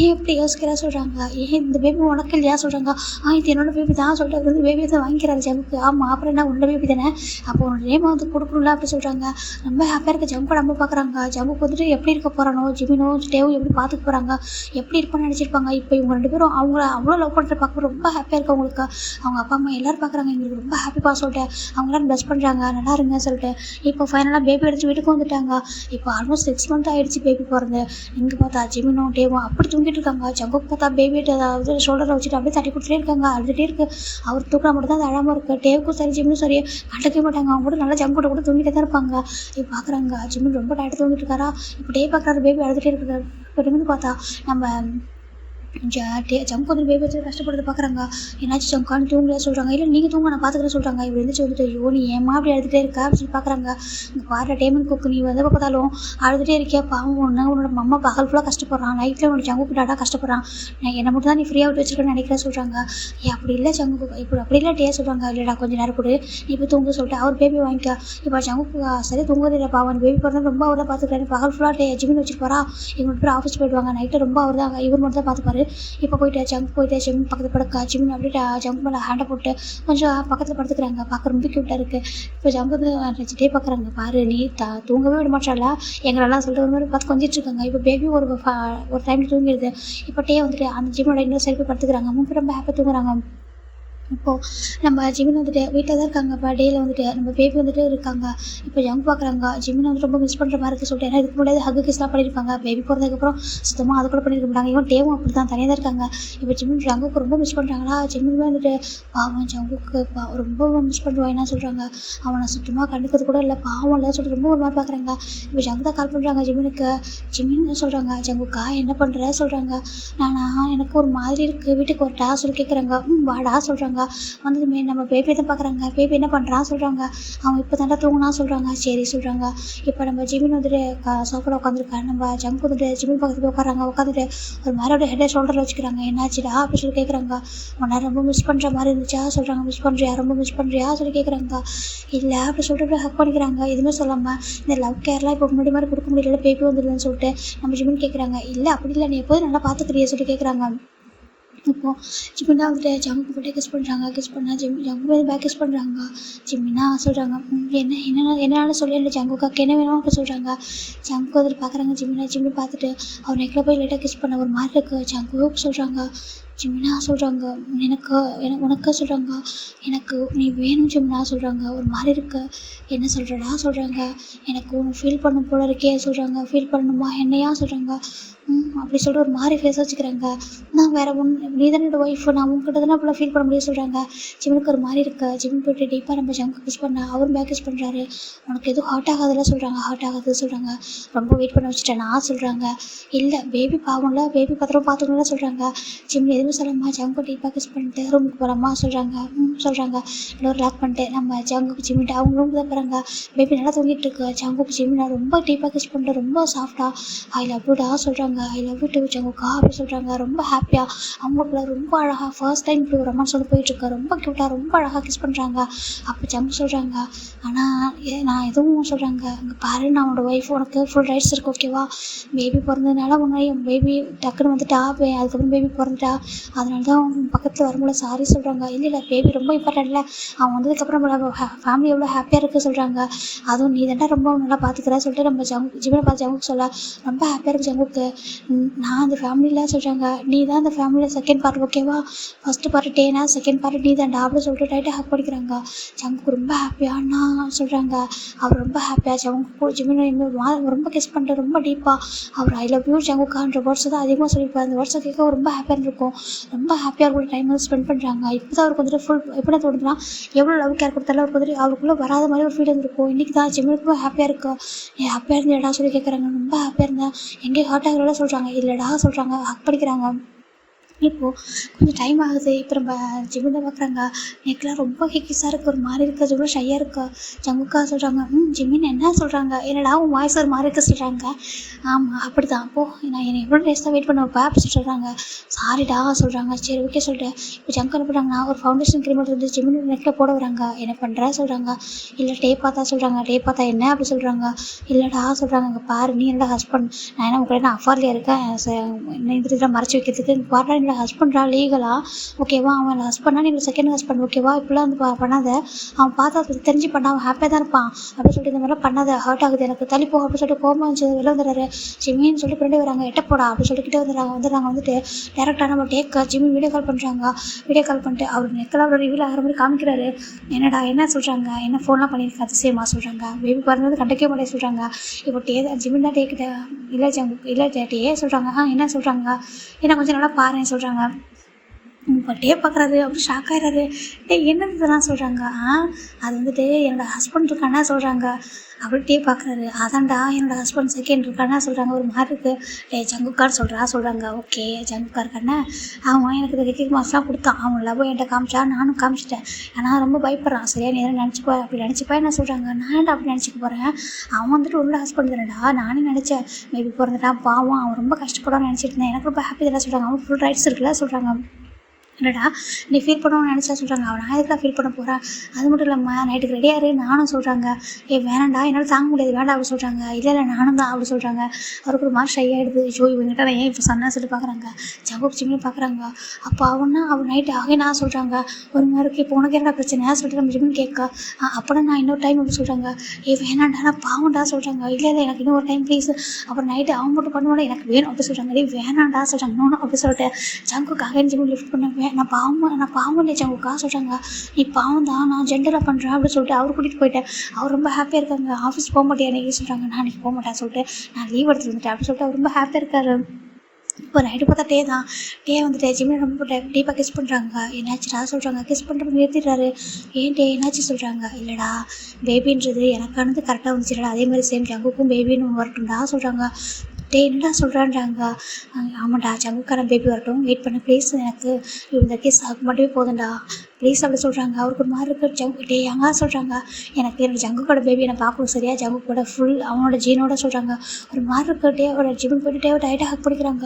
ஏன் இப்படி யோசிக்கிறா சொல்கிறாங்க, ஏன் இந்த பேபி உனக்கு இல்லையா சொல்கிறாங்க. இது என்னோட பேபி தான் சொல்லிட்டு அவர் வந்து பேபி தான் வாங்கிக்கிறாரு ஜங்குக்கு. ஆமாம், அப்புறம் என்ன உன்னோட பேபி தானே, அப்போ உன்னோட நேமை வந்து கொடுக்கணும்ல அப்படி சொல்கிறாங்க. ரொம்ப ஹாப்பியாக இருக்க ஜங்கு நம்ம பார்க்குறாங்க. ஜங்குக்கு வந்துட்டு எப்படி இருக்க போகிறானோ, ஜிமினோ டேவும் எப்படி பார்த்துக்க போகிறாங்க, எப்படி இருப்பான்னு நினச்சிருப்பாங்க. இப்போ இவங்க 2 பேரும் அவங்கள அவ்வளோ லவ் பண்ணுற பார்க்க ரொம்ப ஹாப்பியாக இருக்கு அவங்களுக்கு. அவங்க அப்பா அம்மா எல்லோரும் பார்க்குறாங்க. எங்களுக்கு ரொம்ப ஹாப்பிப்பா சொல்லிட்டு அவங்களாம் ப்ளஸ் பண்ணுறாங்க, நல்லா இருங்க சொல்லிட்டு. இப்போ ஃபைனலாக பேபி எடுத்து வீட்டுக்கு வந்துட்டாங்க. இப்போ ஆல்மோஸ்ட் 6 மந்த் ஆகிடுச்சு பேபி பிறந்து. இங்கே பார்த்தா ஜிமினும் டேவும் அப்படி தூங்கிட்டு இருக்காங்க. ஜங்குக்கு பார்த்தா பேபி அதாவது ஷோல்டரில் வச்சுட்டு அப்படியே தட்டி கொடுத்துட்டே இருக்காங்க. அழுதுகிட்டே இருக்குது. அவர் தூக்கினா மட்டும் தான் அது அழாமல் இருக்குது. டேவுக்கும் சரி ஜிமினும் சரி கண்டுக்கவே மாட்டாங்க. அவங்க கூட நல்லா ஜங்கு கூட தூங்கிட்டே தான் இருப்பாங்க. இப்போ பார்க்குறாங்க ஜிமின் ரொம்ப டயர்ட்டு தூங்கிட்டு இருக்காரா. இப்போ டே பார்க்குறாரு பேபி அழுதுகிட்டே இருக்குது. இப்போ வந்து பார்த்தா நம்ம ஜங்கு வந்து பேபி வச்சு கஷ்டப்படுறது பார்க்குறாங்க. என்னாச்சு ஜங்கான்னு தூங்கலையா சொல்கிறாங்க. இல்லை நீங்கள் தூங்க நான் பார்த்துக்கிறேன் சொல்கிறாங்க. இப்படி இருந்துச்சு வந்துட்டு ஐயோ நீ ஏமா அப்படி அழுதுகிட்டே இருக்கா அப்படின்னு சொல்லி பார்க்குறாங்க. இங்கே பாரு டேமன் குக்கு, நீ வந்து பார்த்தாலும் அழுதுகிட்டே இருக்கியா, பாவம் உன்னோட அம்மா பகல் ஃபுல்லாக கஷ்டப்படுறான், நைட்டில் உன்னோட ஜங்குக்கு டாடா கஷ்டப்படுறான், நான் என்னை மட்டும் தான் நீ ஃப்ரீயாக விட்டு வச்சுருக்கேன்னு நினைக்கிறேன் சொல்கிறாங்க. அப்படி இல்லை ஜங்குக்கு, இப்போ அப்படி இல்லை டே சொல்கிறாங்க. இல்லைடா கொஞ்சம் நேரம் கொடு, நீ இப்போ தூங்க சொல்லிட்டு அவர் பேபி வாங்கிக்க. இப்போ ஜங்குக்கு சரி தூங்குறது இல்லை, பாவம் பேபி பிறந்தா ரொம்ப அவர் தான் பார்த்துக்கிறாரு. பகல் ஃபுல்லாக ஜிமின் வச்சுருப்பாரா, இவங்க பேர் ஆஃபீஸ் போயிடுவாங்க, நைட்டு ரொம்ப அவர் தான் இவர் மட்டும் தான் பார்த்துப்பாரு. இப்போ போயிட்டு ஜங்க் போயிட்டு ஜிமின் பக்கத்தில் படுக்கா. ஜிமின் அப்படியே ஜங்க் மேலே ஹேண்டை போட்டு கொஞ்சம் பக்கத்தில் படுத்துக்கிறாங்க. பார்க்க ரொம்ப க்யூட்டாக இருக்குது. இப்போ ஜங்க் வந்து ரசிச்சிட்டே பார்க்குறாங்க. பாரு நீ தூங்கவே விட மாட்டாளா எங்களெல்லாம் சொல்லிட்டு ஒரு மாதிரி பார்த்து கொஞ்சிட்டு இருக்காங்க. இப்போ பேபி ஒரு டைமில் தூங்கிடுது. இப்போ டே வந்துட்டு அந்த ஜிமினோட இன்னொரு சைடு போய் படுத்துக்கிறாங்க. மூணு ரொம்ப ஹாப்பியாக தூங்குறாங்க. இப்போது நம்ம ஜிமின் வந்துட்டு வீட்டில் தான் இருக்காங்க. இப்போ டேயில் வந்துட்டு நம்ம பேபி வந்துட்டு இருக்காங்க. இப்போ ஜங்க் பார்க்குறாங்க. ஜிமின் வந்து ரொம்ப மிஸ் பண்ணுற மாதிரி இருக்குது சொல்லிட்டு, ஏன்னா இதுக்கு முன்னாடி ஹக்கு கிஸ்லாம் பண்ணியிருப்பாங்க. பேபி பிறந்ததுக்கப்புறம் சுத்தமாக அது கூட பண்ணியிருக்க மாட்டாங்க. இவன் டேவும் அப்படி தான் தனியாக தான் இருக்காங்க. இப்போ ஜிமின் ஜங்குக்கு ரொம்ப மிஸ் பண்ணுறாங்களா. ஜிமினுமே வந்துட்டு பாவம் ஜங்குக்கு ரொம்ப மிஸ் பண்ணுவான். என்ன சொல்கிறாங்க, அவனை சுத்தமாக கண்டுக்கிறது கூட இல்லை, பாவம் இல்லை சொல்லிட்டு ரொம்ப ஒரு மாதிரி பார்க்குறாங்க. இப்போ ஜங்கு தான் கால் பண்ணுறாங்க ஜிமினுக்கு. ஜிமின் சொல்கிறாங்க, ஜங்குக்கா என்ன பண்ணுற சொல்கிறாங்க. எனக்கு ஒரு மாதிரி இருக்குது, வீட்டுக்கு ஒரு டா சொல்லி கேட்குறாங்க. வாடா சொல்கிறாங்க. வந்ததுமே நம்ம பேபி தான் பார்க்குறாங்க. பேபி என்ன பண்ணுறான் சொல்கிறாங்க. அவன் இப்போ தாண்டா தூங்கினா சொல்கிறாங்க. சரி சொல்கிறாங்க. இப்போ நம்ம ஜிமின் வந்துட்டு சோஃபாவில் உட்காந்துருக்காங்க. நம்ம ஜங்க் வந்துட்டு ஜிமின் பக்கத்தில் உட்காராங்க. உட்காந்துட்டு ஒரு மாதிரி ஹெட்டை ஷோல்டரில் வச்சுக்கிறாங்க. என்னாச்சுடா அப்படி சொல்லி கேட்குறாங்க. உன்னை ரொம்ப மிஸ் பண்ணுற மாதிரி இருந்துச்சா சொல்கிறாங்க. மிஸ் பண்ணுறியா, ரொம்ப மிஸ் பண்ணுறியா சொல்லி கேட்குறாங்க. இல்லை அப்படி சொல்லிட்டு ஹக் பண்ணிக்கிறாங்க. எதுவுமே சொல்லாமல் இந்த லவ் கேர்லாம் இப்போ முன்னாடி மாதிரி கொடுக்க முடியல, பேபி வந்துடுதுன்னு சொல்லிட்டு நம்ம ஜிமின் கேட்குறாங்க. இல்லை அப்படி இல்லை, நீ எப்போதும் நல்லா பார்த்துக்கிறிய சொல்லி கேட்குறாங்க. இப்போது ஜிமினா வந்துட்டு ஜங்குக்கு போய்ட்டு கிஸ் பண்ணுறாங்க. கிஸ் பண்ணால் ஜங்கு போய் பேக் கிஸ் பண்ணுறாங்க. ஜிமினா சொல்கிறாங்க, என்னால் சொல்லி ஜங்குக்காக்கு என்ன வேணும் அப்படி சொல்கிறாங்க. ஜங்கு வந்துட்டு பார்க்குறாங்க ஜிமின் பார்த்துட்டு அவர் நெக்கில் போய் லைட்டாக கிஸ் பண்ண ஒரு மாதிரி இருக்குது. ஜங்கு சொல்கிறாங்க. ஜிமினா சொல்கிறாங்க, உனக்கு சொல்கிறாங்க, எனக்கு நீ வேணும் ஜிமினா சொல்கிறாங்க. ஒரு மாதிரி இருக்கு, என்ன சொல்கிறடா சொல்கிறாங்க. எனக்கு ஒன்று ஃபீல் பண்ண போல இருக்கே சொல்கிறாங்க. ஃபீல் பண்ணணுமா என்னையா சொல்கிறாங்க. அப்படி சொல்லிட்டு ஒரு மாதிரி ஃபேஸ் வச்சுக்கிறாங்க. நான் வேறு நீ தானே என்னோட ஒய்ஃப், நான் உங்ககிட்ட தானே அப்போலாம் ஃபீல் பண்ண முடியும் சொல்கிறாங்க. ஜிமினுக்கு ஒரு மாதிரி இருக்கு. ஜிமின் போய்ட்டு டீப்பாக நம்ம ஜங்கு கிஸ் பண்ண அவரும் பேக் கிஸ் பண்ணுறாரு. உனக்கு எதுவும் ஹார்ட் ஆகாதெல்லாம் சொல்கிறாங்க. ஹார்ட் ஆகாது சொல்கிறாங்க. ரொம்ப வெயிட் பண்ண வச்சுட்டேன் நான் சொல்கிறாங்க. இல்லை பேபி பாவம்ல, பேபி பத்திரம் பார்த்துக்கணும்லாம் சொல்கிறாங்க. ஜிமின் எதுவுமே சொல்லாமா ஜங்கு டீப்பாக கிஸ் பண்ணிட்டு ரூமுக்கு போகலாமா சொல்கிறாங்க. சொல்கிறாங்க. டோர் லாக் பண்ணிட்டு நம்ம ஜங்குக்கு ஜிமின் அவங்க ரூமுக்கு தான் போகிறாங்க. பேபி நல்லா தூங்கிட்டு இருக்கு. ஜங்குக்கு ஜிமின் ரொம்ப டீப்பாக கிஸ் பண்ணிட்டு ரொம்ப சாஃப்டாக ஐ லவ் யூடா சொல்கிறாங்க. ஐ லவ் யூ டு ஜங்குக்கா அப்படி சொல்கிறாங்க. ரொம்ப ஹாப்பியாக அவங்களுக்குள்ள ரொம்ப அழகாக ஃபர்ஸ்ட் டைம் இப்படி ஒரு ரொமான்ஸ் வந்து போயிட்டுருக்கு. ரொம்ப க்யூட்டாக ரொம்ப அழகாக கிஸ் பண்ணுறாங்க. அப்போ ஜங்கு சொல்கிறாங்க, ஆனால் நான் எதுவும் சொல்கிறாங்க, அங்கே பாரு நான் உன்னோட ஒய்ஃப், உனக்கு ஃபுல் ரைட்ஸ் இருக்குது ஓகேவா. பேபி பிறந்ததுனால முன்னாடி பேபி டக்குன்னு வந்துட்டா, அதுக்கப்புறம் பேபி பிறந்துட்டா, அதனால தான் பக்கத்தில் வரும்போது சாரி சொல்கிறாங்க. இல்லை பேபி ரொம்ப இம்பார்ட்டன்ட் இல்லை, அவன் வந்ததுக்கப்புறம் ஃபேமிலி எவ்வளோ ஹாப்பியாக இருக்குது சொல்கிறாங்க. அதுவும் நீ தாண்டா ரொம்ப நல்லா பார்த்துக்கிறேன் சொல்லிட்டு நம்ம ஜிமினை பார்த்து ஜங்குக்கு சொல்ல ரொம்ப ஹாப்பியாக இருக்குது ஜங்குக்கு. நான் அந்த ஃபேமிலியில் சொல்கிறாங்க, நீ தான் அந்த ஃபேமிலியில் செகண்ட் பார்ட் ஓகேவா, ஃபஸ்ட்டு பார்ட் டேனா செகண்ட் பார்ட் நீ தான்டா அப்படின்னு சொல்லிட்டு டைட்டாக ஹக் பண்ணிக்கிறாங்க. ஜங்குக்கு ரொம்ப ஹாப்பியாக நான் சொல்கிறாங்க. அவர் ரொம்ப ஹாப்பியாக ஜங்கு ஜிமினை ரொம்ப கிஸ் பண்ணிட்டு ரொம்ப டீப்பாக அவர் ஐ லவ் யூ ஜங்குக்கான்ற வேர்ட்ஸ் தான் அதிகமாக சொல்லியிருப்பார். அந்த வேர்ட்ஸை கேட்க ரொம்ப ஹாப்பியாக இருக்கும். ரொம்ப ஹாப்பியாக கூட டைம் வந்து ஸ்பெண்ட் பண்ணுறாங்க. இப்போ தான் அவருக்கு வந்துட்டு ஃபுல் எப்படி தோணுதுன்னா, எவ்வளோ லவ் கேர் கொடுத்தாலும் அவருக்கு வந்துட்டு அவருக்குள்ளே வராத மாதிரி ஒரு ஃபீல் இருந்திருக்கும். இன்றைக்கி தான் ஜிமினுக்கும் ஹாப்பியாக இருக்கா. ஏன் ஹாப்பியாக இருந்தேடா சொல்லி கேட்குறாங்க. ரொம்ப ஹாப்பியாக இருந்தேன், எங்கேயும் ஹர்ட் ஆகிறதா சொல்கிறாங்க. இல்லைடா சொல்கிறாங்க, ஹக் பண்ணிக்கிறாங்க. இப்போது கொஞ்சம் டைம் ஆகுது. இப்போ நம்ம ஜிமினை பார்க்குறாங்க. எனக்குலாம் ரொம்ப ஹெக்கிஸாக இருக்குது, ஒரு மாதிரி இருக்குது, ரொம்ப ஷையாக இருக்கா. ஜங்குக்கா சொல்கிறாங்க, ஜிமின் என்ன சொல்கிறாங்க, என்னடா உன் வாய்ஸ் ஒரு மாதிரி இருக்க சொல்கிறாங்க. ஆமாம் அப்படி தான், அப்போது நான் என்னை எவ்வளோ டேஸ் தான் வெயிட் பண்ண வைப்பேன் அப்படி சொல்கிறாங்க. சாரிடா சொல்கிறாங்க. சரி ஓகே சொல்லிட்டு இப்போ ஜங்கு என்ன பண்ணுறாங்கன்னா ஒரு ஃபவுண்டேஷன் க்ரீம் எடுத்து ஜிமின் நெக்கில் போட வராங்க. என்ன பண்ணுற சொல்கிறாங்க. இல்லை டேப் பார்த்தா சொல்கிறாங்க. டேப் பார்த்தா என்ன அப்படி சொல்கிறாங்க. இல்லைடா சொல்கிறாங்க. இங்கே பாரு, நீ என்னடா ஹஸ்பண்ட், நான் என்ன உங்களை நான் அஃபாரில் இருக்கேன் என்ன இதெல்லாம் மறைச்சி வைக்கிறதுக்கு. இங்கே பாரு, என்னோட ஹஸ்பண்டா லீகலா ஓகேவா, அவன் ஹஸ்பண்டா நீ செகண்ட் ஹஸ்பண்ட் ஓகேவா, இப்படிலாம் வந்து பண்ணாத, அவன் பார்த்தா தெரிஞ்சு பண்ண அவன் ஹாப்பியாக தான் இருப்பான் அப்படின்னு சொல்லிட்டு இந்த மாதிரிலாம் பண்ணாத, ஹர்ட் ஆகுது எனக்கு, தள்ளிப்போ அப்படின்னு சொல்லிட்டு கோபம் வந்து வெளில வந்துடுறாரு. ஜிமின்னு சொல்லிட்டு பின்னாடி வராங்க. எட்ட போடா அப்படின்னு சொல்லிக்கிட்டே வந்துட்டு டேரெக்டாக நம்ம டேக்க ஜிமி வீடியோ கால் பண்ணுறாங்க. வீடியோ கால் பண்ணிட்டு அவர் நெக்கில் அவர் ரிவீல் ஆகிற மாதிரி காமிக்கிறாரு. என்னடா என்ன சொல்கிறாங்க, என்ன ஃபோன்லாம் பண்ணியிருக்கேன் அதிசயமா சொல்கிறாங்க. பேபி பிறந்தது கண்டிக்கவே மாட்டே சொல்கிறாங்க. இப்போ ஜிமின் தான் டேக்கிட்ட இல்லை இல்லை டே சொல்கிறாங்க. என்ன சொல்கிறாங்க, என்ன கொஞ்சம் நல்லா பாருன்னு சொல்கிறாங்க. இப்போ பார்க்குறாரு, அப்படி ஷாக் ஆகிறாரு. என்னது இதெல்லாம் சொல்கிறாங்க. அது வந்துட்டு என்னோடய ஹஸ்பண்ட் இருக்கானா சொல்கிறாங்க. அப்படி பார்க்குறாரு. அதான்டா என்னோடய ஹஸ்பண்ட் செகண்ட் இருக்கானா சொல்கிறாங்க. ஒரு மாதிரி இருக்குது. ஜங்குக்கார் சொல்கிறாங்க. ஓகே ஜங்குக்கார் இருக்கானே, அவன் எனக்கு இந்த கிரிக்கெட் மாஸ்லாம் கொடுத்தான், அவன் லவ் என்கிட்ட காமிச்சா, நானும் காமிச்சிட்டேன். ஆனால் ரொம்ப பயப்படுறான். சரியா நீ எதாவது நினச்சிப்பா அப்படி நினச்சிப்பா என்ன சொல்கிறாங்க. நான் ஏன்டா அப்படி நினச்சிக்க போகிறேன், அவன் வந்துட்டு உன்னோட ஹஸ்பண்ட் தானடா, நானே நினச்சேன் மேபி பிறந்துட்டான் பாவம், அவன் ரொம்ப கஷ்டப்படான்னு நினச்சிட்டு இருந்தேன், எனக்கு ரொம்ப ஹாப்பி தானே சொல்கிறாங்க. அவன் ஃபுல் ரைட்ஸ் இருக்குல்ல சொல்கிறாங்க. இல்லைடா நீ ஃபீல் பண்ணணும்னு நினச்சா சொல்கிறாங்க. அவன் நான் எதுக்காக ஃபீல் பண்ண போகிறேன், அது மட்டும் இல்லாமல் நைட்டுக்கு ரெடியாரு நானும் சொல்கிறாங்க. வேணாண்டா என்னால் தாங்க முடியாது வேண்டாம் அப்படி சொல்கிறாங்க. இல்லை நானும் தான் அப்படி சொல்கிறாங்க. அவருக்கு ஒரு மாதிரி ஷை ஆகிடுது. ஷோ இவங்ககிட்ட நான் ஏன் இப்போ சொன்னா சொல்லி பார்க்குறாங்க. ஜங்குக் ஜிம்னு பார்க்குறாங்க. அப்போ அவனா அவன் நைட்டு ஆகே நான் சொல்கிறாங்க. ஒரு மாதிரி இப்போ உனக்கு என்னடா பிரச்சனை சொல்லிட்டு நம்ம ஜிம்னு கேட்க, அப்போனா நான் இன்னொரு டைம் அப்படி சொல்கிறாங்க. வேணாண்டா நான் பாவண்டா சொல்கிறாங்க. இல்லை எனக்கு இன்னும் ஒரு டைம் ப்ளீஸ். அப்புறம் நைட்டு அவன் மட்டும் பண்ணுவாட எனக்கு வேணும் அப்படி சொல்கிறாங்க. வேணாண்டா சொல்கிறாங்க. இன்னொன்று அப்படி சொல்லிட்டு ஜங்குக் அகைன் ஜிம் லிஃப்ட் பண்ணுவேன். நான் பாவம் இல்லையா ஜங்குக்கா சொல்கிறாங்க. நீ பாவம் தான், நான் ஜெண்டராக பண்ணுறேன் அப்படின்னு சொல்லிட்டு அவர் கூட்டிகிட்டு போயிட்டேன். அவர் ரொம்ப ஹாப்பியாக இருக்காங்க. ஆஃபீஸ் போக மாட்டேன் அன்றைக்கி சொல்கிறாங்க. நான் அன்றைக்கி போக மாட்டேன் சொல்லிட்டு நான் லீவ் எடுத்துட்டு வந்துட்டேன் அப்படின்னு சொல்லிட்டு அவர் ரொம்ப ஹாப்பியாக இருக்காரு. இப்போ நைட்டு பார்த்தா டே வந்துட்டு ஜிம்மில் ரொம்ப டீப்பாக கிஸ் பண்ணுறாங்க. என்னாச்சுடா சொல்கிறாங்க. கிஸ் பண்ணுறது நிறுத்திடுறாரு. ஏன் என்னாச்சு சொல்கிறாங்க. இல்லைடா பேபின்றது எனக்கானது கரெக்டாக வந்துச்சுடா, அதே மாதிரி சேம் ஜங்குக்கும் பேபின்னு வரட்டும்டா சொல்கிறாங்க. என்னடா சொல்கிறான்றாங்க. ஆமாண்டா ஜங்குக்கான பேபி வரட்டும், வெயிட் பண்ண ப்ளீஸ், எனக்கு இந்த கேஸ் ஆக மட்டுமே போதும்டா ப்ளீஸ் அப்படி சொல்கிறாங்க. அவருக்கு ஒரு மாதிரி இருக்குது. ஜங்கு எங்கே சொல்கிறாங்க. எனக்கு என்னோட ஜங்குக்கோட பேபி என்னை பார்க்கணும் சரியா, ஜங்குக்கோட ஃபுல் அவனோட ஜீனோட சொல்கிறாங்க. ஒரு மாதிரி இருக்குது. அவரோட ஜிம்முக்கு போய்ட்டு டைட்டாக ஹக் பிடிக்கிறாங்க.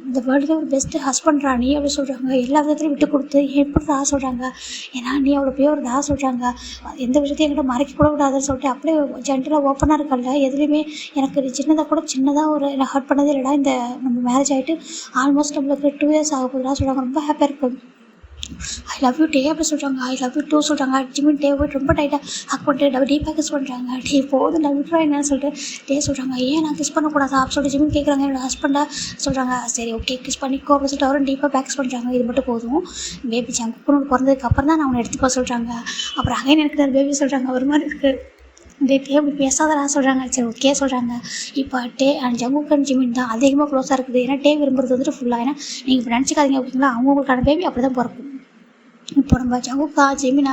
இந்த வேர்ல்டுலேயே ஒரு பெஸ்ட்டு ஹஸ்பண்ட்ரா நீ அப்படி சொல்கிறாங்க. எல்லா விதத்துலையும் விட்டு கொடுத்து எப்படிடா சொல்கிறாங்க. ஏன்னா நீ அவ்வளோ பியூர்டா சொல்கிறாங்க. எந்த விஷயத்தையும் என்கிட்ட மறைக்க கூட விடாதுன்னு சொல்லிட்டு அப்படியே ஜென்டலாக ஓப்பனாக இருக்கல. எதுலேயுமே எனக்கு சின்னதாக ஒரு ஹர்ட் பண்ணதே இல்லைடா. இந்த நம்ம மேரேஜ் ஆகிட்டு ஆல்மோஸ்ட் நம்மளுக்கு 2 years ஆக போகுதுடா சொல்கிறாங்க. ரொம்ப ஹாப்பியாக இருக்கும். ஐ லவ் யூ டே அப்படி சொல்கிறாங்க. ஐ லவ் யூ டூ சொல்கிறாங்க. ஜிம்மின் டே போய்ட்டு ரொம்ப டைட்டாக ஹக் பண்ணிட்டு டீப்பாக கிஸ் பண்ணுறாங்க. போதும் நான் விட்றா என்னன்னு சொல்லிட்டு சொல்கிறாங்க. ஏன் நான் கிஸ் பண்ணக்கூடாதா அப்படி சொல்லிட்டு ஜிம்மின் கேட்குறாங்க. என்னோட ஹஸ்பண்டாக சொல்கிறாங்க. சரி ஓகே கிஸ் பண்ணிக்கோ அப்படின்னு சொல்லிட்டு அவரும் டீப்பாக பேக்ஸ் பண்ணுறாங்க. இது மட்டும் போதும். பேபி ஜங்குக்கு பிறந்ததுக்கு அப்புறம் தான் நான் அவனை எடுத்துப்பா சொல்கிறாங்க. அப்புறம் அகைன் எனக்கு பேபி சொல்கிறாங்க. ஒரு மாதிரி இருக்குது. அப்படி பேசாதடா சொல்கிறாங்க. சரி ஓகே சொல்கிறாங்க. இப்போ ஜங்குக் அண்ட் ஜிமின் தான் அதிகமாக க்ளோஸாக இருக்குது. ஏன்னா விரும்புறது வந்துட்டு ஃபுல்லாக. ஏன்னா நீங்கள் இப்போ நினச்சிக்காதீங்க ஓகேங்களா, அவங்களுக்கான பேபி அப்படி தான் பிறக்கும். இப்போ நம்ம ஜங்குக்கா ஜெமினா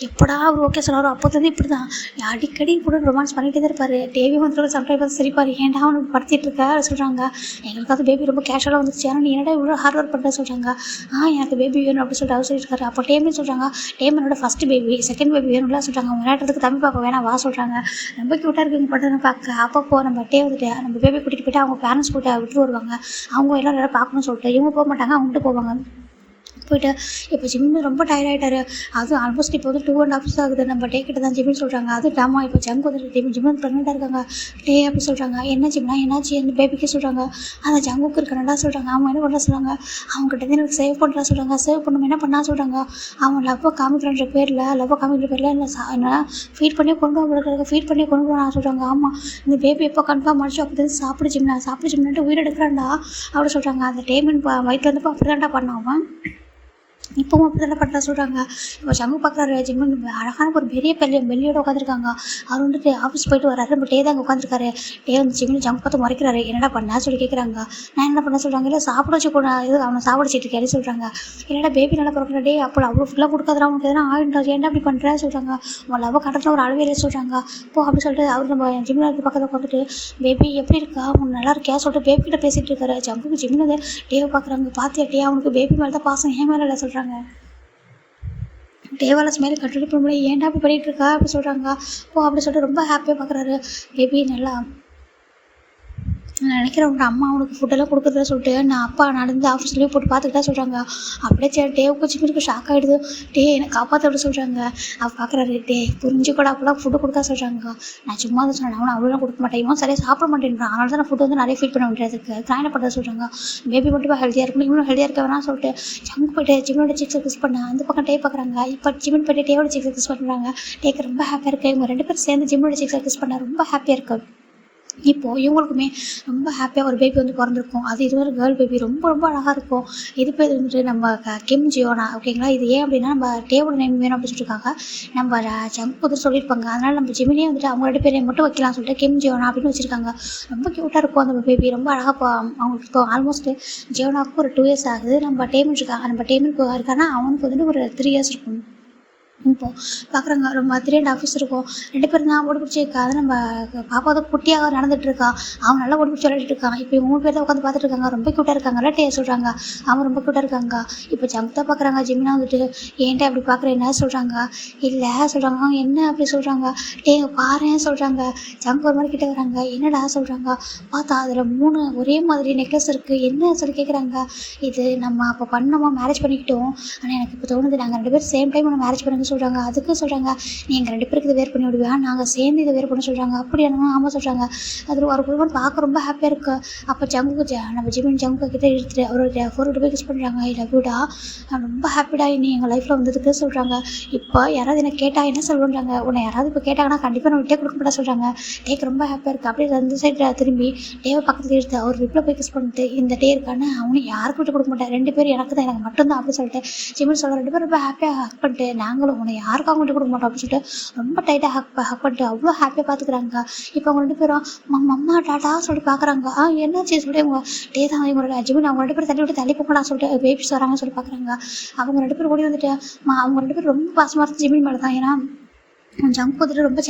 எப்படா அவர் ஓகே சொன்னாரோ அப்போது இப்படி தான் அடிக்கடி கூட ரொமான்ஸ் பண்ணிகிட்டே தான் இருப்பார். டேவி வந்துட்டு சம்டைம்ஸ் சிரிப்பார். ஏன்டா அவனுக்கு படுத்திட்டு இருக்க சொல்கிறாங்க. எங்களுக்காவது பேபி ரொம்ப கேஷுவலாக வந்துச்சு. ஆனால் நீ என்னடா இவ்வளோ ஹார்ட் ஒர்க் பண்ணுற சொல்கிறாங்க. எனக்கு பேபி வேணும் அப்படின்னு சொல்லிட்டு அவர் சொல்லியிருக்காரு. அப்போ டேமே சொல்கிறாங்க. என்னோட ஃபஸ்ட்டு பேபி செகண்ட் பேபி வேணும்லாம் சொல்கிறாங்க. விளையாட்டுறதுக்கு தம்பி பார்க்க வேணாம் வா சொல்கிறாங்க. ரொம்ப க்யூட்டாக இருக்குங்க பண்ணுறதுன்னு பார்க்க. அப்பப்போ நம்ம வந்துட்டு நம்ம பேபி கூட்டிகிட்டு போய்ட்டு அவங்க பேரண்ட்ஸ் கூட விட்டுட்டு வருவாங்க. அவங்க எல்லாம் பார்க்கணும்னு சொல்லிட்டு இவங்க போக மாட்டாங்க, அவங்ககிட்ட போவாங்க. போய்ட்டு இப்போ ஜிம்மு ரொம்ப டயர்ட் ஆகிட்டாரு. அதுவும் ஆல்மோஸ்ட் இப்போ வந்து 2.5 hours ஆகுது. நம்ம கிட்ட தான் ஜிம்மின்னு சொல்கிறாங்க. அது டாமா இப்போ ஜங்கு வந்துட்டு ஜிம்மு ப்ரெக்னெண்ட்டாக இருக்காங்க. அப்படி சொல்கிறாங்க. என்ன ஜிம்னா என்னாச்சு அந்த பேபிக்கு சொல்கிறாங்க. அந்த ஜங்குக்கு இருக்கணும்டா சொல்கிறாங்க. அவங்க என்ன பண்ண சொல்கிறாங்க. அவங்ககிட்ட எனக்கு சேவ் பண்ணுறா சொல்கிறாங்க. சேவ் பண்ணணும் என்ன பண்ணா சொல்கிறாங்க. அவன் லவ்வை காமிக்கிற பேரில் என்ன ஃபீட் பண்ணி ஃபீட் பண்ணி கொண்டு வரா சொல்கிறாங்க. ஆமாம் இந்த பேபி எப்போ கன்ஃபார்ம் ஆச்சு அப்போ சாப்பிடு ஜிம்னாட்டு உயிர் எடுக்கிறான்டா அப்படி சொல்கிறாங்க. அந்த டைமின் வயிற்றுல இருந்தப்போ அப்படி தான்டா பண்ணான். இப்பவும் அப்படி தானே பண்ணுறா சொல்கிறாங்க. இப்போ சங்கு பார்க்குறாரு ஜிம்மன் அழகான ஒரு பெரிய பெல்லியோட உட்காந்துருக்காங்க. அவர் வந்துட்டு ஆஃபீஸ் போயிட்டு வராரு. நம்ம டே தான் அங்கே உட்காந்துருக்காரு. டே வந்து ஜிம்மன் ஜங்கு பார்த்து முறைக்கிறாரு. என்னடா பண்ணா சொல்லி கேட்குறாங்க. நான் என்ன பண்ண சொல்கிறாங்க. இல்லை சாப்பிட வச்சு இது அவனை சாப்பிட வச்சுட்டு இருக்கேன்னு சொல்கிறாங்க. என்னடா பேபி நல்லா பிறக்கிற டே அப்போ அவ்வளோ ஃபுல்லாக கொடுக்காதா அவனுக்கு எதனா ஆயிடுறா ஏன்டா அப்படி பண்ணுறேன்னு சொல்கிறாங்க. உன் லவ் கட்டத்தில் ஒரு அளவே இல்லை சொல்கிறாங்க. அப்போ அப்படி சொல்லிட்டு அவர் நம்ம ஜிம்மில் பக்கத்தில் உட்காந்துட்டு பேபி எப்படி இருக்கா உன் நல்லா இருக்கியா சொல்லிட்டு பேபி கிட்ட பேசிகிட்டு இருக்காரு. ஜங்குக்கு ஜிம்மில் வந்து டேவை பார்க்குறாங்க. பார்த்தியா டே அவனுக்கு பேபி மேலே தான் பாசம் ஏன் மேலே இல்லை சொல்கிறாங்க. தேவால ஸ்மைல் கண்டினியூ பண்ண முடியாது. ஏன்டா அப்படி பண்ணிகிட்டு இருக்கா அப்படி சொல்கிறாங்க. ஓ அப்படி சொல்லிட்டு ரொம்ப ஹாப்பியாக பார்க்குறாரு. பேபி நல்லா நான் நினைக்கிறேன் உங்கள் அம்மா அவனுக்கு ஃபுட்டெல்லாம் கொடுக்குறதா சொல்லிட்டு நான் அப்பா நடந்து ஆஃபீஸ் லீவ் போட்டு பார்த்துக்கிட்டா சொல்கிறாங்க. அப்படியே சரி டேவுக்கு ஜிம்முக்கு ஷாக் ஆகிடுது. டே என்னை காப்பாற்ற விட சொல்கிறாங்க. அவள் பார்க்குறாரு. டே புரிஞ்சு கூட அப்போலாம் ஃபுட்டு கொடுக்க சொல்கிறாங்க. நான் சும்மா தான் சொன்னேன் அவனை அவ்வளோலாம் கொடுக்க மாட்டேன். இவன் சரியாக சாப்பிட மாட்டேன்றான். அதனால தான் நான் ஃபுட்டு வந்து நிறைய ஃபீட் பண்ண முடியாதுக்கு கிராயின பண்ணுறத சொல்கிறாங்க. பேபி மட்டும் ஹெல்த்தியாக இருக்கணும் இவனும் ஹெல்த்தியாக இருக்க வேணாம் சொல்லிட்டு ஜங்கு போய்ட்டு ஜிம்மனோட சிக்ஸை கிஸ் பண்ணேன். அந்த பக்கம் டே பார்க்குறாங்க. இப்போ ஜிம்மன் போய்ட்டு டேவோட சிக்ஸை கிஸ் பண்ணுறாங்க. டேக்கு ரொம்ப ஹாப்பியாக இருக்குது. இவங்க 2 பேரும் சேர்ந்து ஜிம்மனோட சிக்ஸை கிஸ் பண்ண ரொம்ப ஹாப்பியாக இருக்குது. இப்போது இவங்களுக்குமே ரொம்ப ஹாப்பியாக ஒரு பேபி வந்து பிறந்திருக்கும். அது இது ஒரு கேர்ள் பேபி ரொம்ப ரொம்ப அழகாக இருக்கும். இது பேர் வந்துட்டு நம்ம கிம் ஜியோனா ஓகேங்களா. இது ஏன் அப்படின்னா நம்ம டேவோட நேம் வேணும் அப்படின்னு சொல்லியிருக்காங்க. நம்ம ஜங்கு வந்து சொல்லியிருப்பாங்க. அதனால் நம்ம ஜிமினியே வந்துட்டு அவங்க 2 பேரையும் மட்டும் வைக்கலாம் சொல்லிட்டு கிம் ஜியோனா அப்படின்னு வச்சுருக்காங்க. ரொம்ப க்யூட்டாக இருக்கும் அந்த பேபி. ரொம்ப அழகாக அவங்களுக்கு இப்போ ஆல்மோஸ்ட் ஜியோனாவுக்கு ஒரு 2 years ஆகுது. நம்ம டேமன் இருக்காங்க. நம்ம டேமனுக்கு இருக்கான்னா அவனுக்கு வந்துட்டு ஒரு 3 years இருக்கும். இப்போது பார்க்குறாங்க ரொம்ப 3 ஆஃபீஸ் இருக்கும். 2 பேரும் தான் ஓடி பிடிச்சிருக்கா. அது நம்ம பாப்பா வந்து குட்டியாக நடந்துட்டு இருக்கா. அவன் நல்லா ஓடி பிடிச்சி விளையாடிட்டு இருக்கான். இப்போ 3 பேர் தான் உட்காந்து பார்த்துட்டு இருக்காங்க. ரொம்ப க்யூட்டாக இருக்காங்க. டே சொல்கிறாங்க. அவங்க ரொம்ப க்யூட்டாக இருக்காங்க. இப்போ ஜங்கு பார்க்குறாங்க. ஜிம்மினா வந்துட்டு ஏன்டா அப்படி பார்க்குற என்ன சொல்கிறாங்க. இல்லை சொல்கிறாங்க. அவங்க என்ன அப்படி சொல்கிறாங்க. டே பாருன்னு சொல்கிறாங்க. ஜங்கு ஒரு மாதிரி கிட்டே வராங்க. என்னடா சொல்கிறாங்க. பார்த்தா அதில் 3 ஒரே மாதிரி நெக்லஸ் இருக்குது. என்ன சொல்லி கேட்குறாங்க. இது நம்ம அப்போ பண்ணோமா மேரேஜ் பண்ணிக்கிட்டோம். ஆனால் எனக்கு இப்போ தோணுது நாங்கள் 2 பேரும் சேம் டைம் நம்ம மேரேஜ் பண்ணுங்க சொல்கிறாங்க. அதுக்கு சொல்கிறாங்க நீ எங்கள் 2 பேருக்கு இதை வேர் பண்ணி விடுவேன் நாங்கள் சேர்ந்து இதை வேர் பண்ண சொல்கிறாங்க. அப்படி என்ன ஆமாம் சொல்கிறாங்க. அதில் ஒரு குடும்பம் பார்க்க ரொம்ப ஹாப்பியாக இருக்குது. அப்போ ஜங்குக்கு நம்ம ஜிமின் ஜங்கு கிட்டே எடுத்துட்டு அவரோட 4 போய் கிஸ் பண்ணுறாங்க. இல்லை விடா ரொம்ப ஹாப்பிடா நீ எங்கள் லைஃப்பில் வந்ததுக்கு சொல்கிறாங்க. இப்போ யாராவது என்ன கேட்டால் என்ன சொல்கிறாங்க. உன்னை யாராவது இப்போ கேட்டாங்கன்னா கண்டிப்பாக நான் விட்டே கொடுக்க மாட்டேன் சொல்கிறாங்க. டேக்கு ரொம்ப ஹாப்பியாக இருக்குது. அப்படியே அந்த சைடில் திரும்பி டேவை பக்கத்தில் எடுத்து அவர் ரிப்பில் போய் கிஸ் பண்ணிட்டு இந்த டே இருக்கான்னு அவனு யாருக்கும் விட்டு கொடுக்க மாட்டேன். 2 பேரும் எனக்கு தான் எனக்கு மட்டும்தான் அப்படி சொல்லிட்டு ஜிமின் சொல்கிற 2 பேரும் ரொம்ப ஹாப்பியாக ஹக் பண்ணிட்டு நாங்களும் உன்னை யாருக்கும் அவங்க விட்டு கொடுக்க மாட்டோம் அப்படின்னு சொல்லிட்டு ரொம்ப டைட்டாக ஹக் பண்ணிட்டு அவ்வளோ ஹாப்பியாக பார்த்துக்கிறாங்க. இப்போ அவங்க 2 பேரும் அம்மா டாட்டா சொல்லிட்டு பார்க்குறாங்க. என்னாச்சு சொல்லிட்டு அவங்க டே தான் இவங்களோட ஜிமின் அவங்க 2 பேரும் தள்ளி விட்டு தள்ளி போகலாம் சொல்லிட்டு பேபிஸ் வராங்கன்னு சொல்லி பார்க்குறாங்க. அவங்க 2 பேரும் ஓடி வந்துட்டு அவங்க 2 பேரும் ரொம்ப பாசமாக இருக்குது ஜிமின் மேலே தான். ஏன்னா ஜங்கு வந்துட்டு ரொம்ப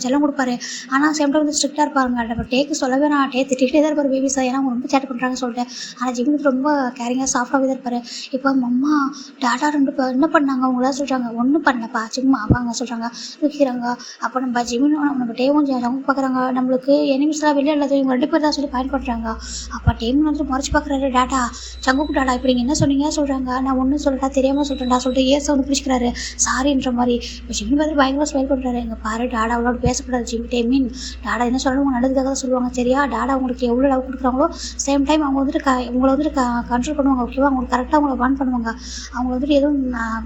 செல்லம் கொடுப்பாரு. ஆனால் சேம் டைம் வந்து ஸ்ட்ரிக்டாக இருப்பாருங்க. நம்ம டேக்கு சொல்லவே நான் டே திட்டிகிட்டே தான் இருப்பார் பேபிஸாக. ஏன்னா அவங்க ரொம்ப சேட்டை பண்ணுறாங்க சொல்லிட்டு. ஆனால் ஜிம்மி வந்து ரொம்ப கேரிங்காக சாஃப்டாகவே தான் இருப்பார். இப்போ அம்மா டாட்டா 2 பேர் என்ன பண்ணாங்க அவங்களா சொல்கிறாங்க. ஒன்றும் பண்ணலப்பா சும்மா அவங்க சொல்கிறாங்க தூக்கிக்கிறாங்க. அப்போ நம்ம ஜிம்மின் நம்ம டேவும் ஜங்கு பார்க்குறாங்க. நம்மளுக்கு எனிமிஸ்லாம் வெளியே இல்லாத இவங்க 2 பேர் தான் சொல்லி பாயிண்ட் பண்ணுறாங்க. அப்போ டேம் வந்து முறைச்சி பார்க்குறாரு. டாட்டா ஜங்குக்கு டாடா இப்படி நீங்கள் என்ன சொன்னீங்க சொல்கிறாங்க. நான் ஒன்றும் சொல்லட்டா தெரியாமல் சொல்கிறேன்டா சொல்லிட்டு ஏசை வந்து பிடிச்சிக்கிறாரு சாரின்ற மாதிரி. இப்போ ஜிம்மி பார்த்து பயங்கரமாக ஸ்மைல் பண்ணுறாரு. எங்க பாரு டாடா அவளோட பேசக்கூடாது ஜிம்மி மீன் டாடா என்ன சொல்லணும் நல்லதுக்காக தான் சொல்லுவாங்க சரியா. டாடா உங்களுக்கு எவ்வளோ லவ் கொடுக்குறாங்களோ சேம் டைம் அவங்க வந்துட்டு உங்களை வந்துட்டு கண்ட்ரோல் பண்ணுவாங்க ஓகேவா. அவங்களுக்கு கரெக்டாக அவங்கள வான் பண்ணுவாங்க. அவங்க வந்துட்டு எதுவும்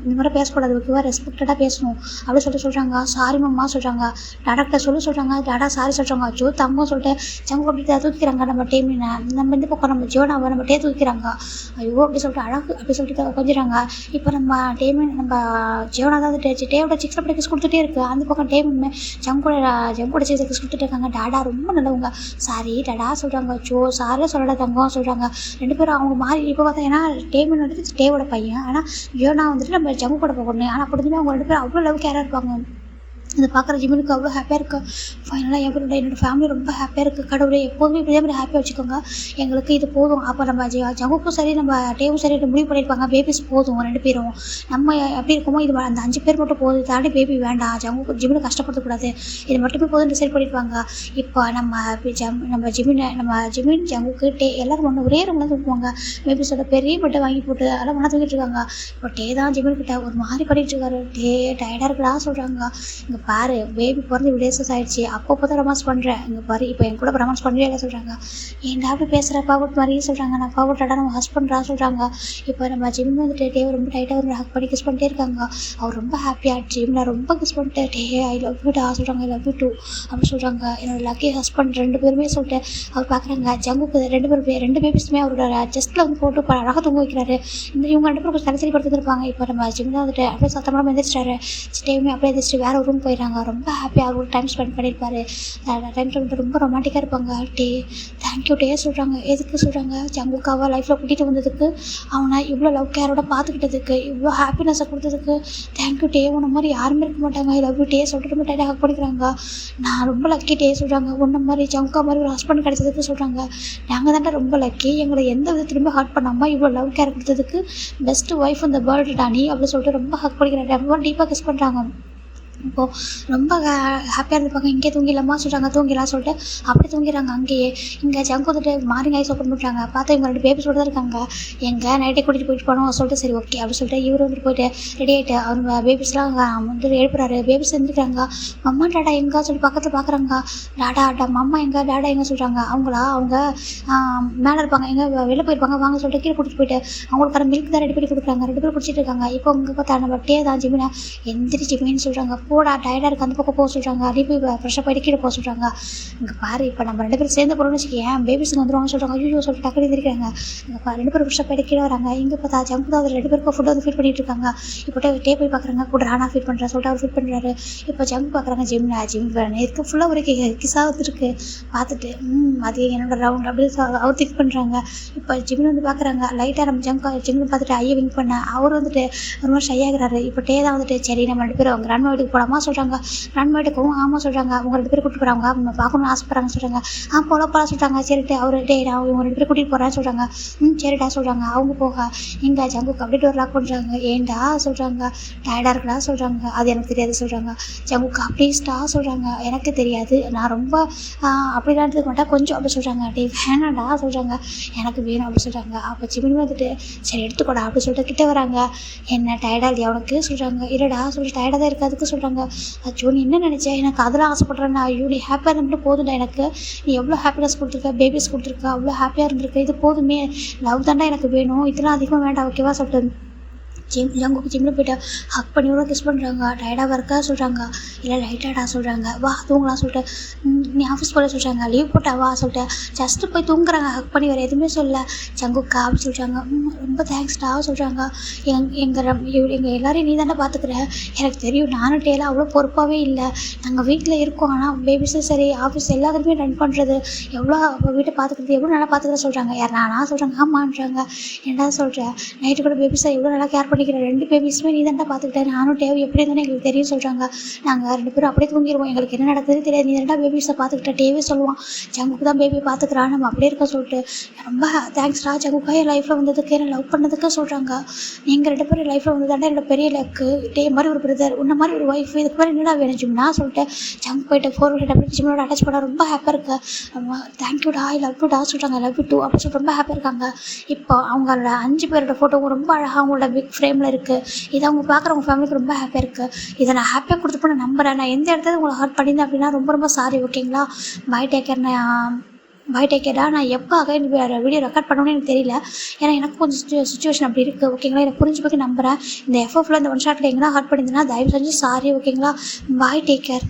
இந்த மாதிரி பேசக்கூடாது ஓகேவா. ரெஸ்பெக்டடாக பேசணும் அப்படின்னு சொல்லிட்டு சொல்கிறாங்க. சாரி மம்மா சொல்கிறாங்க. டாடாக்கிட்ட சொல்கிறாங்க. டாடா சாரி சொல்கிறாங்க. ஜோ தங்கம் சொல்லிட்டு ஜங்கு அப்படி தூக்கிக்கிறாங்க. நம்ம டேமின் நம்ம இந்த பக்கம் நம்ம ஜோனாவை நம்ம டே தூக்கிக்கிறாங்க. ஐயோ அப்படி சொல்லிட்டு அழகு அப்படி சொல்லிட்டு கொஞ்சிறாங்க. இப்போ நம்ம டேமின் நம்ம ஜோனா தான் வந்துட்டு டேவோட சிக்ஸ் அப்படி கிஸ் கொடுத்துட்டே இருக்குது. அந்த பக்கம் டேமின் ஜங்கோட சிக்ஸ் கிஸ் கொடுத்துட்டு இருக்காங்க. டாடா ரொம்ப நல்லவங்க சாரி டாடா சொல்கிறாங்க. ஜோ சாரியாக சொல்லடா தங்கம் சொல்கிறாங்க. 2 பேரும் அவங்க மாறி இப்போ பார்த்தா ஏன்னா டேமின் வந்துட்டு டேவோட பையன். ஆனால் ஜோனா வந்துட்டு நம்ம ஜங்கு கூட போகணும். ஆனால் அப்படி இருந்தாலும் அவங்க 2 பேரும் அவ்வளோ லவ் கேராக இருப்பாங்க. அதை பார்க்குற ஜிம்மினுக்கு அவ்வளோ ஹாப்பியாக இருக்குது. ஃபைனலாக என்னோடய ஃபேமிலி ரொம்ப ஹாப்பியாக இருக்குது. கடவுளே எப்போதுமே இதே மாதிரி ஹாப்பியாக வச்சுக்கோங்க. எங்களுக்கு இது போதும். அப்போ நம்ம ஜங்குக்கும் சரி நம்ம டேவும் சரி முடிவு பண்ணியிருப்பாங்க. பேபிஸ் போதும் 2 பேரும் நம்ம எப்படி இருக்கோமோ இது அந்த 5 பேர் மட்டும் போதும். தாண்டி பேபி வேண்டாம். ஜிம்மினை கஷ்டப்படுத்தக்கூடாது. இது மட்டுமே போதும் டிசைட் பண்ணியிருப்பாங்க. இப்போ நம்ம ஜிம்மின் ஜங்குக்கு டே எல்லோரும் ஒன்று ஒரே ரூமில் தூக்குவாங்க. பேபிஸோட பெரிய பெட்டை வாங்கி போட்டு அதெல்லாம் ஒன்றா தூக்கிட்டு இருக்காங்க. இப்போ டே தான் ஜிம்மின் கிட்ட ஒரு மாதிரி பண்ணிகிட்டு இருக்காரு. டே டயர்டாக இருக்கடா சொல்கிறாங்க. இங்கே பாரு பேபி பிறந்து டேஸஸ் ஆகிடுச்சு, அப்பப்போ தான் ரொமான்ஸ் பண்ணுறேன், இங்கே பாரு இப்போ என் கூட ரொமான்ஸ் பண்ணுறே இல்லை சொல்கிறாங்க. ஏன்டா அப்படி பேசுகிற பாவட் மாதிரியே சொல்கிறாங்க. நான் பாவட்டாடா நம்ம ஹஸ்பண்ட்ரா சொல்கிறாங்க. இப்போ நம்ம ஜிம் வந்துட்டு டேவை ரொம்ப டைட்டாக ஒரு ஹக் பண்ணி கிஸ் பண்ணிட்டே இருக்காங்க. அவர் ரொம்ப ஹாப்பியாக ஜிம்மில் ரொம்ப கிஸ் பண்ணிட்டு டே ஐ லவ் யூடா சொல்கிறாங்க, ஐ லவ் யூ டூ அப்படின்னு சொல்கிறாங்க. என்னோட லக்கி ஹஸ்பண்ட் 2 பேருமே சொல்லிட்டு அவர் பார்க்குறாங்க. ஜங்குக்கு 2 பேபிஸுமே அவரோட ஜஸ்ட்டில் வந்து போட்டு அழகாக தூங்க வைக்கிறாரு. இவங்க 2 பேரும் கொஞ்சம் தனிச்சரி படுத்துருப்பாங்க. இப்போ நம்ம ஜிம் தான் வந்துட்டு அப்படியே சத்தமாக எந்திரிச்சிட்டாரு. டேவுமே அப்படியே எந்திரிச்சு வேறு ஒரு ரூம் போயிடறாங்க. ரொம்ப ஹாப்பியாக அவரோட டைம் ஸ்பெண்ட் பண்ணியிருப்பாரு. டைம் ஸ்பெண்ட் ரொம்ப ரொமான்டிக்காக இருப்பாங்க. டே தேங்க்யூ டே சொல்கிறாங்க. எதுக்கு சொல்கிறாங்க, ஜங்குக்காவை லைஃப்பில் கூட்டிகிட்டு வந்ததுக்கு, அவனை இவ்வளோ லவ் கேரோட பார்த்துக்கிட்டதுக்கு, இவ்வளோ ஹாப்பினஸை கொடுத்ததுக்கு தேங்க்யூ டே. உன்ன மாதிரி யாருமே இருக்க மாட்டாங்க, ஐ லவ் யூ டே சொல்லிட்டு ரொம்ப டைட்டாக ஹக் பண்ணிக்கிறாங்க. நான் ரொம்ப லக்கி டே சொல்கிறாங்க. உன்ன மாதிரி ஜங்குக்கா மாதிரி ஒரு ஹஸ்பண்ட் கிடைச்சதுக்கு சொல்கிறாங்க. நாங்கள் தான்டா ரொம்ப லக்கி, எங்களை எந்த விதத்துலையுமே ஹர்ட் பண்ணாமல் இவ்வளோ லவ் கேர் கொடுத்ததுக்கு பெஸ்ட்டு ஒய்ஃப் இந்த வேர்ல்டு டானி அப்படின்னு சொல்லிட்டு ரொம்ப ஹக் பண்ணிக்கிறாங்க. ரொம்ப டீப்பாக கிஸ் பண்ணுறாங்க. இப்போது ரொம்ப ஹாப்பியாக இருந்திருப்பாங்க. இங்கே தூங்கிடலாமா சொல்கிறாங்க. தூங்கிடலாம் சொல்லிட்டு அப்படி தூங்கிடுறாங்க. அங்கேயே இங்கே ஜங்க் வந்துட்டு மார்னிங் ஐஸ் ஓப்பன் பண்ணுறாங்க. பார்த்தா இவங்க 2 பேபிஸோடு தான் இருக்காங்க. எங்கே நைட்டே கூட்டிகிட்டு போயிட்டு போனோம் சொல்லிட்டு சரி ஓகே அப்படின்னு சொல்லிட்டு இவர் வந்துட்டு போயிட்டு ரெடி ஆகிட்டு அவங்க பேபிஸ்லாம் வந்து எழுப்புறாரு. பேபிஸ் எழுந்திருக்காங்க. மம்மா டாடா எங்கே சொல்லிட்டு பக்கத்தில் பார்க்குறாங்க. டாடா மம்மா எங்கே டாடா எங்கே சொல்கிறாங்க. அவங்க மேலே இருப்பாங்க, எங்கே வெளில போயிருப்பாங்க. வாங்க சொல்லிட்டு கீழே கூட்டிகிட்டு போயிட்டு அவங்களுக்கு மில்க் தான் ரெடி பண்ணி கொடுக்குறாங்க. 2 பேரும் குடிச்சிட்டு இருக்காங்க. இப்போ அவங்க பார்த்தா நம்ம டே தான் ஜிமினா எந்திரி ஜிமின்னு சொல்கிறாங்க. போடா டயர்டாக இருக்குது அந்த பக்கம் போக சொல்கிறாங்க. அடி போய் ஃப்ரெஷ்ஷாக போய்ட்டு கீழே போக சொல்கிறாங்க. இங்கே பாரு இப்போ நம்ம 2 பேரும் சேர்ந்து போகிறோம்னு வச்சுக்கேன், பேபிஸுங்க வந்துடுவாங்க சொல்கிறாங்க. ஐயோ சொல்லிட்டு டக்குனு எழுந்திருக்காங்க. இங்கே 2 பேரும் ஃப்ரெஷ்ஷாக போய்ட்டு கீழே வராங்க. இங்கே பார்த்தா ஜங்க் தான் 2 பேருக்கும் ஃபுட் வந்து ஃபீட் பண்ணிட்டு இருக்காங்க. இப்போ டே போய் பார்க்குறாங்க. கூட ராணா ஃபீட் பண்ணுறா சொல்லிட்டு அவர் ஃபீட் பண்ணுறாரு. இப்போ ஜங்க் பார்க்குறாங்க. ஜிம் நேருக்கு ஃபுல்லாக ஒரு கிஸ்ஸாக வந்துருக்கு. பார்த்துட்டு அது என்னோட ரவுண்ட் அப்படின்னு அவர் திங்க் பண்ணுறாங்க. இப்போ ஜிம்னு வந்து பார்க்குறாங்க. லைட்டாக நம்ம ஜிம்னு பார்த்துட்டு ஐயை விங்க் பண்ண அவர் வந்துட்டு ரொம்ப ஷை ஆகிறாரு. இப்போ டே தான் வந்துட்டு சரி நம்ம 2 பேரும் அவங்க கிராண்ட்மா வீட்டுக்கு போகலாமா சொல்கிறாங்க. கிராண்ட்மா வீட்டுக்கும் ஆமாம் சொல்கிறாங்க. அவங்க 2 பேரும் கூட்டிட்டு போகிறாங்க. அவங்க பார்க்கணும்னு ஆசைப்படுறாங்க சொல்கிறாங்க. போகலாம் சொல்கிறாங்க. சரிட்டு அவர் டே நான் இவங்க 2 பேரும் கூட்டிகிட்டு போகிறான்னு சொல்கிறாங்க. சரிடா சொல்கிறாங்க. அவங்க போக இங்கே ஜங்குக்கு அப்படியே டோர் லாக் பண்ணுறாங்க. ஏன்டா சொல்கிறாங்க. டயர்டாக இருக்கடா சொல்கிறாங்க. அது எனக்கு தெரியாது சொல்கிறாங்க. ஜங்குக்கு ப்ளீஸ்டா சொல்கிறாங்க. எனக்கு தெரியாது, நான் ரொம்ப அப்படிலாம் எடுத்துக்க மாட்டேன் கொஞ்சம் அப்படி சொல்கிறாங்க. டே வேணாண்டா சொல்கிறாங்க. எனக்கு வேணும் அப்படி சொல்கிறாங்க. அப்போ ஜிமினி வந்துட்டு சரி எடுத்துக்கூடா அப்படி சொல்லிட்டு கிட்டே வராங்க. என்ன டயர்டாக இல்லையா உனக்கு சொல்கிறாங்க. இல்லைடா சொல்லிட்டு டயர்டாக தான் இருக்காதுக்கு சொல்கிறாங்க. அச்சோ நீ என்ன நினச்சேன், எனக்கு அதெல்லாம் ஆசைப்பட்றேன். ஐயோ நீ ஹாப்பியாக இருந்துட்டு போதும்டா, எனக்கு நீ எவ்வளோ ஹாப்பினஸ் கொடுத்துருக்க, பேபிஸ் கொடுத்துருக்க, அவ்வளோ ஹாப்பியாக இருந்திருக்க, இது போதுமே, லவ் தாண்டா எனக்கு வேணும், இதெல்லாம் அதிகமாக வேண்டாம் ஓகேவா சொல்லிட்டு ஜங்குக்கு ஜிம்மில் போய்ட்டு ஹக் பண்ணி கூட கிஸ் பண்ணுறாங்க. டயர்டாக இருக்கா சொல்கிறாங்க. இல்லை லைட்டாடா சொல்கிறாங்க. வா தூங்கலாம் சொல்லிட்டு நீ ஆஃபீஸ் போல சொல்கிறாங்க. லீவ் போட்டா வா சொல்லிட்டு ஜஸ்ட்டு போய் தூங்குறாங்க. ஹக் பண்ணி வேறு எதுவுமே சொல்ல. ஜங்குக்கா அப்படின்னு சொல்கிறாங்க. ரொம்ப தேங்க்ஸ்டா சொல்கிறாங்க. எங்கள் எல்லோரையும் நீ தானே பார்த்துக்குற, எனக்கு தெரியும், நானும் டேலாம் அவ்வளோ பொறுப்பாகவே இல்லை, நாங்கள் வீட்டில் இருக்கோம், ஆனால் பேபிஸும் சரி ஆஃபீஸ் எல்லாத்துக்குமே ரன் பண்ணுறது எவ்வளோ வீட்டை பார்த்துக்கிறது எவ்வளோ நல்லா பார்த்துக்கிற சொல்கிறாங்க. யார் நானா சொல்கிறாங்க. ஆமான்றாங்க. என்னடா சொல்கிறேன், நைட்டு கூட பேபிஸை எவ்வளோ நல்லா கேர் பண்ணிக்கிற, 2 பேபிஸுமே நீ தான்டா பார்த்துக்கிட்டேன், நானும் டேவை எப்படி இருந்தாலும் எங்களுக்கு தெரியும் சொல்கிறாங்க. நாங்கள் 2 பேரும் அப்படியே தூங்கிடுவோம், எங்களுக்கு என்ன நடக்குதுன்னு தெரியாது, நீ தான்டா பேபிஸை பார்த்துக்கிட்ட. டேவே சொல்லுவான் ஜங்குக்கு தான் பேபி பார்த்துக்கிறான், நம்ம அப்படியே இருக்க சொல்லிட்டு ரொம்ப தேங்க்ஸ்டா ஜங்குக்கா என் லைஃப்பில் வந்ததுக்கு, என்ன லவ் பண்ணதுக்கு சொல்கிறாங்க. நீங்கள் 2 பேரும் லைஃப்பில் வந்து தாண்டா என்னோட பெரிய லக்கு, டே மாதிரி ஒரு பிரதர், உன்ன மாதிரி ஒரு ஒய்ஃப், இதுக்கு மாதிரி என்னடா வேணும் ஜிம்னா சொல்லிட்டு ஜங்க் போய்ட்டு 4 அப்படி ஜிம்மோட அட்டாச் பண்ண ரொம்ப ஹாப்பியாக இருக்கு. தேங்க்யூடா ஐ லவ் யூடா சொல்கிறாங்க. லவ் யூ டூ அப்படி சொல்லிட்டு ரொம்ப ஹாப்பியாக இருக்காங்க. இப்போ அவங்களோட 5 பேரோட ஃபோட்டோவும் ரொம்ப அழகாக அவங்களோட பிக் ஃப்ரேமில் இருக்குது. இதை அவங்க பார்க்குறவங்க ஃபேமிலிக்கு ரொம்ப ஹாப்பியாக இருக்குது. இதை நான் ஹாப்பியாக கொடுத்துப்போ நான் நம்புகிறேன். நான் எந்த இடத்துல உங்களை ஹர்ட் பண்ணியிருந்தேன் அப்படின்னா ரொம்ப ரொம்ப சாரி ஓகேங்களா. பாய் டேக் கேர்டா. நான் எப்போ வீடியோ ரெக்கார்ட் பண்ணணும்னு எனக்கு தெரியல, ஏன்னா எனக்கு கொஞ்சம் சுச்சுவேஷன் அப்படி இருக்குது ஓகேங்களா. எனக்கு புரிஞ்சு போய் நம்புகிறேன். இந்த எஃப்எஃப்ல இந்த 1 ஷாட்டில் எங்கன்னா ஹர்ட் பண்ணியிருந்தேன்னா தயவு செஞ்சு சாரி ஓகேங்களா. Bye take care.